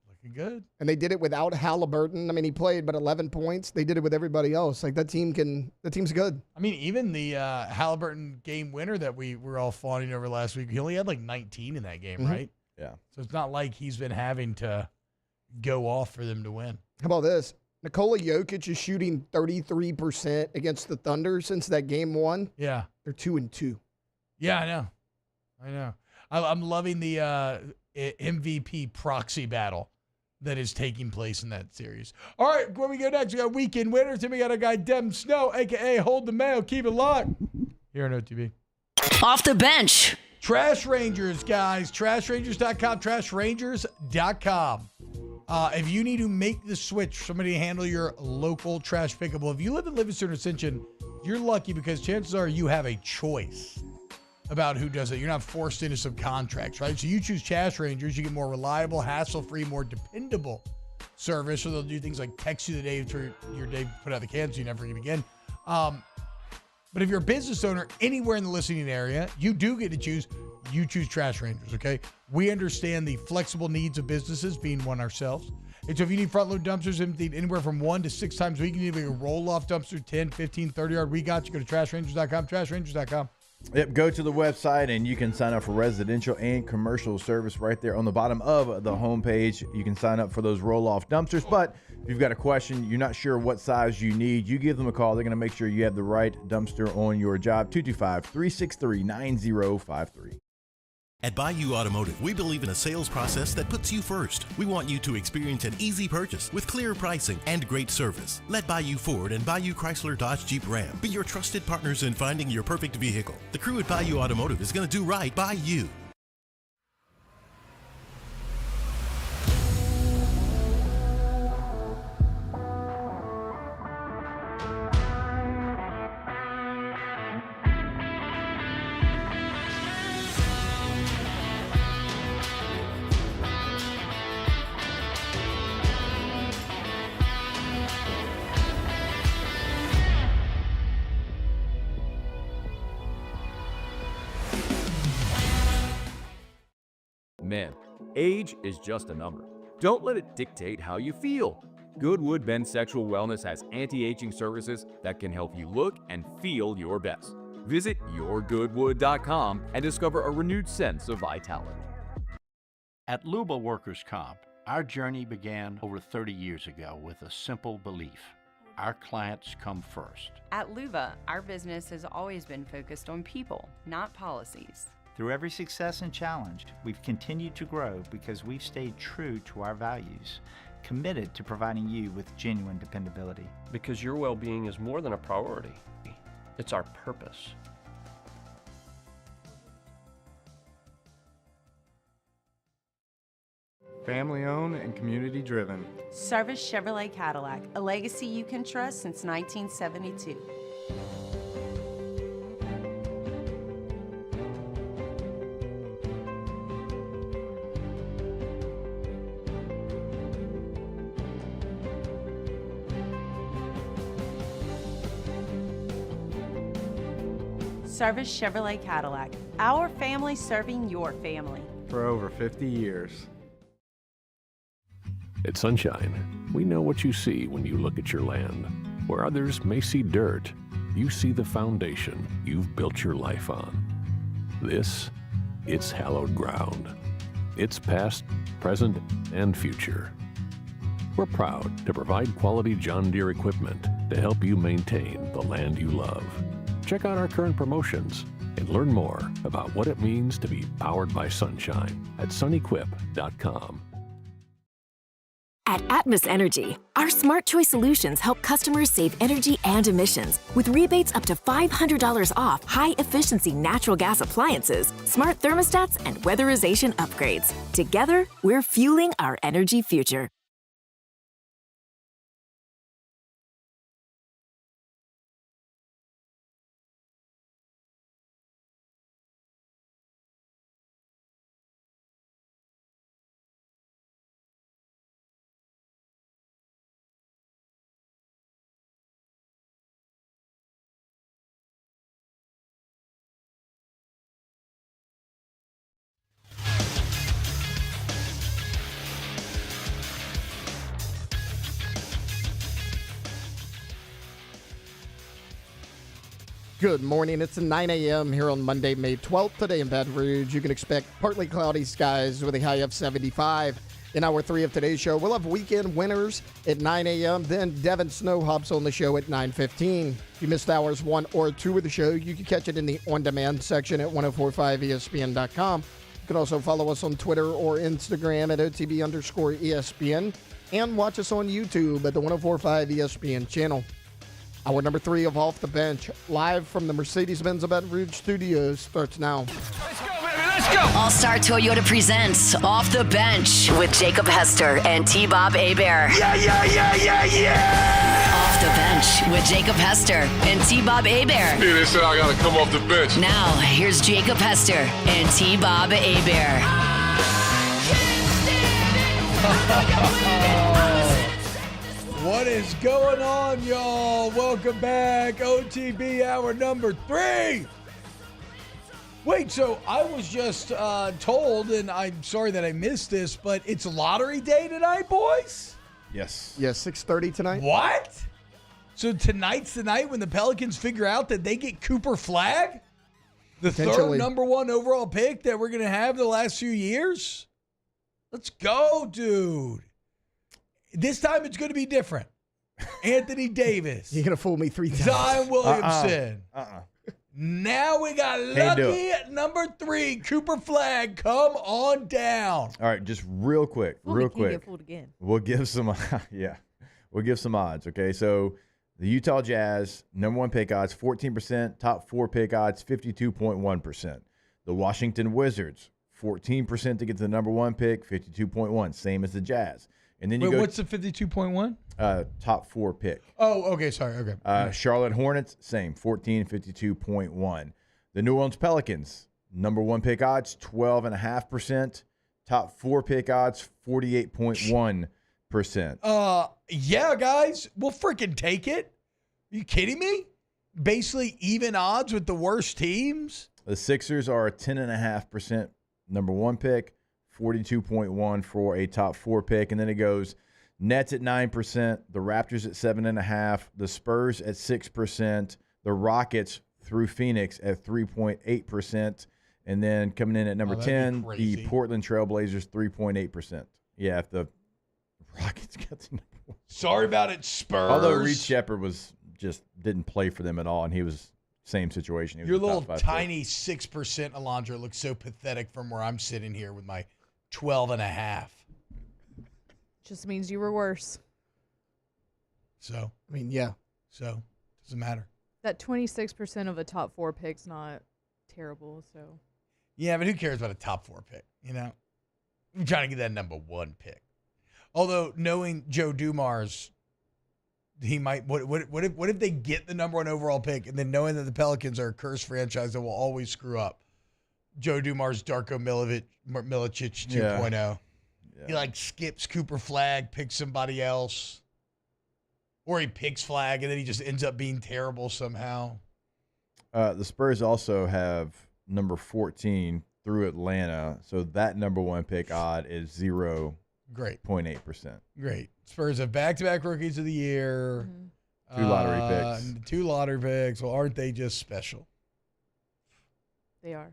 Looking good. And they did it without Halliburton. I mean, he played, but 11 points. They did it with everybody else. Like, that team's good. I mean, even the Halliburton game winner that we were all fawning over last week, he only had like 19 in that game, right? Yeah. So it's not like he's been having to go off for them to win. How about this? Nikola Jokic is shooting 33% against the Thunder since that game 1. Yeah. They're 2-2. Yeah, I know. I'm loving the MVP proxy battle that is taking place in that series. All right, when we go next, we got weekend winners, and we got our guy Dem Snow, a.k.a. Hold the Mail. Keep it locked here on OTB. Off the bench. Trash Rangers, guys. TrashRangers.com, TrashRangers.com. If you need to make the switch, somebody to handle your local trash pickup. Well, if you live in Livingston or Ascension, you're lucky because chances are you have a choice about who does it. You're not forced into some contracts, right? So you choose Trash Rangers. You get more reliable, hassle-free, more dependable service. So they'll do things like text you the day after your day put out the can so you never forget again. But if you're a business owner anywhere in the listening area, you do get to choose. You choose Trash Rangers, okay? We understand the flexible needs of businesses, being one ourselves. And so if you need front-load dumpsters emptied anywhere from 1 to 6 times a week, you need a roll-off dumpster, 10, 15, 30-yard, we got you. Go to TrashRangers.com, TrashRangers.com. Yep, go to the website and you can sign up for residential and commercial service right there on the bottom of the homepage. You can sign up for those roll-off dumpsters, but if you've got a question, you're not sure what size you need, you give them a call. They're going to make sure you have the right dumpster on your job. 225-363-9053. At Bayou Automotive, we believe in a sales process that puts you first. We want you to experience an easy purchase with clear pricing and great service. Let Bayou Ford and Bayou Chrysler Dodge Jeep Ram be your trusted partners in finding your perfect vehicle. The crew at Bayou Automotive is going to do right by you. Men, age is just a number. Don't let it dictate how you feel. Goodwood Men's Sexual Wellness has anti-aging services that can help you look and feel your best. Visit yourgoodwood.com and discover a renewed sense of vitality. At Luba Workers' Comp, our journey began over 30 years ago with a simple belief. Our clients come first. At Luba, our business has always been focused on people, not policies. Through every success and challenge, we've continued to grow because we've stayed true to our values, committed to providing you with genuine dependability. Because your well-being is more than a priority. It's our purpose. Family owned and community driven. Service Chevrolet Cadillac, a legacy you can trust since 1972. Service Chevrolet Cadillac, our family serving your family. For over 50 years. At Sunshine, we know what you see when you look at your land. Where others may see dirt, you see the foundation you've built your life on. It's hallowed ground. It's past, present, and future. We're proud to provide quality John Deere equipment to help you maintain the land you love. Check out our current promotions and learn more about what it means to be powered by sunshine at sunequip.com. At Atmos Energy, our Smart Choice solutions help customers save energy and emissions with rebates up to $500 off high-efficiency natural gas appliances, smart thermostats, and weatherization upgrades. Together, we're fueling our energy future. Good morning. It's 9 a.m. here on Monday, May 12th. Today in Baton Rouge, you can expect partly cloudy skies with a high of 75. In hour 3 of today's show, we'll have weekend winners at 9 a.m. Then Devin Snow hops on the show at 9:15. If you missed hours 1 or 2 of the show, you can catch it in the on-demand section at 1045ESPN.com. You can also follow us on Twitter or Instagram at OTB_ESPN and watch us on YouTube at the 1045 ESPN channel. Hour number 3 of Off the Bench, live from the Mercedes-Benz of Baton Rouge studios, starts now. Let's go, baby, let's go! All-Star Toyota presents Off the Bench with Jacob Hester and T-Bob Hebert. Yeah! Off the Bench with Jacob Hester and T-Bob Hebert. Dude, they said I gotta come off the bench. Now, here's Jacob Hester and T-Bob Hebert. What is going on, y'all? Welcome back. OTB hour number 3. Wait, so I was just told, and I'm sorry that I missed this, but it's lottery day tonight, boys? Yes. Yes, 6:30 tonight. What? So tonight's the night when the Pelicans figure out that they get Cooper Flagg? The third number 1 overall pick that we're going to have the last few years? Let's go, dude. This time it's going to be different. Anthony Davis. You're going to fool me 3 times. Zion Williamson. Now we got lucky at number 3, Cooper Flagg. Come on down. All right, just real quick. Get fooled again. We'll give some we'll give some odds, okay? So the Utah Jazz, number 1 pick odds, 14%. Top 4 pick odds, 52.1%. The Washington Wizards, 14% to get to the number 1 pick, 52.1%. Same as the Jazz. And then what's the 52.1? Top 4 pick. Oh, okay. Sorry. Okay. Charlotte Hornets, same, 14, 52.1. The New Orleans Pelicans, number 1 pick odds, 12.5%. Top 4 pick odds, 48.1%. Yeah, guys, we'll freaking take it. Are you kidding me? Basically even odds with the worst teams. The Sixers are a 10.5% number 1 pick, 42.1 for a top 4 pick. And then it goes Nets at 9%, the Raptors at 7.5%, the Spurs at 6%, the Rockets through Phoenix at 3.8%. And then coming in at number 10, the Portland Trailblazers, 3.8%. Yeah, if the Rockets got to number 1. Sorry about it, Spurs. Although Reed Shepherd didn't play for them at all, and he was same situation. He was Your a top little 5 tiny 6%, Alondra, looks so pathetic from where I'm sitting here with my 12.5. Just means you were worse. So, I mean, yeah. So, doesn't matter. That 26% of a top 4 pick's not terrible, so. Yeah, but who cares about a top 4 pick, you know? I'm trying to get that number 1 pick. Although, knowing Joe Dumars, he might. What if they get the number 1 overall pick, and then knowing that the Pelicans are a cursed franchise that will always screw up? Joe Dumars, Darko Milicic 2.0. Yeah. He skips Cooper Flagg, picks somebody else, or he picks Flagg and then he just ends up being terrible somehow. The Spurs also have number 14 through Atlanta, so that number 1 pick odd is 0.8%. Great. Spurs have back-to-back rookies of the year. 2 lottery picks. 2 lottery picks. Well, aren't they just special? They are.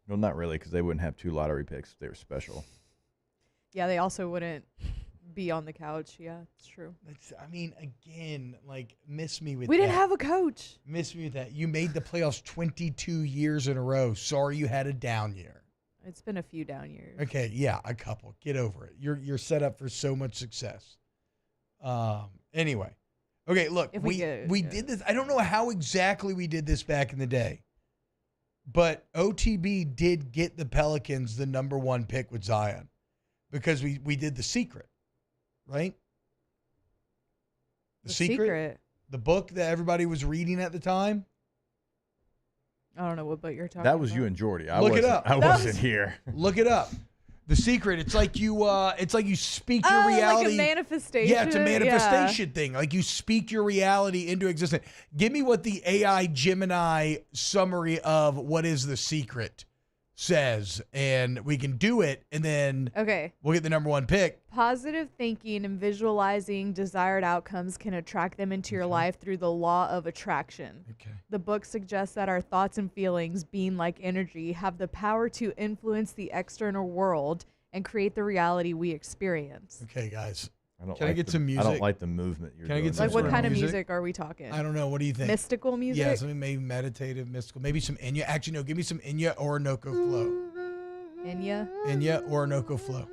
Well, not really, because they wouldn't have 2 lottery picks if they were special. Yeah, they also wouldn't be on the couch. Yeah, it's true. Miss me with that. We didn't have a coach. Miss me with that. You made the playoffs 22 years in a row. Sorry you had a down year. It's been a few down years. Okay, yeah, a couple. Get over it. You're set up for so much success. Anyway. Okay, look, we did this. I don't know how exactly we did this back in the day. But OTB did get the Pelicans the number 1 pick with Zion because we did The Secret, right? The Secret? The book that everybody was reading at the time? I don't know what book you're talking about. That was you and Jordy. I wasn't here. Look it up. The Secret. It's like you speak your reality. Like a manifestation. Yeah, it's a manifestation thing. Like you speak your reality into existence. Give me what the AI Gemini summary of what is The Secret says, and we can do it, and then we'll get the number 1 pick. Positive thinking and visualizing desired outcomes can attract them into your life through the law of attraction. Okay. The book suggests that our thoughts and feelings, being like energy, have the power to influence the external world and create the reality we experience. Okay, guys. Can I get some music? I don't like the movement you're doing. Can I get some what kind of music are we talking? I don't know. What do you think? Mystical music? Yeah, something maybe meditative, mystical. Maybe some Enya. Actually, no, give me some Enya Orinoco Flow. Enya Orinoco Flow.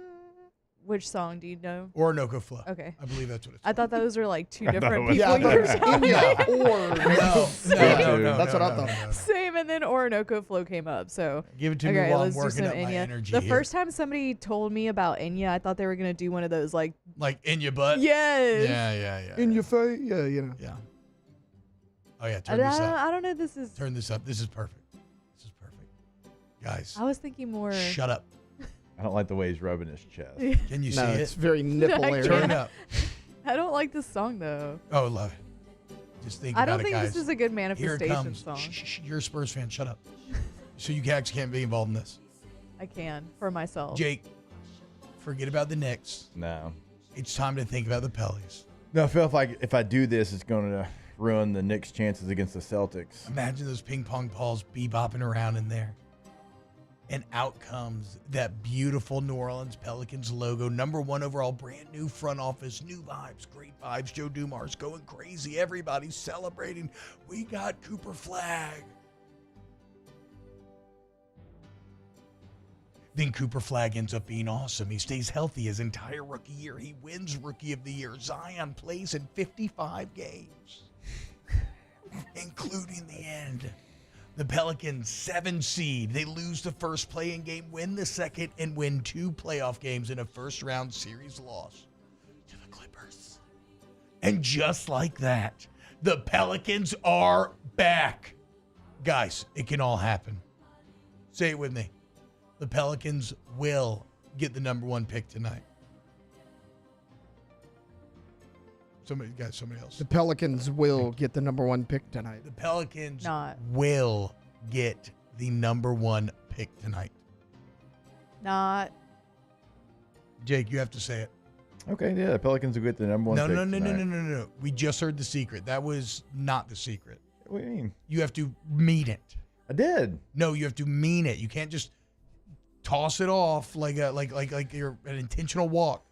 Which song do you know? Orinoco Flow. Okay. I believe that's what it's I thought those were like 2 different people. Yeah, you were talking about. No. That's what I thought. Same, and then Orinoco Flow came up. So give it to me while I'm working up my energy. The first time somebody told me about Enya, I thought they were gonna do one of those like in your butt. Yes. Yeah. In your face. Yeah, you know. Yeah. Oh yeah. Turn this up. I don't know. This is. Turn this up. This is perfect. Guys. I was thinking more. Shut up. I don't like the way he's rubbing his chest. Can you see it? It's very nipple area. Turn up. I don't like this song though. Oh, love it. Just think I about don't it, think guys. this is a good manifestation Here it comes. song. Shh, you're a Spurs fan. Shut up. So you guys can't be involved in this. I can for myself. Jake, forget about the Knicks. No. It's time to think about the Pellies. No, I feel like if I do this, it's going to ruin the Knicks' chances against the Celtics. Imagine those ping pong balls bebopping around in there. And out comes that beautiful New Orleans Pelicans logo. Number 1 overall, brand new front office, new vibes, great vibes. Joe Dumars going crazy. Everybody's celebrating. We got Cooper Flagg. Then Cooper Flagg ends up being awesome. He stays healthy his entire rookie year. He wins Rookie of the Year. Zion plays in 55 games, including the end. The Pelicans, 7 seed. They lose the first play-in game, win the second, and win 2 playoff games in a first-round series loss to the Clippers. And just like that, the Pelicans are back. Guys, it can all happen. Say it with me. The Pelicans will get the number 1 pick tonight. Somebody else. The Pelicans will get the number 1 pick tonight. The Pelicans will get the number 1 pick tonight. Not. Jake, you have to say it. Okay, yeah, the Pelicans will get the number one pick tonight. No. We just heard the secret. That was not the secret. What do you mean? You have to mean it. I did. No, you have to mean it. You can't just toss it off like you're an intentional walk.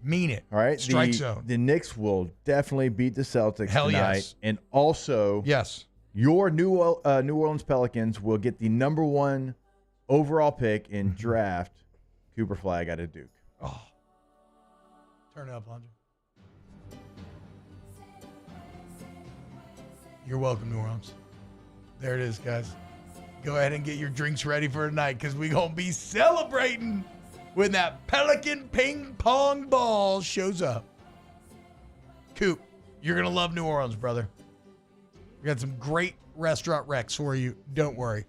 Mean it. All right. Strike zone. The Knicks will definitely beat the Celtics tonight. Yes. And also, yes, your New Orleans Pelicans will get the number one overall pick in draft, Cooper Flagg out of Duke. Oh. Turn it up, Lonzo. You're welcome, New Orleans. There it is, guys. Go ahead and get your drinks ready for tonight because we're going to be celebrating when that Pelican ping pong ball shows up. Coop, you're going to love New Orleans, brother. We got some great restaurant recs for you. Don't worry.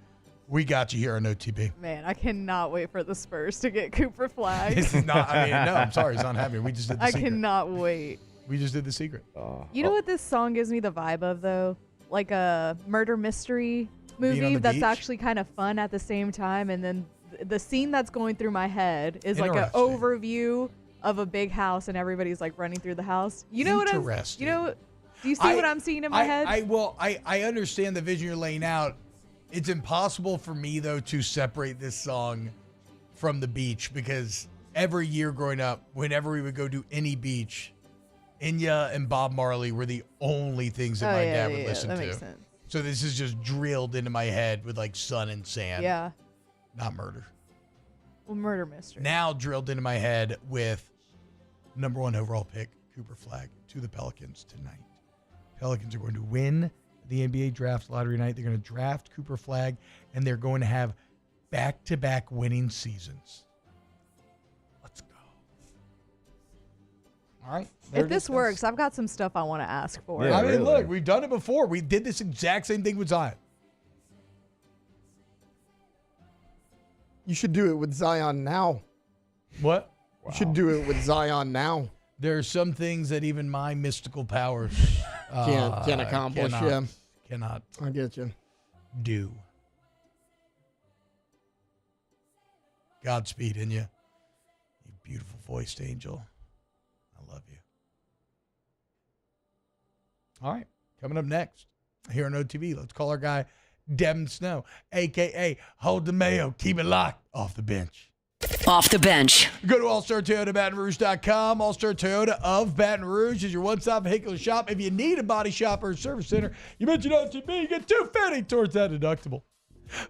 We got you here on OTB. Man, I cannot wait for the Spurs to get Cooper Flagg. This is not, no, I'm sorry. It's not happening. We just did the secret. I cannot wait. We just did the secret. You know what this song gives me the vibe of, though? Like a murder mystery movie that's beach? actually kind of fun at the same time. And then the scene that's going through my head is like an overview of a big house and everybody's like running through the house. You know what I'm do you see what I'm seeing in my head? I understand the vision you're laying out. It's impossible for me, though, to separate this song from the beach because every year growing up, whenever we would go to any beach, Enya and Bob Marley were the only things that my dad would listen that to. makes sense. So this is just drilled into my head with like sun and sand. Yeah. Not murder. Well, murder mystery. Now drilled into my head with number one overall pick, Cooper Flagg, to the Pelicans tonight. Pelicans are going to win the NBA draft lottery night. They're going to draft Cooper Flagg, and they're going to have back-to-back winning seasons. Let's go. All right. If this works, I've got some stuff I want to ask for. Yeah, I mean, look, we've done it before. We did this exact same thing with Zion. You should do it with Zion now. What? You should do it with Zion now. There are some things that even my mystical powers can't accomplish. Cannot. I get you. Do. Godspeed in you. You beautiful voiced angel. I love you. All right. Coming up next here on OTB, let's call our guy Devin Snow, a.k.a. Hold the Mayo. Keep it locked off the bench. Off the bench. Go to allstartoyotabatonrouge.com. All-Star Toyota of Baton Rouge is your one-stop vehicular shop. If you need a body shop or a service center, you mention OTB, you get $250 towards that deductible.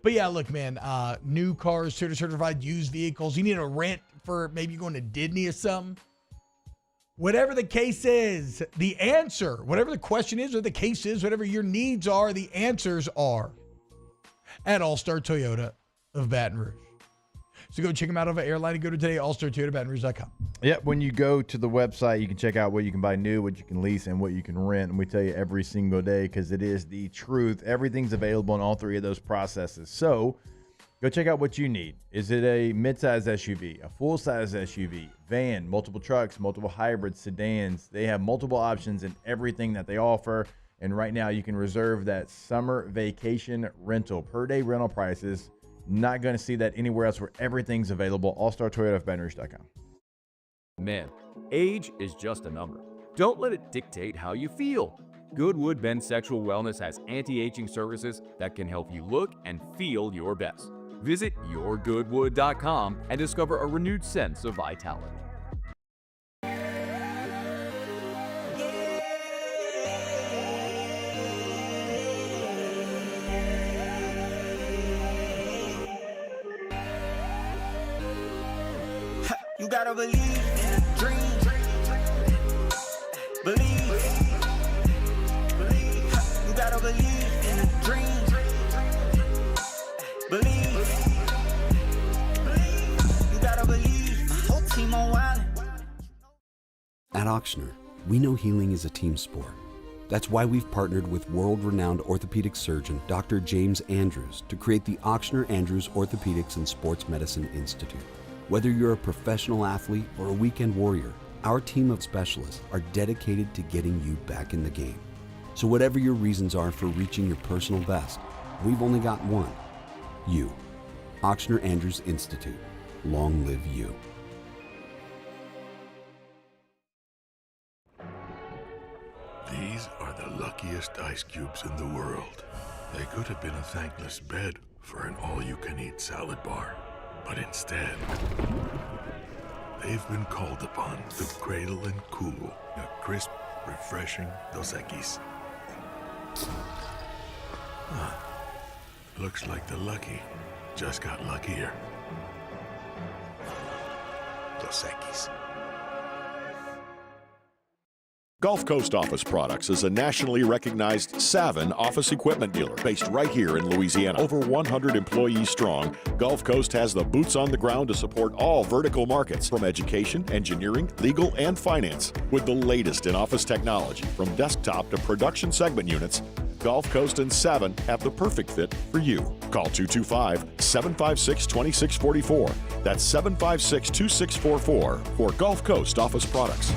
But yeah, look, man, new cars, certified used vehicles. You need a rent for maybe you're going to Disney or something. Whatever the case is, the answer, whatever the question is or the case is, whatever your needs are, the answers are at All-Star Toyota of Baton Rouge. So go check them out over Airline and go to today, allstartoyotabatonrouge.com. Yep, when you go to the website, you can check out what you can buy new, what you can lease, and what you can rent. And we tell you every single day because it is the truth. Everything's available in all three of those processes. So go check out what you need. Is it a midsize SUV, a full-size SUV, van, multiple trucks, multiple hybrids, sedans? They have multiple options in everything that they offer. And right now you can reserve that summer vacation rental. Per-day rental prices. Not going to see that anywhere else where everything's available. allstartoyotaofbatonrouge.com. Man, age is just a number. Don't let it dictate how you feel. Goodwood Men's Sexual Wellness has anti-aging services that can help you look and feel your best. Visit yourgoodwood.com and discover a renewed sense of vitality. You gotta believe in a dream. Believe. You gotta believe in a dream. Believe. You gotta believe. My whole team on wild. At Auctioner, we know healing is a team sport. That's why we've partnered with world-renowned orthopedic surgeon Dr. James Andrews to create the Auctioner Andrews Orthopedics and Sports Medicine Institute. Whether you're a professional athlete or a weekend warrior, our team of specialists are dedicated to getting you back in the game. So whatever your reasons are for reaching your personal best, we've only got one. You. Auctioner Andrews Institute. Long live you. These are the luckiest ice cubes in the world. They could have been a thankless bed for an all-you-can-eat salad bar. But instead, they've been called upon to cradle and cool a crisp, refreshing Dos Equis. Looks like the lucky just got luckier. Dos Equis. Gulf Coast Office Products is a nationally recognized Savin office equipment dealer based right here in Louisiana. Over 100 employees strong, Gulf Coast has the boots on the ground to support all vertical markets, from education, engineering, legal, and finance. With the latest in office technology, from desktop to production segment units, Gulf Coast and Savin have the perfect fit for you. Call 225-756-2644. That's 756-2644 for Gulf Coast Office Products.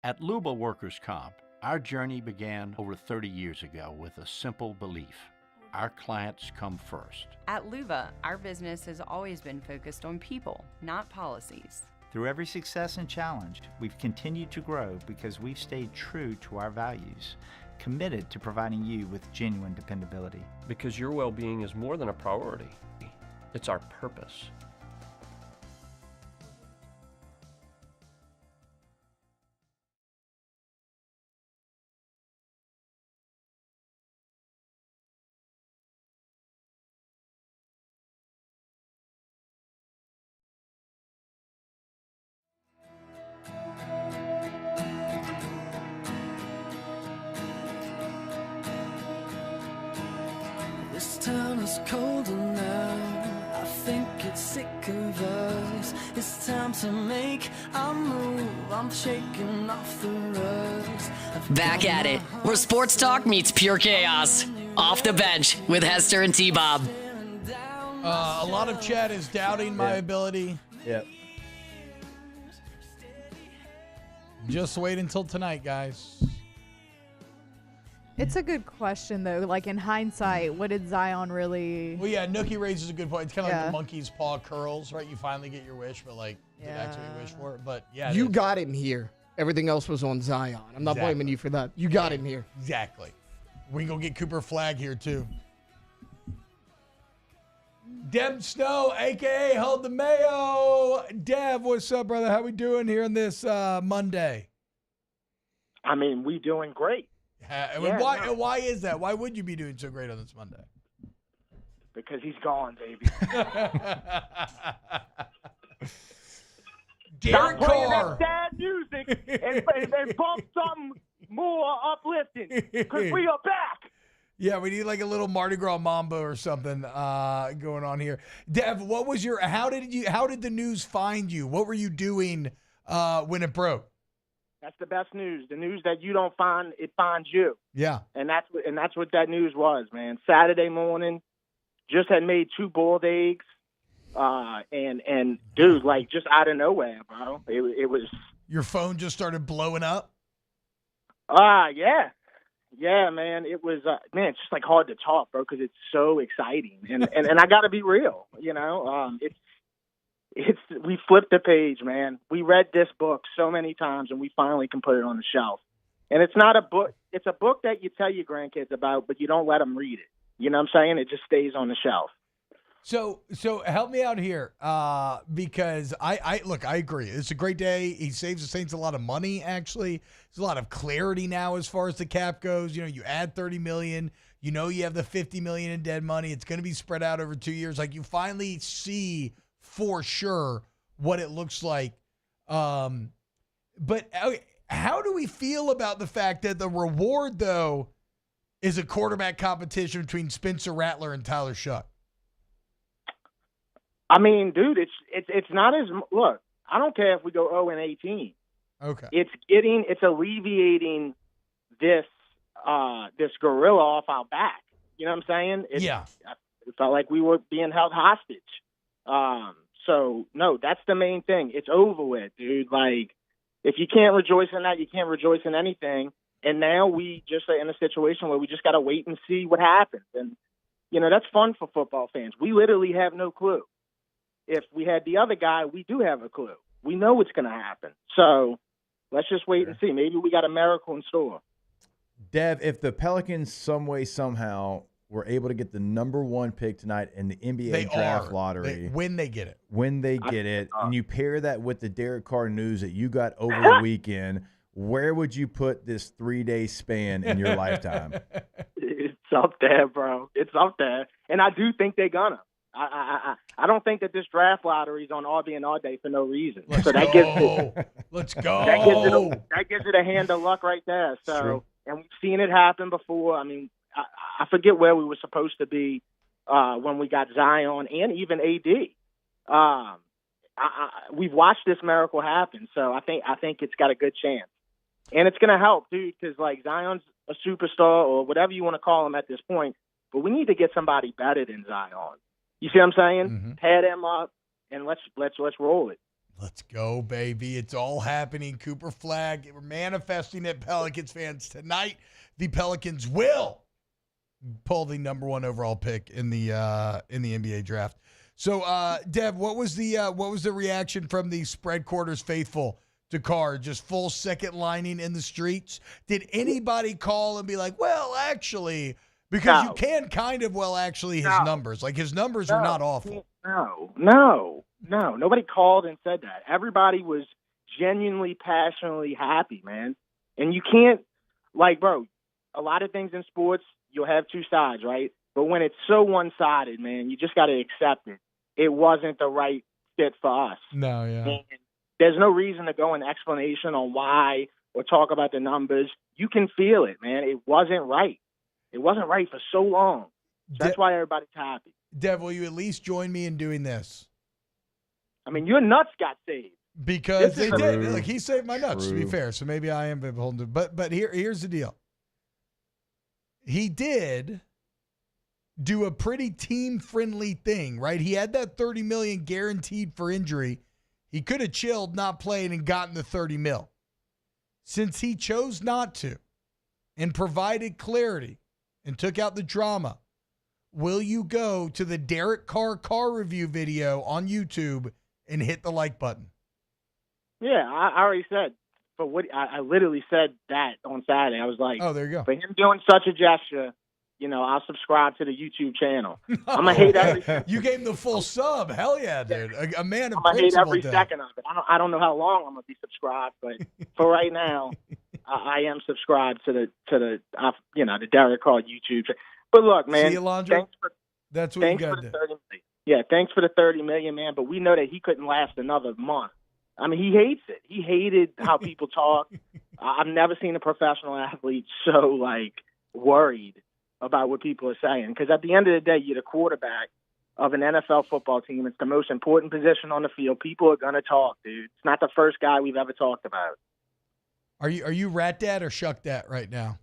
At Luba Workers' Comp, our journey began over 30 years ago with a simple belief: our clients come first. At Luba, our business has always been focused on people, not policies. Through every success and challenge, we've continued to grow because we've stayed true to our values, committed to providing you with genuine dependability. Because your well-being is more than a priority. It's our purpose. This town is colder now. I think it's sick of us. It's time to make a move. I'm shaking off the rust. Back at it, where sports talk meets pure chaos. Off the bench with Hester and T-Bob. A lot of chat is doubting my ability. Yep. Just wait until tonight, guys. It's a good question, though. Like, in hindsight, what did Zion really... Well, yeah, Nookie raises a good point. It's kind of like the monkey's paw curls, right? You finally get your wish, but, like, did actually wish for it. But, yeah. You got him here. Everything else was on Zion. I'm not blaming you for that. You got him here. Exactly. We can go get Cooper Flagg here, too. Deb Snow, a.k.a. Hold the Mayo. Dev, what's up, brother? How we doing here on this Monday? I mean, we doing great. Why is that? Why would you be doing so great on this Monday? Because he's gone, baby. Derek Carr. That sad music and bump something more uplifting. Because we are back. Yeah, we need like a little Mardi Gras Mambo or something going on here. Dev, what was how did the news find you? What were you doing when it broke? That's the best news. The news that you don't find, it finds you. Yeah. And that's what that news was, man. Saturday morning, just had made 2 boiled eggs. And dude, like, just out of nowhere, bro. It was. Your phone just started blowing up? Yeah. Yeah, man. It was, man, it's just like hard to talk, bro, because it's so exciting. And I got to be real, you know. We flipped the page, man. We read this book so many times, and we finally can put it on the shelf. And it's not a book. It's a book that you tell your grandkids about, but you don't let them read it. You know what I'm saying? It just stays on the shelf. So help me out here, because I agree. It's a great day. He saves the Saints a lot of money, actually. There's a lot of clarity now as far as the cap goes. You know, you add $30 million. You know you have the $50 million in dead money. It's going to be spread out over 2 years. Like, you finally see for sure what it looks like. But how do we feel about the fact that the reward, though, is a quarterback competition between Spencer Rattler and Tyler Shuck? I mean, dude, it's not as look. I don't care if we go 0-18. Okay, it's alleviating this gorilla off our back. You know what I'm saying? It felt like we were being held hostage. So no, that's the main thing. It's over with, dude. Like, if you can't rejoice in that, you can't rejoice in anything. And now we just are in a situation where we just got to wait and see what happens. And you know, that's fun for football fans. We literally have no clue. If we had the other guy, we do have a clue. We know what's going to happen. So, let's just wait and see. Maybe we got a miracle in store. Dev, if the Pelicans some way, somehow were able to get the number 1 pick tonight in the NBA draft lottery. When they get it. And you pair that with the Derek Carr news that you got over the weekend, where would you put this 3-day span in your lifetime? It's up there, bro. It's up there. And I do think they're gonna. I don't think that this draft lottery is on all day and all day for no reason. Let's so that go. Let's go. That gives it a hand of luck right there. So, and we've seen it happen before. I mean, I forget where we were supposed to be when we got Zion and even AD. We've watched this miracle happen, so I think it's got a good chance, and it's going to help, dude. Because like Zion's a superstar or whatever you want to call him at this point, but we need to get somebody better than Zion. You see what I'm saying? Mm-hmm. Pad him up, and let's roll it. Let's go, baby. It's all happening. Cooper Flag. We're manifesting it, Pelicans fans. Tonight, the Pelicans will pull the number 1 overall pick in the NBA draft. So, Dev, what was the reaction from the spread quarters faithful to Carr? Just full second lining in the streets? Did anybody call and be like, well, actually, because you can kind of, his numbers. Like, his numbers are not awful. No. Nobody called and said that. Everybody was genuinely, passionately happy, man. And you can't, like, bro, a lot of things in sports, you'll have two sides, right? But when it's so one-sided, man, you just got to accept it. It wasn't the right fit for us. No, yeah. And there's no reason to go in explanation on why or talk about the numbers. You can feel it, man. It wasn't right. It wasn't right for so long. That's why everybody's happy. Dev, will you at least join me in doing this? I mean, your nuts got saved. Because they did. Like, he saved my nuts, to be fair. So maybe I am beholden to. But here's the deal. He did do a pretty team-friendly thing, right? He had that $30 million guaranteed for injury. He could have chilled, not played, and gotten the $30 million. Since he chose not to and provided clarity and took out the drama, will you go to the Derek Carr review video on YouTube and hit the like button? Yeah, I already said. But what I literally said that on Saturday. I was like, oh, there you go. For him doing such a gesture, I'll subscribe to the YouTube channel. I'm going to hate every. You gave him the full sub. Hell yeah, dude. A man of I'm going to hate every principle, second of it. I don't know how long I'm going to be subscribed, but for right now, I am subscribed to the Derek Carr YouTube channel. But look, man. See you, Landry? That's what you got to do. Yeah, thanks for the $30 million, man. But we know that he couldn't last another month. I mean, he hates it. He hated how people talk. I've never seen a professional athlete so, worried about what people are saying. Because at the end of the day, you're the quarterback of an NFL football team. It's the most important position on the field. People are going to talk, dude. It's not the first guy we've ever talked about. Are you Rat Dad or Shuck Dad right now?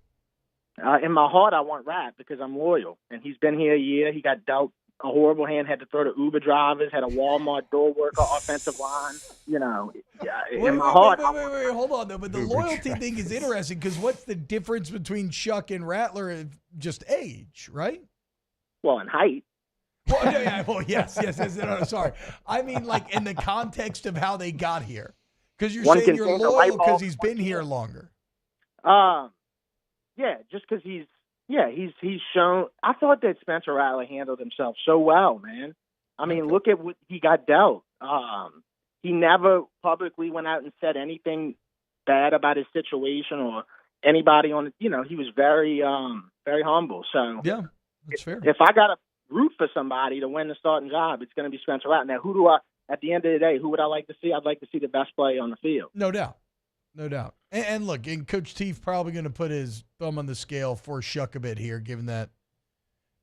In my heart, I want Rat because I'm loyal. And he's been here a year. He got dealt a horrible hand, had to throw to Uber drivers, had a Walmart door worker, offensive line. In my heart. Wait, hold on, though. But the loyalty thing is interesting because what's the difference between Shuck and Rattler? Just age, right? Well, in height. Yes. No, sorry. I mean, in the context of how they got here. Because you're saying you're loyal because he's been here longer. Yeah, just because he's shown. I thought that Spencer Rattler handled himself so well, man. I mean, look at what he got dealt. He never publicly went out and said anything bad about his situation or anybody on. He was very, very humble. So yeah, that's fair. If I got to root for somebody to win the starting job, it's going to be Spencer Rattler. Now, at the end of the day, who would I like to see? I'd like to see the best player on the field. No doubt. And look, and Coach Teef probably going to put his thumb on the scale for Shuck a bit here, given that,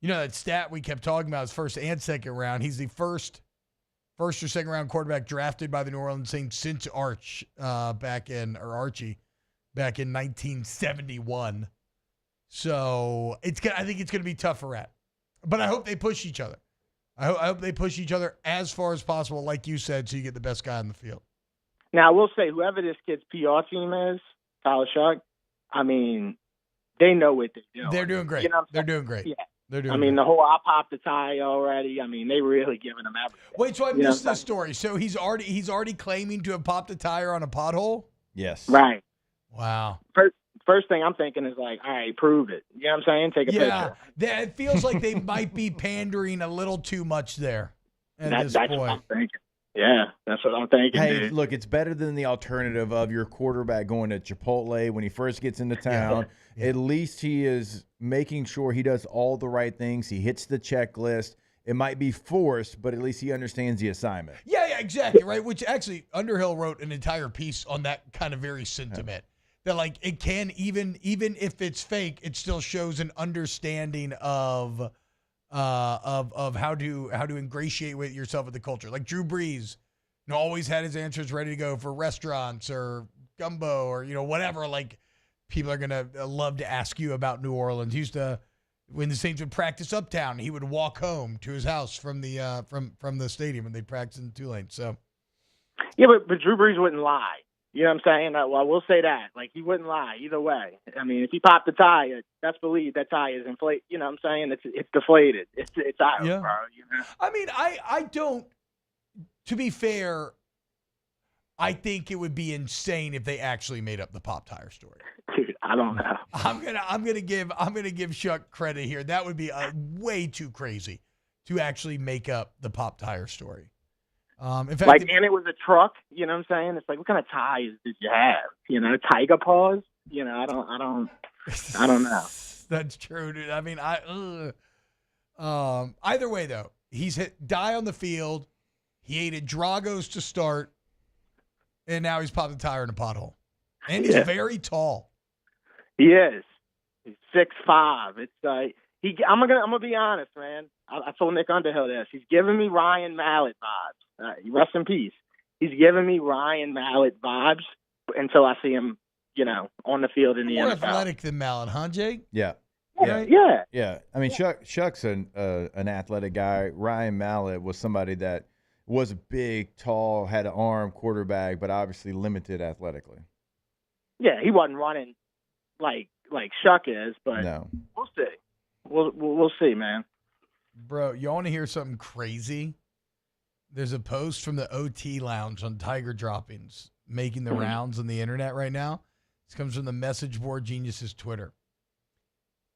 that stat we kept talking about is first and second round. He's the first or second round quarterback drafted by the New Orleans Saints since Archie back in 1971. So I think it's going to be tough for Rat. But I hope they push each other. I hope they push each other as far as possible, like you said, so you get the best guy on the field. Now, I will say, whoever this kid's PR team is, Tyler Shuck, I mean, they know what they're doing. They're doing great. They're doing great. Yeah. They're doing I mean, the whole I popped the tie already. I mean, they really giving them everything. Wait, so I missed this story. So he's already claiming to have popped a tire on a pothole? Yes. Right. Wow. First thing I'm thinking is like, all right, prove it. You know what I'm saying? Take a picture. Yeah, it feels like they might be pandering a little too much there at this That's point. what I'm thinking. Yeah, that's what I'm thinking, Hey, dude. look, it's better than the alternative of your quarterback going to Chipotle when he first gets into town. Yeah. At least he is making sure he does all the right things. He hits the checklist. It might be forced, but at least he understands the assignment. Yeah, exactly, right? Which actually, Underhill wrote an entire piece on that kind of very sentiment. That like it can even if it's fake, it still shows an understanding of how to ingratiate with yourself with the culture. Like Drew Brees, always had his answers ready to go for restaurants or gumbo or whatever. Like people are gonna love to ask you about New Orleans. He used to, when the Saints would practice uptown, he would walk home to his house from the from the stadium when they practiced in Tulane. So yeah, but Drew Brees wouldn't lie. You know what I'm saying? Well, I will say that. Like, he wouldn't lie either way. I mean, if he popped the tie, that's believed that tie is inflated. You know what I'm saying? It's deflated. It's out, bro. You know? I mean, I don't, to be fair, I think it would be insane if they actually made up the Pop Tire story. Dude, I don't know. I'm gonna give Chuck credit here. That would be way too crazy to actually make up the Pop Tire story. In fact, and it was a truck. You know what I'm saying? It's like, what kind of ties did you have? Tiger paws. I don't know. That's true, dude. I mean, either way though, he's hit die on the field. He ate at Drago's to start, and now he's popped the tire in a pothole. And he's very tall. He is. He's 6'5". It's I'm gonna be honest, man. I told Nick Underhill this. He's giving me Ryan Mallett vibes. Rest in peace. He's giving me Ryan Mallett vibes until I see him, on the field in the More NFL. athletic than Mallett, huh, Jake? Yeah. Yeah. I mean, Chuck's an athletic guy. Ryan Mallett was somebody that was a big, tall, had an arm quarterback, but obviously limited athletically. Yeah, he wasn't running like Chuck is, but no. We'll see. We'll see, man. Bro, you want to hear something crazy? There's a post from the OT Lounge on Tiger Droppings making the rounds on the internet right now. This comes from the Message Board Geniuses Twitter.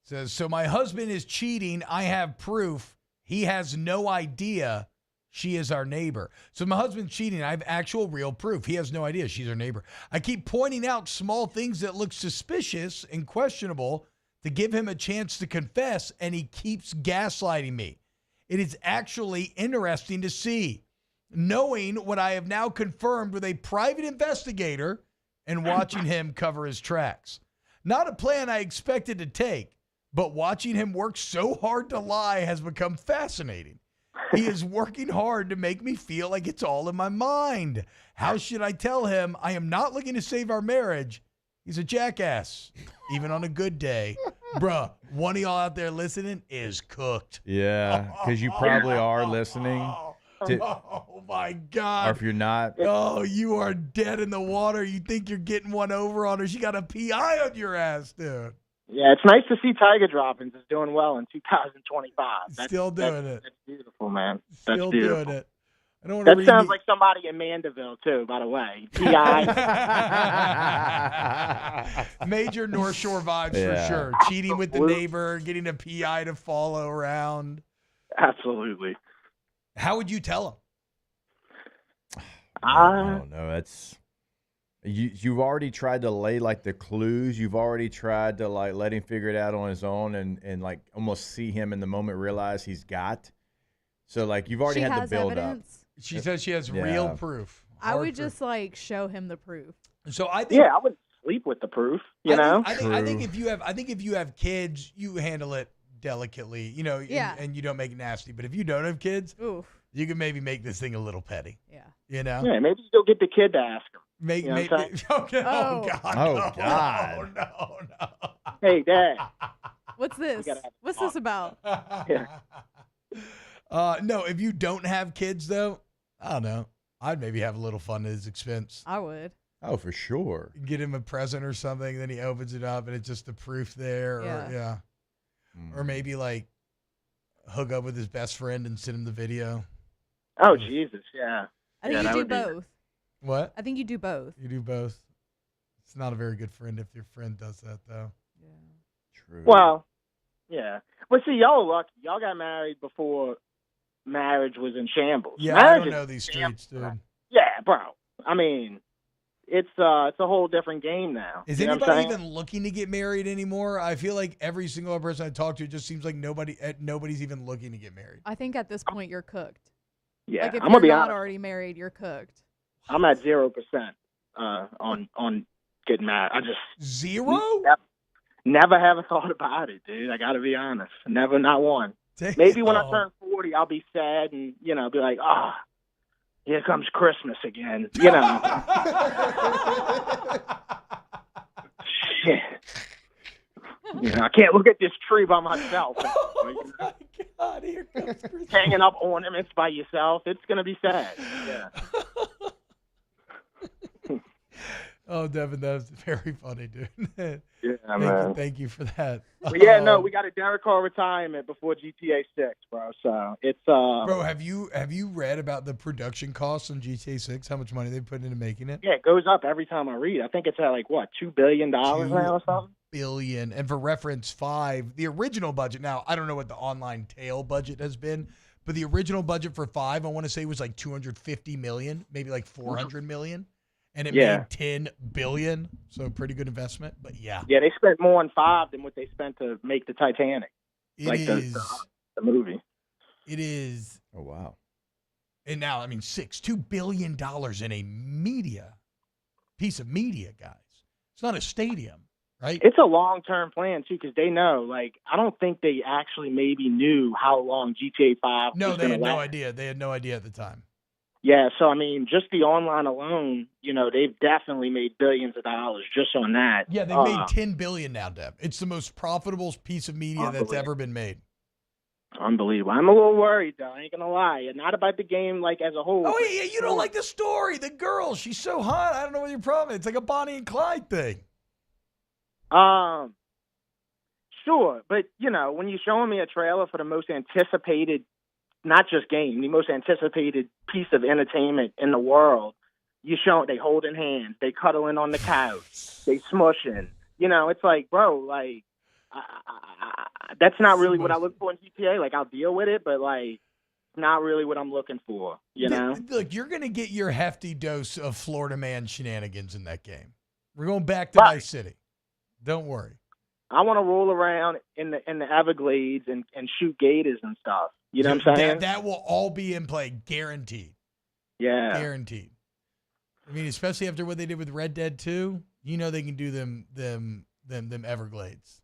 It says, so my husband is cheating. I have proof. He has no idea she is our neighbor. So my husband's cheating. I have actual real proof. He has no idea she's our neighbor. I keep pointing out small things that look suspicious and questionable to give him a chance to confess, and he keeps gaslighting me. It is actually interesting to see, knowing what I have now confirmed with a private investigator and watching him cover his tracks. Not a plan I expected to take, but watching him work so hard to lie has become fascinating. He is working hard to make me feel like it's all in my mind. How should I tell him I am not looking to save our marriage? He's a jackass, even on a good day. Bruh, one of y'all out there listening is cooked. Yeah, because you probably are listening. Oh, my God. Or if you're not. Oh, you are dead in the water. You think you're getting one over on her. She got a PI on your ass, dude. Yeah, it's nice to see Tiger Droppings is doing well in 2025. Still doing it. That's beautiful, man. That's Still beautiful. doing it. I don't want that sounds like somebody in Mandeville, too, by the way. PI. Major North Shore vibes for sure. Cheating with the neighbor, getting a PI to follow around. Absolutely. How would you tell him? I don't know. You've already tried to lay like the clues. You've already tried to like let him figure it out on his own and like almost see him in the moment realize he's got. So like you've already had the build evidence. up. She says she has real proof. I would just like show him the proof. So I think I wouldn't sleep with the proof. I think if you have kids, you handle it delicately, and you don't make it nasty. But if you don't have kids, you can maybe make this thing a little petty. Yeah. Yeah, maybe you'll get the kid to ask him. Okay. Oh God. Oh God. No. Hey, Dad. What's this? What's this about? No, if you don't have kids though, I don't know. I'd maybe have a little fun at his expense. I would. Oh, for sure. Get him a present or something, then he opens it up and it's just the proof there. Or maybe like hook up with his best friend and send him the video. Oh, Jesus, yeah. I think you do both. What? I think you do both. You do both. It's not a very good friend if your friend does that, though. True. Well, yeah. But see, y'all are lucky. Y'all got married before marriage was in shambles. Yeah, marriage I don't is know these streets, dude. Yeah, bro. I mean, it's a whole different game now. Is You know what anybody I'm saying? even looking to get married anymore? I feel like every single other person I talk to, it just seems like nobody's even looking to get married. I think at this point you're cooked. Yeah, Like if I'm you're gonna be not honest. already married, you're cooked. I'm at 0% on getting married. I just 0? Never have a thought about it, dude. I got to be honest. Never, not one. Maybe when I turn 40, I'll be sad and be like, here comes Christmas again. Shit. I can't look at this tree by myself. Oh my God, here comes Christmas. Hanging up ornaments by yourself. It's going to be sad. Yeah. Oh, Devin, that was very funny, dude. Yeah, man. Thank you for that. But yeah, no, we got a Derek Carr retirement before GTA 6, bro. So it's Bro, have you read about the production costs on GTA 6? How much money they put into making it? Yeah, it goes up every time I read. I think it's at like what, $2 billion now or something. Billion. And for reference, 5, the original budget. Now I don't know what the online tail budget has been, but the original budget for 5, I want to say was like 250 million, maybe like 400 million. And it made 10 billion, so pretty good investment. But yeah, they spent more on 5 than what they spent to make the Titanic, the movie. It is. Oh wow! And now, I mean, $2 billion in a piece of media, guys. It's not a stadium, right? It's a long-term plan too, because they know. Like, I don't think they actually maybe knew how long GTA 5. No, was they had gonna no last. idea. They had no idea at the time. Yeah, so I mean, just the online alone, they've definitely made billions of dollars just on that. Yeah, they made $10 billion now, Deb. It's the most profitable piece of media that's ever been made. Unbelievable. I'm a little worried, though. I ain't gonna lie. Not about the game like as a whole. Oh, yeah, you don't like the story. The girl, she's so hot. I don't know what your problem is. It's like a Bonnie and Clyde thing. Sure, but when you're showing me a trailer for the most anticipated, not just game, the most anticipated piece of entertainment in the world, they holding hands, they cuddling on the couch, they smushing. It's like, bro, like, that's not really what I look for in GTA. Like, I'll deal with it, but like, not really what I'm looking for. Look, you're gonna get your hefty dose of Florida man shenanigans in that game. We're going back to Vice City. Don't worry. I want to roll around in the Everglades and shoot gators and stuff. You know what I'm saying? That will all be in play, guaranteed. Yeah. Guaranteed. I mean, especially after what they did with Red Dead 2, they can do them Everglades.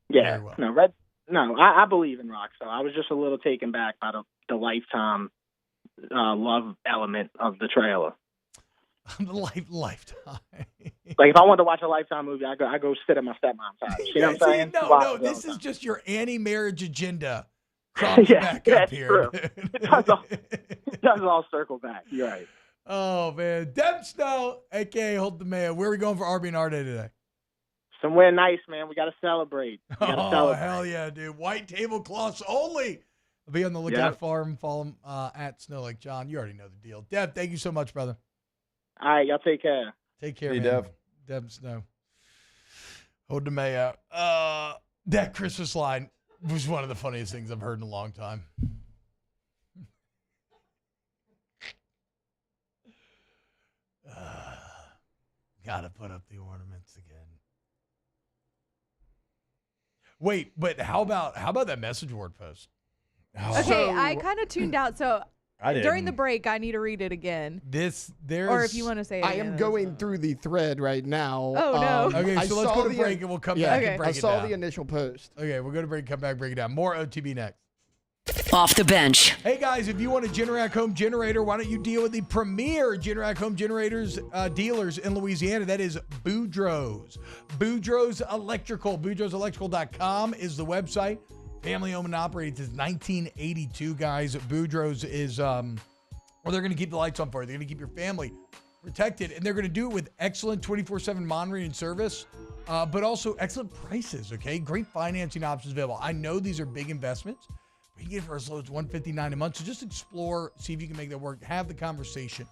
Yeah. Very well. I believe in Rockstar. I was just a little taken back by the lifetime love element of the trailer. The lifetime. Like, if I wanted to watch a Lifetime movie, I go sit at my stepmom's house. You know what I'm saying? No, this is just your anti-marriage agenda. Back up here. True. It does all circle back. You're right. Oh, man. Deb Snow, a.k.a. Hold the Mayo. Where are we going for RB&R Day today? Somewhere nice, man. We got to celebrate. Hell yeah, dude. White tablecloths only. I'll be on the lookout for him. Follow him at Snow Like John. You already know the deal. Deb, thank you so much, brother. All right, y'all take care. Take care, hey, man. Deb Snow. Hold the Mayo. That Christmas line was one of the funniest things I've heard in a long time. Gotta put up the ornaments again. Wait, but how about that message board post? Okay, I kind of tuned out, so didn't. During the break, I need to read it again. Or if you want to say it I again, am going through the thread right now. Oh, no. Okay, so let's go to break and we'll come back and break it down. I saw the initial post. Okay, we'll go to break, come back, break it down. More OTB next. Off the bench. Hey guys, if you want a Generac home generator, why don't you deal with the premier Generac home generators dealers in Louisiana? That is Boudreaux's. Boudreaux's Electrical. Boudreaux'sElectrical.com is the website. Family owned and operated since 1982, guys. Boudreaux's is, they're going to keep the lights on for you. They're going to keep your family protected, and they're going to do it with excellent 24/7 monitoring and service, but also excellent prices, okay? Great financing options available. I know these are big investments. You can get it for as low as $159 a month. So just explore, see if you can make that work. Have the conversation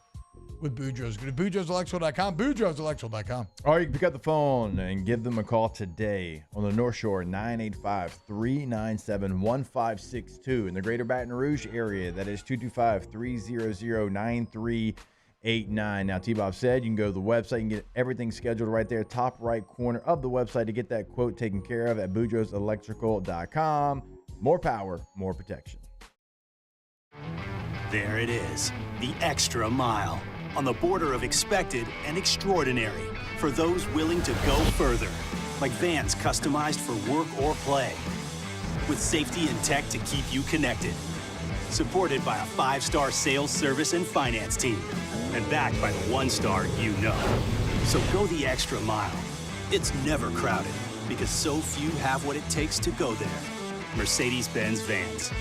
with Boudreaux's. Go to BoudreauxElectrical.com, BoudreauxElectrical.com. Or you can pick up the phone and give them a call today on the North Shore, 985-397-1562. In the greater Baton Rouge area, that is 225-300-9389. Now, T-Bob said you can go to the website and get everything scheduled right there, top right corner of the website, to get that quote taken care of at BoudreauxElectrical.com. More power, more protection. There it is, the extra mile, on the border of expected and extraordinary for those willing to go further, like vans customized for work or play, with safety and tech to keep you connected, supported by a 5-star sales, service, and finance team, and backed by the 1-star you know. So go the extra mile. It's never crowded, because so few have what it takes to go there. Mercedes-Benz Vans.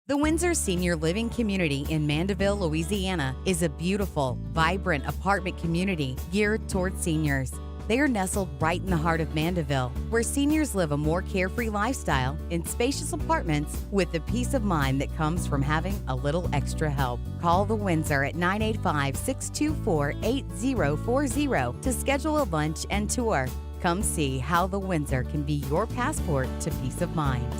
The Windsor Senior Living Community in Mandeville, Louisiana is a beautiful, vibrant apartment community geared towards seniors. They are nestled right in the heart of Mandeville, where seniors live a more carefree lifestyle in spacious apartments with the peace of mind that comes from having a little extra help. Call the Windsor at 985-624-8040 to schedule a lunch and tour. Come see how the Windsor can be your passport to peace of mind.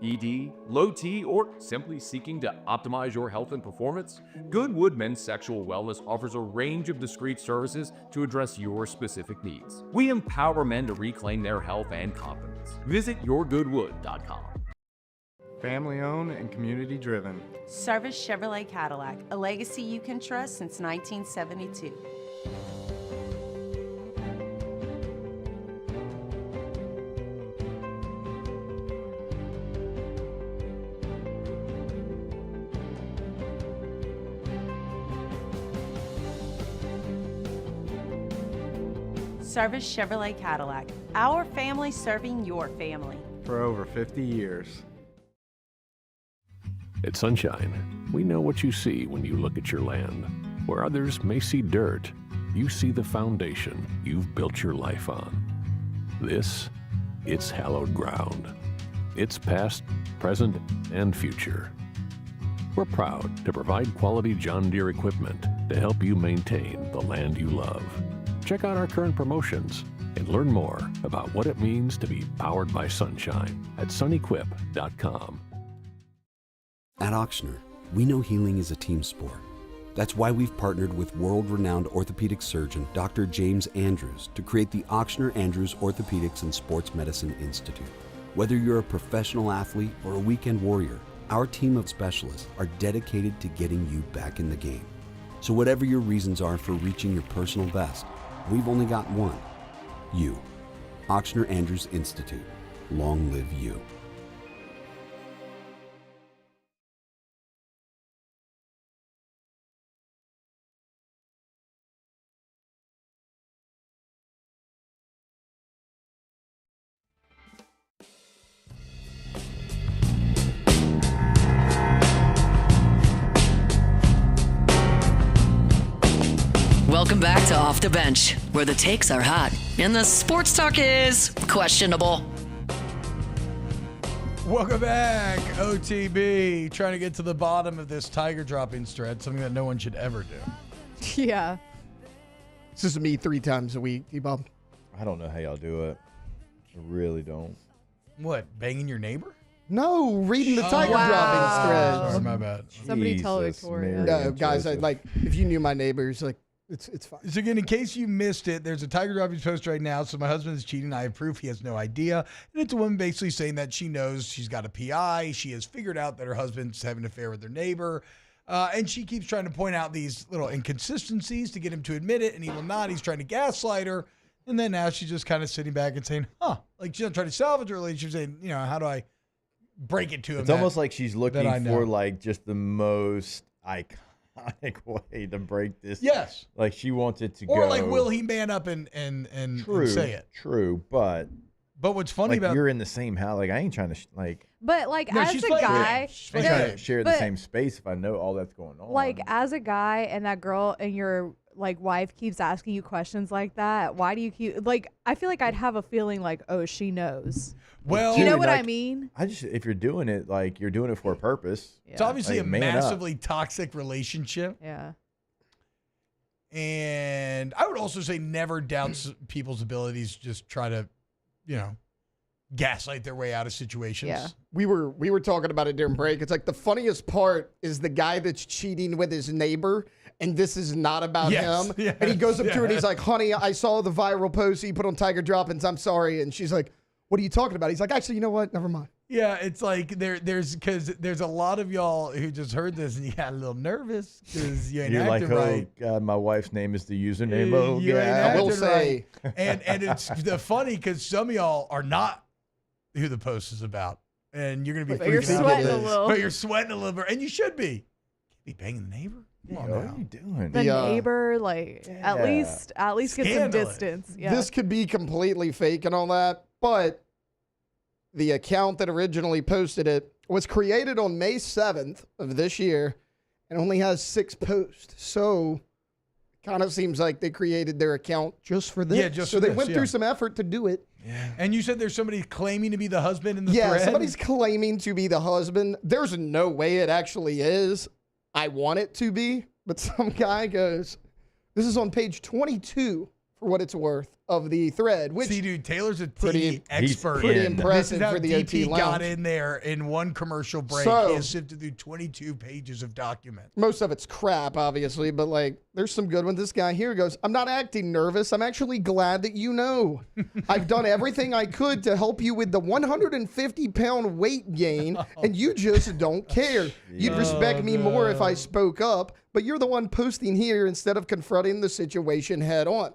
ED, low T, or simply seeking to optimize your health and performance? Goodwood Men's Sexual Wellness offers a range of discreet services to address your specific needs. We empower men to reclaim their health and confidence. Visit yourgoodwood.com. Family owned and community driven. Service Chevrolet Cadillac, a legacy you can trust since 1972. Service Chevrolet Cadillac, our family serving your family. For over 50 years. At Sunshine, we know what you see when you look at your land. Where others may see dirt, you see the foundation you've built your life on. This, it's hallowed ground. It's past, present, and future. We're proud to provide quality John Deere equipment to help you maintain the land you love. Check out our current promotions and learn more about what it means to be powered by sunshine at sunequip.com. At Auctioner, we know healing is a team sport. That's why we've partnered with world-renowned orthopedic surgeon Dr. James Andrews to create the Auctioner Andrews Orthopedics and Sports Medicine Institute. Whether you're a professional athlete or a weekend warrior, our team of specialists are dedicated to getting you back in the game. So whatever your reasons are for reaching your personal best, we've only got one. You. Auctioner Andrews Institute. Long live you. Welcome back to Off the Bench, where the takes are hot and the sports talk is questionable. Welcome back, OTB. Trying to get to the bottom of this tiger dropping thread, something that no one should ever do. Yeah. This is me 3 times a week, T-Bob. I don't know how y'all do it. I really don't. What, banging your neighbor? No, reading the tiger droppings thread. Sorry, my bad. Somebody tell Victoria. No, guys, if you knew my neighbors, it's fine. So again, in case you missed it, there's a tiger droppings post right now. So my husband is cheating. I have proof. He has no idea. And it's a woman basically saying that she knows she's got a PI. She has figured out that her husband's having an affair with her neighbor. And she keeps trying to point out these little inconsistencies to get him to admit it. And he will not. He's trying to gaslight her. And then now she's just kind of sitting back and saying, like she's not trying to salvage her relationship, saying, how do I break it to him? It's almost like she's looking for like just the most iconic way to break this. Yes. Like she wants it to go. Or like, will he man up and say it? True, but what's funny about you're in the same house. Like I ain't trying to But as a guy, I'm trying to share the same space if I know all that's going on. Like as a guy and that girl, and you're like wife keeps asking you questions like that, why do you keep like? I feel like I'd have a feeling like, oh, she knows. Well, you know what I mean? If you're doing it, like you're doing it for a purpose. It's obviously like, a massively toxic relationship. Yeah. And I would also say never doubt people's abilities. Just try to, gaslight their way out of situations. Yeah. We were talking about it during break. It's like the funniest part is the guy that's cheating with his neighbor, and this is not about him. Yes, and he goes up to her and he's yes. like, honey, I saw the viral post he put on Tiger Droppings. I'm sorry. And she's like, what are you talking about? He's like, actually, you know what? Never mind. Yeah, it's like there's a lot of y'all who just heard this and you got a little nervous because you ain't You're like, acting right. God, my wife's name is the username. Oh, You ain't yeah. I will acting say. right. And it's funny because some of y'all are not who the post is about, and you're gonna be But you're freaking out sweating about a this. little. But you're sweating a little bit, and you should be. Can't be banging the neighbor. Come on What now. are you doing? The neighbor, like at least get some Scandalous. distance. Yeah. This could be completely fake and all that, but the account that originally posted it was created on May 7th of this year and only has 6 posts. So kind of seems like they created their account just for this. Yeah, just so for they this, went yeah. through some effort to do it. And you said there's somebody claiming to be the husband in the Yeah, thread? somebody's claiming to be the husband. There's no way it actually is. I want it to be, but some guy goes, this is on page 22 for what it's worth of the thread. Which See, dude, Taylor's a pretty- TV expert. pretty This impressive is how for the DP OT got Lounge. in there in one commercial break. So- He has sifted through 22 pages of documents. Most of it's crap, obviously, but like there's some good ones. This guy here goes, I'm not acting nervous. I'm actually glad that you know. I've done everything I could to help you with the 150-pound weight gain, and you just don't care. You'd respect me more if I spoke up, but you're the one posting here instead of confronting the situation head on.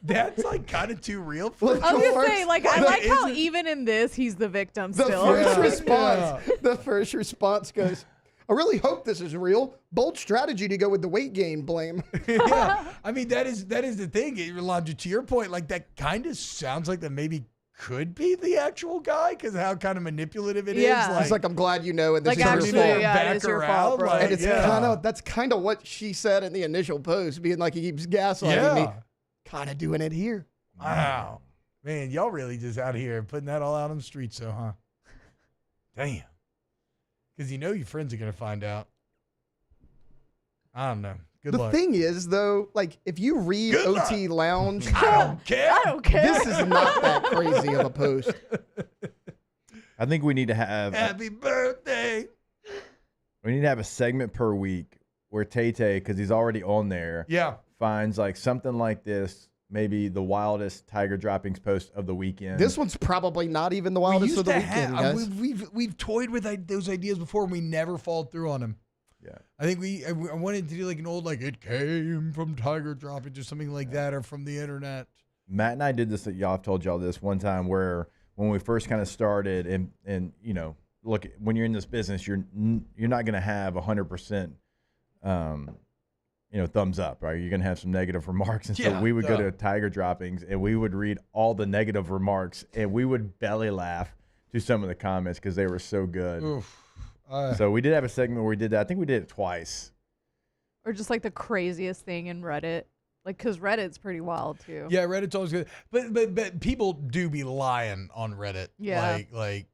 That's like kind of too real for I was gonna say, like, I That like how isn't- even in this, he's the victim The still. the first response goes, I really hope this is real. Bold strategy to go with the weight gain blame. Yeah, I mean that is the thing, Yolanda. To your point, like that kind of sounds like that maybe could be the actual guy because how kind of manipulative it is. Yeah. It's like, I'm glad you know, and this Like, is actually, your fault. yeah, it is your fault, bro. And it's yeah. that's kind of what she said in the initial post, being like, he keeps gaslighting me. Yeah. Kind of doing it here. Wow. Man, y'all really just out here putting that all out on the streets, though, huh? Damn. Because you know your friends are going to find out. I don't know. Good The luck. thing is, though, like, if you read Good OT Lounge, I don't care. I don't care. this is not that crazy of a post. I think we need to have Happy birthday. a segment per week where Tay-Tay, because he's already on there, Yeah. finds like something like this, maybe the wildest Tiger droppings post of the weekend. This one's probably not even the We wildest used of the to weekend, have, guys. we've toyed with those ideas before and we never followed through on them. Yeah. I think I wanted to do like an old, like, it came from Tiger droppings or something like that, or from the internet. Matt and I did this. I've told y'all this one time where when we first kind of started, and you know, look, when you're in this business, you're not going to have 100%, thumbs up, right? You're going to have some negative remarks, and so Yeah, we would go duh. to Tiger droppings and we would read all the negative remarks, and we would belly laugh to some of the comments because they were so good. Oof. So we did have a segment where we did that. I think we did it twice. Or just like the craziest thing in Reddit. Like, because Reddit's pretty wild, too. Yeah, Reddit's always good. But people do be lying on Reddit. Yeah. Like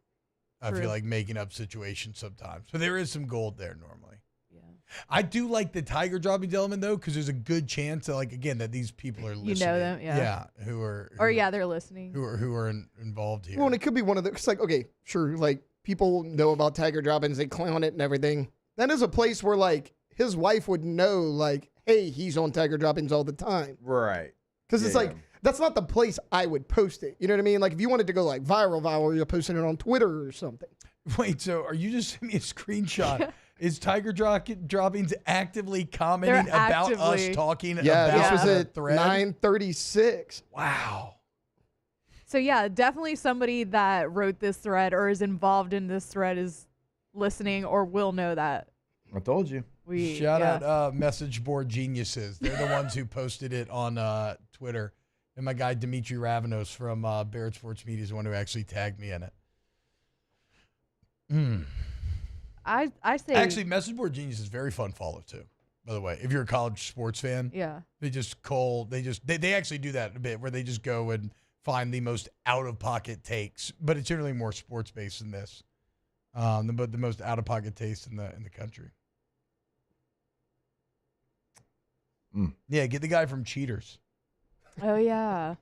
I True. feel like making up situations sometimes. So there is some gold there normally. Yeah. I do like the Tiger droppings element, though, because there's a good chance that, like, again, that these people are listening. You know them, yeah. Yeah, who are They're listening. who are involved here. Well, and it could be one of the, it's like, okay, sure, like, people know about Tiger droppings, they clown it and everything. That is a place where, like, his wife would know, like, hey, he's on Tiger droppings all the time. Right. Because it's like, that's not the place I would post it. You know what I mean? Like, if you wanted to go, like, viral, you're posting it on Twitter or something. Wait, so are you just sending me a screenshot? Is Tiger droppings actively commenting They're about actively- us talking Yeah, about this was the at thread? 9:36. Wow. So, yeah, definitely somebody that wrote this thread or is involved in this thread is listening or will know that. I told you. Shout out message board geniuses. They're the ones who posted it on Twitter. And my guy Dimitri Ravenos from Barrett Sports Media is the one who actually tagged me in it. I say Actually, message board genius is very fun follow too. by the way. If you're a college sports fan. Yeah. They actually do that a bit where they just go and find the most out-of-pocket takes, but it's generally more sports-based than this. But the most out-of-pocket takes in the country. Yeah, get the guy from Cheaters. Oh, yeah.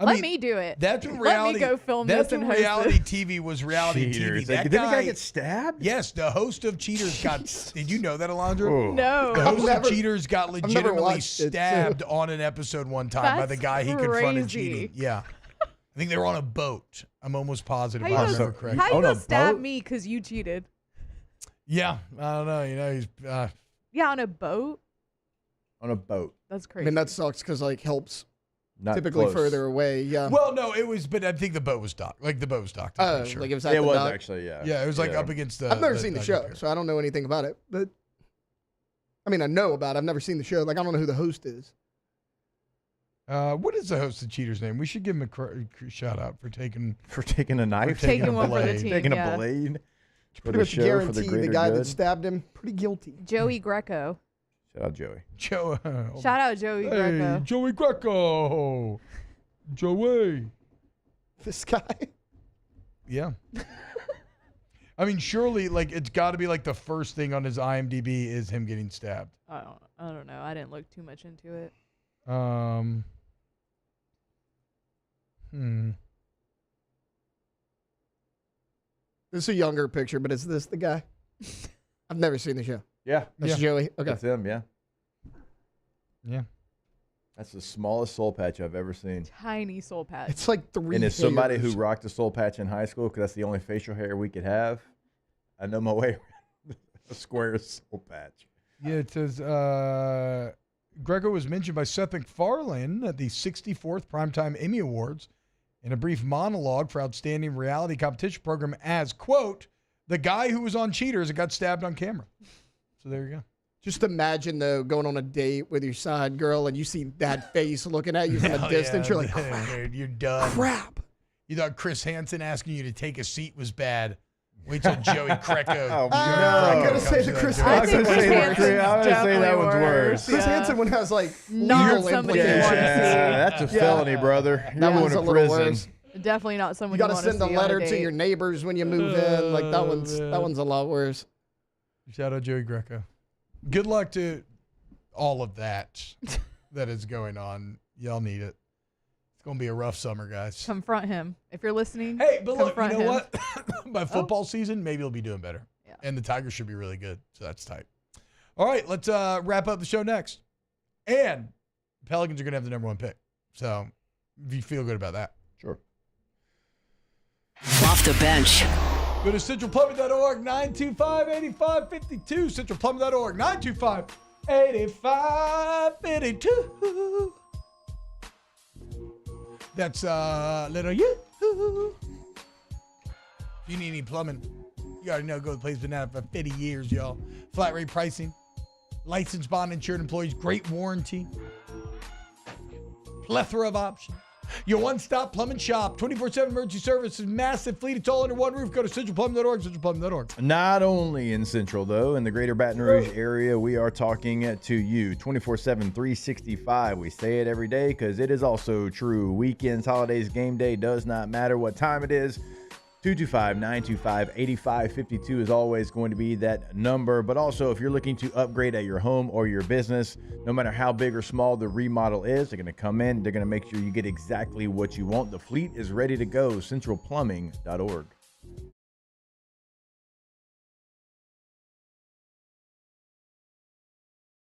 I Let mean, me do it. That's when reality. Let me go film this and host reality this. TV was reality Cheaters. TV. That Didn't the guy get stabbed? Yes, the host of Cheaters got. Did you know that, Alondra? Oh. No. The host of Cheaters got never legitimately watched it, stabbed on an episode one time by the That's guy he confronted crazy. cheating. Yeah, I think they were on a boat. I'm almost positive. How you I gonna- remember correctly. How you On gonna a stab boat? me because you cheated? Yeah, I don't know. He's Yeah, on a boat? On a boat. That's I crazy. mean, that sucks because like helps Not typically close. further away. Yeah. well, no, it was, but I think the boat was docked. Like the boat was docked. I'm pretty sure. like it was at It the was dock. actually, yeah. Yeah, it was like Yeah. up against the. I've never seen the dock show, pier. so I don't know anything about it. But I mean, I know about it. I've never seen the show. Like, I don't know who the host is. What is the host of Cheaters' name? We should give him a shout out for taking a knife, Taking one for the team, taking yeah. a blade. For Pretty the much show, for the guarantee the greater guy good. that stabbed him, pretty guilty. Joey Greco. Shout out Joey. Joe. Shout out Joey Hey, Greco. Joey Greco. Joey. This guy. Yeah. I mean, surely, like, it's got to be like the first thing on his IMDb is him getting stabbed. I don't know. I didn't look too much into it. This is a younger picture, but is this the guy? I've never seen the show. Yeah. That's Yeah. Joey. Okay. That's him, yeah. Yeah. That's the smallest soul patch I've ever seen. Tiny soul patch. It's like 3 And as somebody who hairs. rocked a soul patch in high school, because that's the only facial hair we could have, I know my way around a square soul patch. Yeah, it says Greco was mentioned by Seth MacFarlane at the 64th Primetime Emmy Awards in a brief monologue for Outstanding Reality Competition Program as, quote, the guy who was on Cheaters and got stabbed on camera. So there you go. Just imagine, though, going on a date with your side girl and you see that face looking at you from a Hell distance. yeah, You're like, dude, you're done. crap. You thought Chris Hansen asking you to take a seat was bad. Wait till Joey Greco. Oh, I gotta say the Chris I Hansen think one's Chris worse. Hansen's I would say definitely that one's worse. Chris Yeah. Hansen one has like Not legal somebody you implications. wanna see. That's a felony, brother. That You're one's going a to little prison. worse. Definitely not someone You you got to want to send a see on letter a to date. your neighbors when you move in. Like that one's a lot worse. Shout out Joey Greco. Good luck to all of that that is going on. Y'all need it. It's going to be a rough summer, guys. Confront him. If you're listening, Hey, but look, you confront know him. what? By football season, maybe he'll be doing better. Yeah. And the Tigers should be really good. So that's tight. All right, let's wrap up the show next. And the Pelicans are going to have the number 1 pick. So if you feel good about that. Sure. Off the bench. Go to centralplumbing.org, 925-8552. Centralplumbing.org, 925-8552. That's little you. If you need any plumbing, you already know, go to the place been out for 50 years, y'all. Flat rate pricing, licensed bond insured employees, great warranty, plethora of options. Your one-stop plumbing shop, 24/7 emergency services, massive fleet. It's all under one roof. Go to centralplumbing.org, centralplumbing.org. Not only in Central, though, in the greater Baton Rouge area, we are talking to you 24/7, 365. We say it every day because it is also true. Weekends, holidays, game day, does not matter what time it is. 225-925-8552 is always going to be that number. But also, if you're looking to upgrade at your home or your business, no matter how big or small the remodel is, they're going to come in. They're going to make sure you get exactly what you want. The fleet is ready to go. Centralplumbing.org.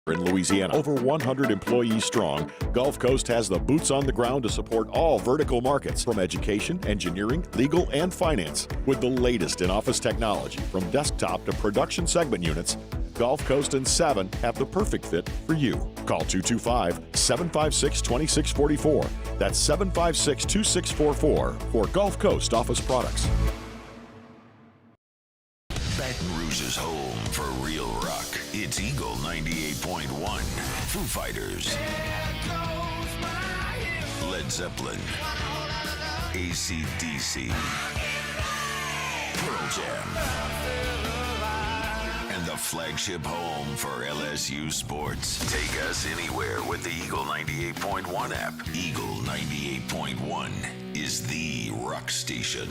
In Louisiana, over 100 employees strong, Gulf Coast has the boots on the ground to support all vertical markets, from education, engineering, legal, and finance. With the latest in office technology, from desktop to production segment units, Gulf Coast and Savin have the perfect fit for you. Call 225-756-2644. That's 756-2644 for Gulf Coast office products. Baton Rouge's home for real rock. It's Eagle 98.1. Foo Fighters. Led Zeppelin. AC/DC. Pearl Jam. And the the flagship home for LSU sports. Take us anywhere with the Eagle 98.1 app. Eagle 98.1 is the rock station.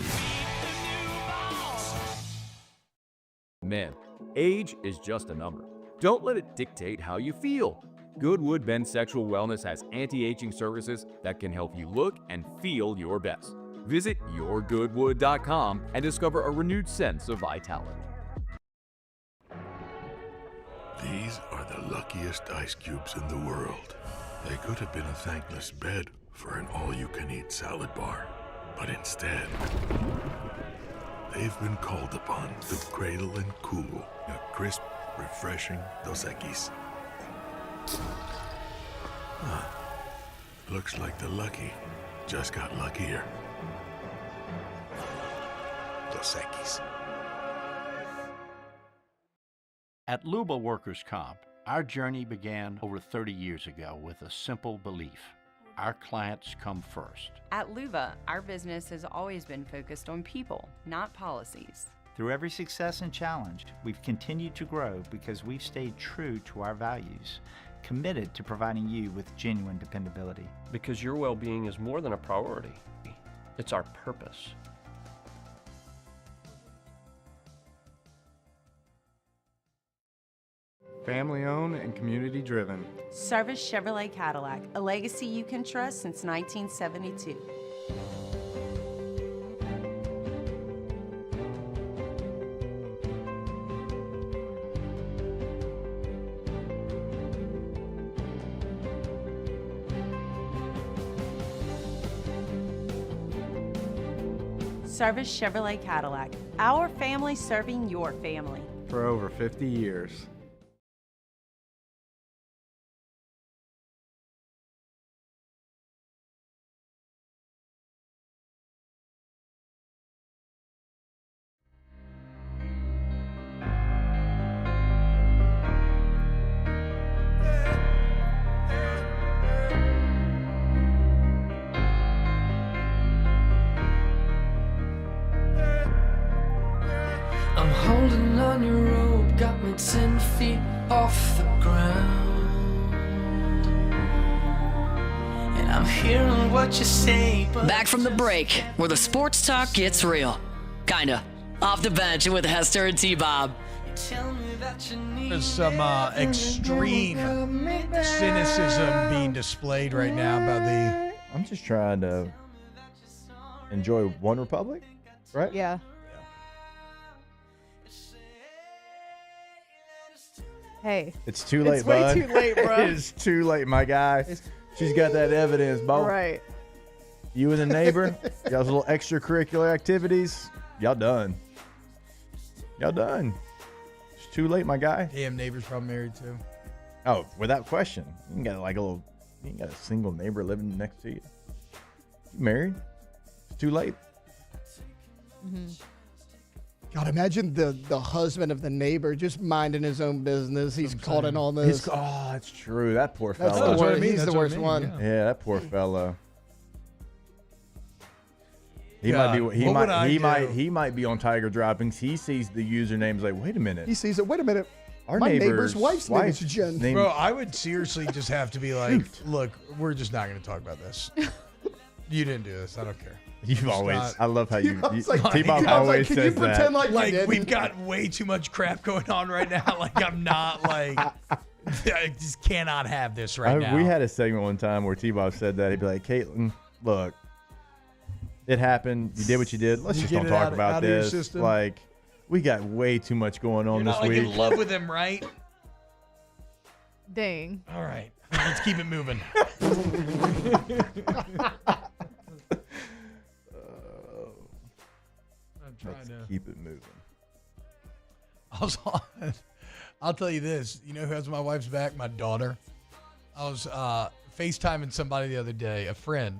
Men, age is just a number. Don't let it dictate how you feel. Goodwood Men's Sexual Wellness has anti-aging services that can help you look and feel your best. Visit yourgoodwood.com and discover a renewed sense of vitality. These are the luckiest ice cubes in the world. They could have been a thankless bed for an all-you-can-eat salad bar. But instead, they've been called upon to cradle and cool a crisp, refreshing Dos Equis. Looks like the lucky just got luckier. Dos Equis. At Luba Workers Comp, our journey began over 30 years ago with a simple belief. Our clients come first. At Luba, our business has always been focused on people, not policies. Through every success and challenge, we've continued to grow because we've stayed true to our values, committed to providing you with genuine dependability. Because your well-being is more than a priority. It's our purpose. Family owned and community driven. Service Chevrolet Cadillac, a legacy you can trust since 1972. Service Chevrolet Cadillac, our family serving your family. For over 50 years. I'm holding on your rope, got me 10 feet off the ground. And I'm hearing what you say, but Back from the break, where the sports talk gets real. Kinda. Off the bench with Hester and T-Bob. There's some extreme cynicism being displayed right now about the... I'm just trying to enjoy One Republic, right? Yeah. Hey. It's too late, it's way bud. too late, bro. It's too late, my guy. She's got that evidence, Bo. Right. You and the neighbor, y'all's little extracurricular activities, y'all done. Y'all done. It's too late, my guy. Damn, neighbor's probably married too. Oh, without question. You ain't got you ain't got a single neighbor living next to you. You married? It's too late. Mm-hmm. God, imagine the husband of the neighbor just minding his own business. He's caught in all this. Oh, that's true. That poor That's fellow. the worst. He's the worst one. Yeah, that poor fellow. He God, he might be on Tiger Droppings. He sees the usernames like, wait a minute. He sees it. Wait a minute. Our My neighbor's wife's name is Jen. Bro, I would seriously just have to be like, look, we're just not going to talk about this. You didn't do this. I don't care. You've always, not- I love how you, like- T-Bob I was always like, can you says pretend that. like you didn't? we've got way too much crap going on right now. Like, I'm not like, I just cannot have this right now. We had a segment one time where T-Bob said that. He'd be like, Caitlin, look, it happened. You did what you did. Let's You just get don't it talk out about of your this. system. Like, we got way too much going on You're this not like week. in love with him, right? Dang. All right. Let's keep it moving. I'm trying Let's to keep it moving. I'll tell you this. You know who has my wife's back? My daughter. I was FaceTiming somebody the other day, a friend,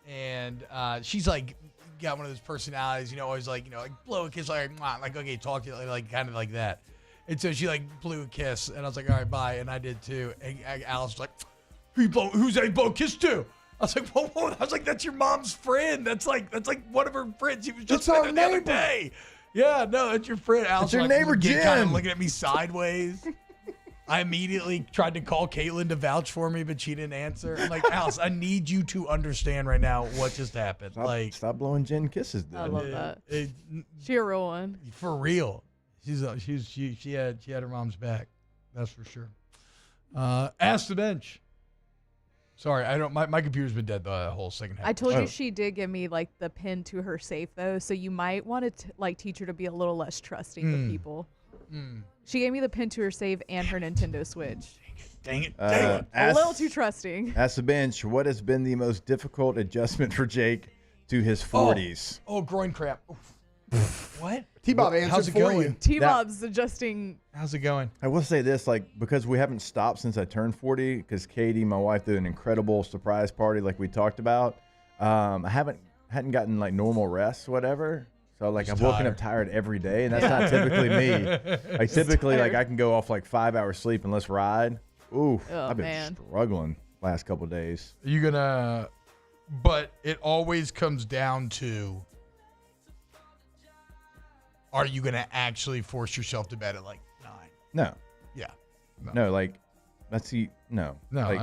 and she's like got one of those personalities, always like blow a kiss, like mwah, like okay, talk to you, like kind of like that. And so she like blew a kiss, and I was like, all right, bye, and I did too. And Alice was like, who's that blow a kiss to? I was like, whoa. I was like, that's your mom's friend. That's like one of her friends. She was just our there the other neighbor. day. Yeah, no, it's your friend. It's your neighbor, Jen. Kind of looking at me sideways. I immediately tried to call Caitlin to vouch for me, but she didn't answer. I'm like, Alice, I need you to understand right now what just happened. Stop blowing Jen kisses. Dude. I love that. She a real one. For real. She had her mom's back. That's for sure. Ask the bench. Sorry, I don't. My computer's been dead the whole second half. I told you she did give me like the pin to her safe though, so you might want to like teach her to be a little less trusting with people. She gave me the pin to her safe and her Nintendo Switch. Dang it! A little too trusting. Ask the bench. What has been the most difficult adjustment for Jake to his 40s? Oh, groin cramp. What? T-Bob answered How's it for going? you. T-Bob's adjusting. How's it going? I will say this, because we haven't stopped since I turned 40, because Katie, my wife, did an incredible surprise party like we talked about. I hadn't gotten like normal rest, whatever. So I've woken up tired every day, and that's not typically me. Typically I can go off like 5 hours sleep and let's ride. Ooh, I've been struggling last couple of days. But it always comes down to, are you going to actually force yourself to bed at like 9? No. Yeah. No, no. No, like, I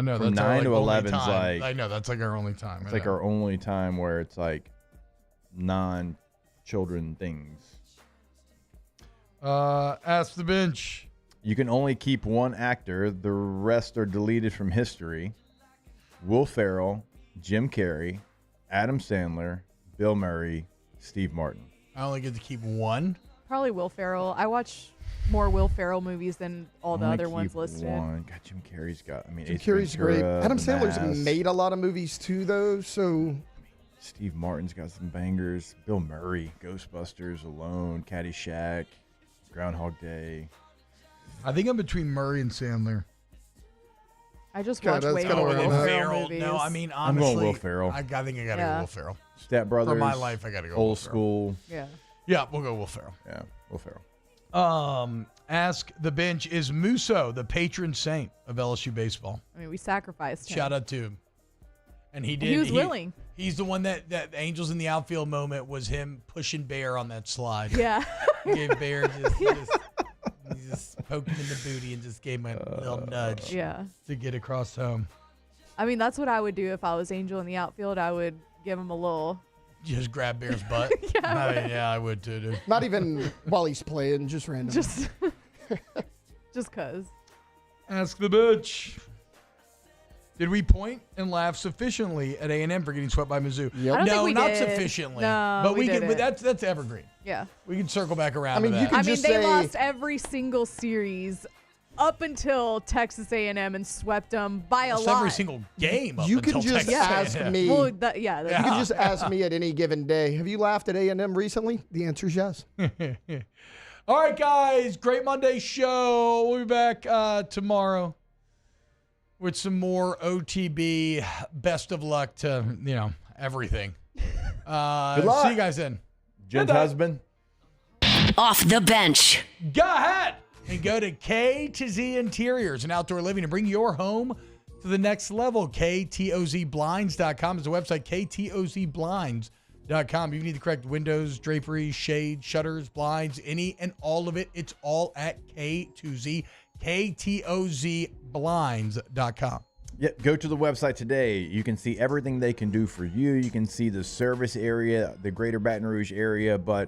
know. From That's 9 to our 11 only is time. I know, that's like our only time. It's like our only time where it's like non-children things. Ask the bench. You can only keep one actor. The rest are deleted from history. Will Ferrell, Jim Carrey, Adam Sandler, Bill Murray, Steve Martin. I only get to keep one. Probably Will Ferrell. I watch more Will Ferrell movies than all the other ones listed. God, Jim Carrey's got. Jim Carrey's great. Adam Sandler's made a lot of movies too, though. So Steve Martin's got some bangers. Bill Murray, Ghostbusters, Alone, Caddyshack, Groundhog Day. I think I'm between Murray and Sandler. I just watch way more Will Ferrell movies. No, I mean, honestly, I'm going Will Ferrell. I think I got to go Will Ferrell. Step Brothers. For my life, I got to go Old Will Ferrell. School. Yeah, we'll go Will Ferrell. Yeah, Will Ferrell. Ask the bench, is Musso the patron saint of LSU baseball? I mean, we sacrificed him. Shout out to him. And he did. He was willing. He's the one that Angels in the Outfield moment was him pushing Bear on that slide. Yeah. He gave Bear just poked him in the booty and just gave him a little nudge to get across home. I mean, that's what I would do if I was Angel in the outfield. I would give him a little. Just grab Bear's butt? I would too, dude. Not even while he's playing, just randomly. Just cause. Ask the bench. Did we point and laugh sufficiently at A&M for getting swept by Mizzou? Yep. I don't think we not did. sufficiently. No, but we can. didn't. But that's evergreen. Yeah. We can circle back around. I mean, to that. They lost every single series up until Texas A&M and swept them by a lot. Every single game. You can just ask me. Well, You can just ask me at any given day. Have you laughed at A&M recently? The answer is yes. All right, guys. Great Monday show. We'll be back tomorrow with some more OTB. Best of luck to everything. Good luck. See you guys then. Jen's husband. Off the bench. Go ahead and go to K to Z Interiors and Outdoor Living and bring your home to the next level. KTOZBlinds.com is the website. KTOZBlinds.com. If you need the correct windows, drapery, shade, shutters, blinds, any and all of it, it's all at K2Z. KTOZBlinds.com. Yep, go to the website today. You can see everything they can do for you. You can see the service area, the greater Baton Rouge area. But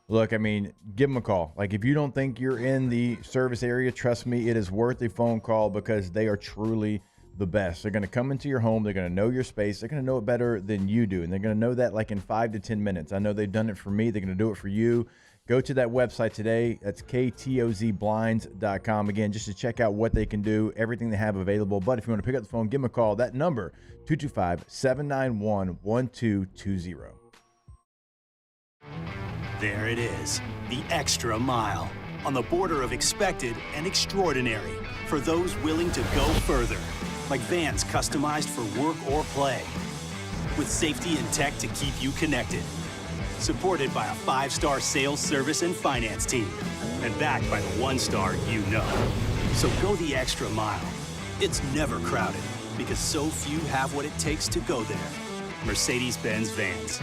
look, I mean, give them a call. Like, if you don't think you're in the service area, trust me, it is worth a phone call because they are truly the best. They're going to come into your home. They're going to know your space. They're going to know it better than you do. And they're going to know that like in 5 to 10 minutes. I know they've done it for me. They're going to do it for you. Go to that website today. That's KTOZBlinds.com. Again, just to check out what they can do, everything they have available. But if you want to pick up the phone, give them a call. That number, 225-791-1220. There it is, the extra mile. On the border of expected and extraordinary. For those willing to go further. Like vans customized for work or play. With safety and tech to keep you connected. Supported by a 5-star sales, service, and finance team. And backed by the 1-star you know. So go the extra mile. It's never crowded because so few have what it takes to go there. Mercedes-Benz Vans.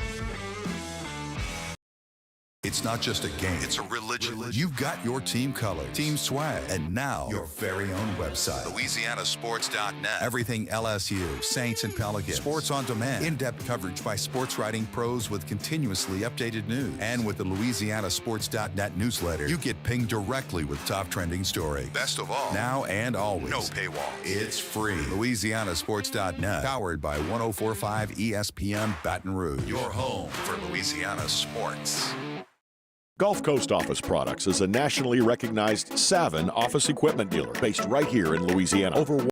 It's not just a game, it's a religion. You've got your team colors, team swag, and now your very own website, LouisianaSports.net. Everything LSU, Saints, and Pelicans. Sports on demand. In-depth coverage by sports writing pros with continuously updated news. And with the LouisianaSports.net newsletter, you get pinged directly with top trending stories. Best of all, now and always, no paywall. It's free. LouisianaSports.net, powered by 104.5 ESPN Baton Rouge. Your home for Louisiana sports. Gulf Coast Office Products is a nationally recognized Savin office equipment dealer based right here in Louisiana. Over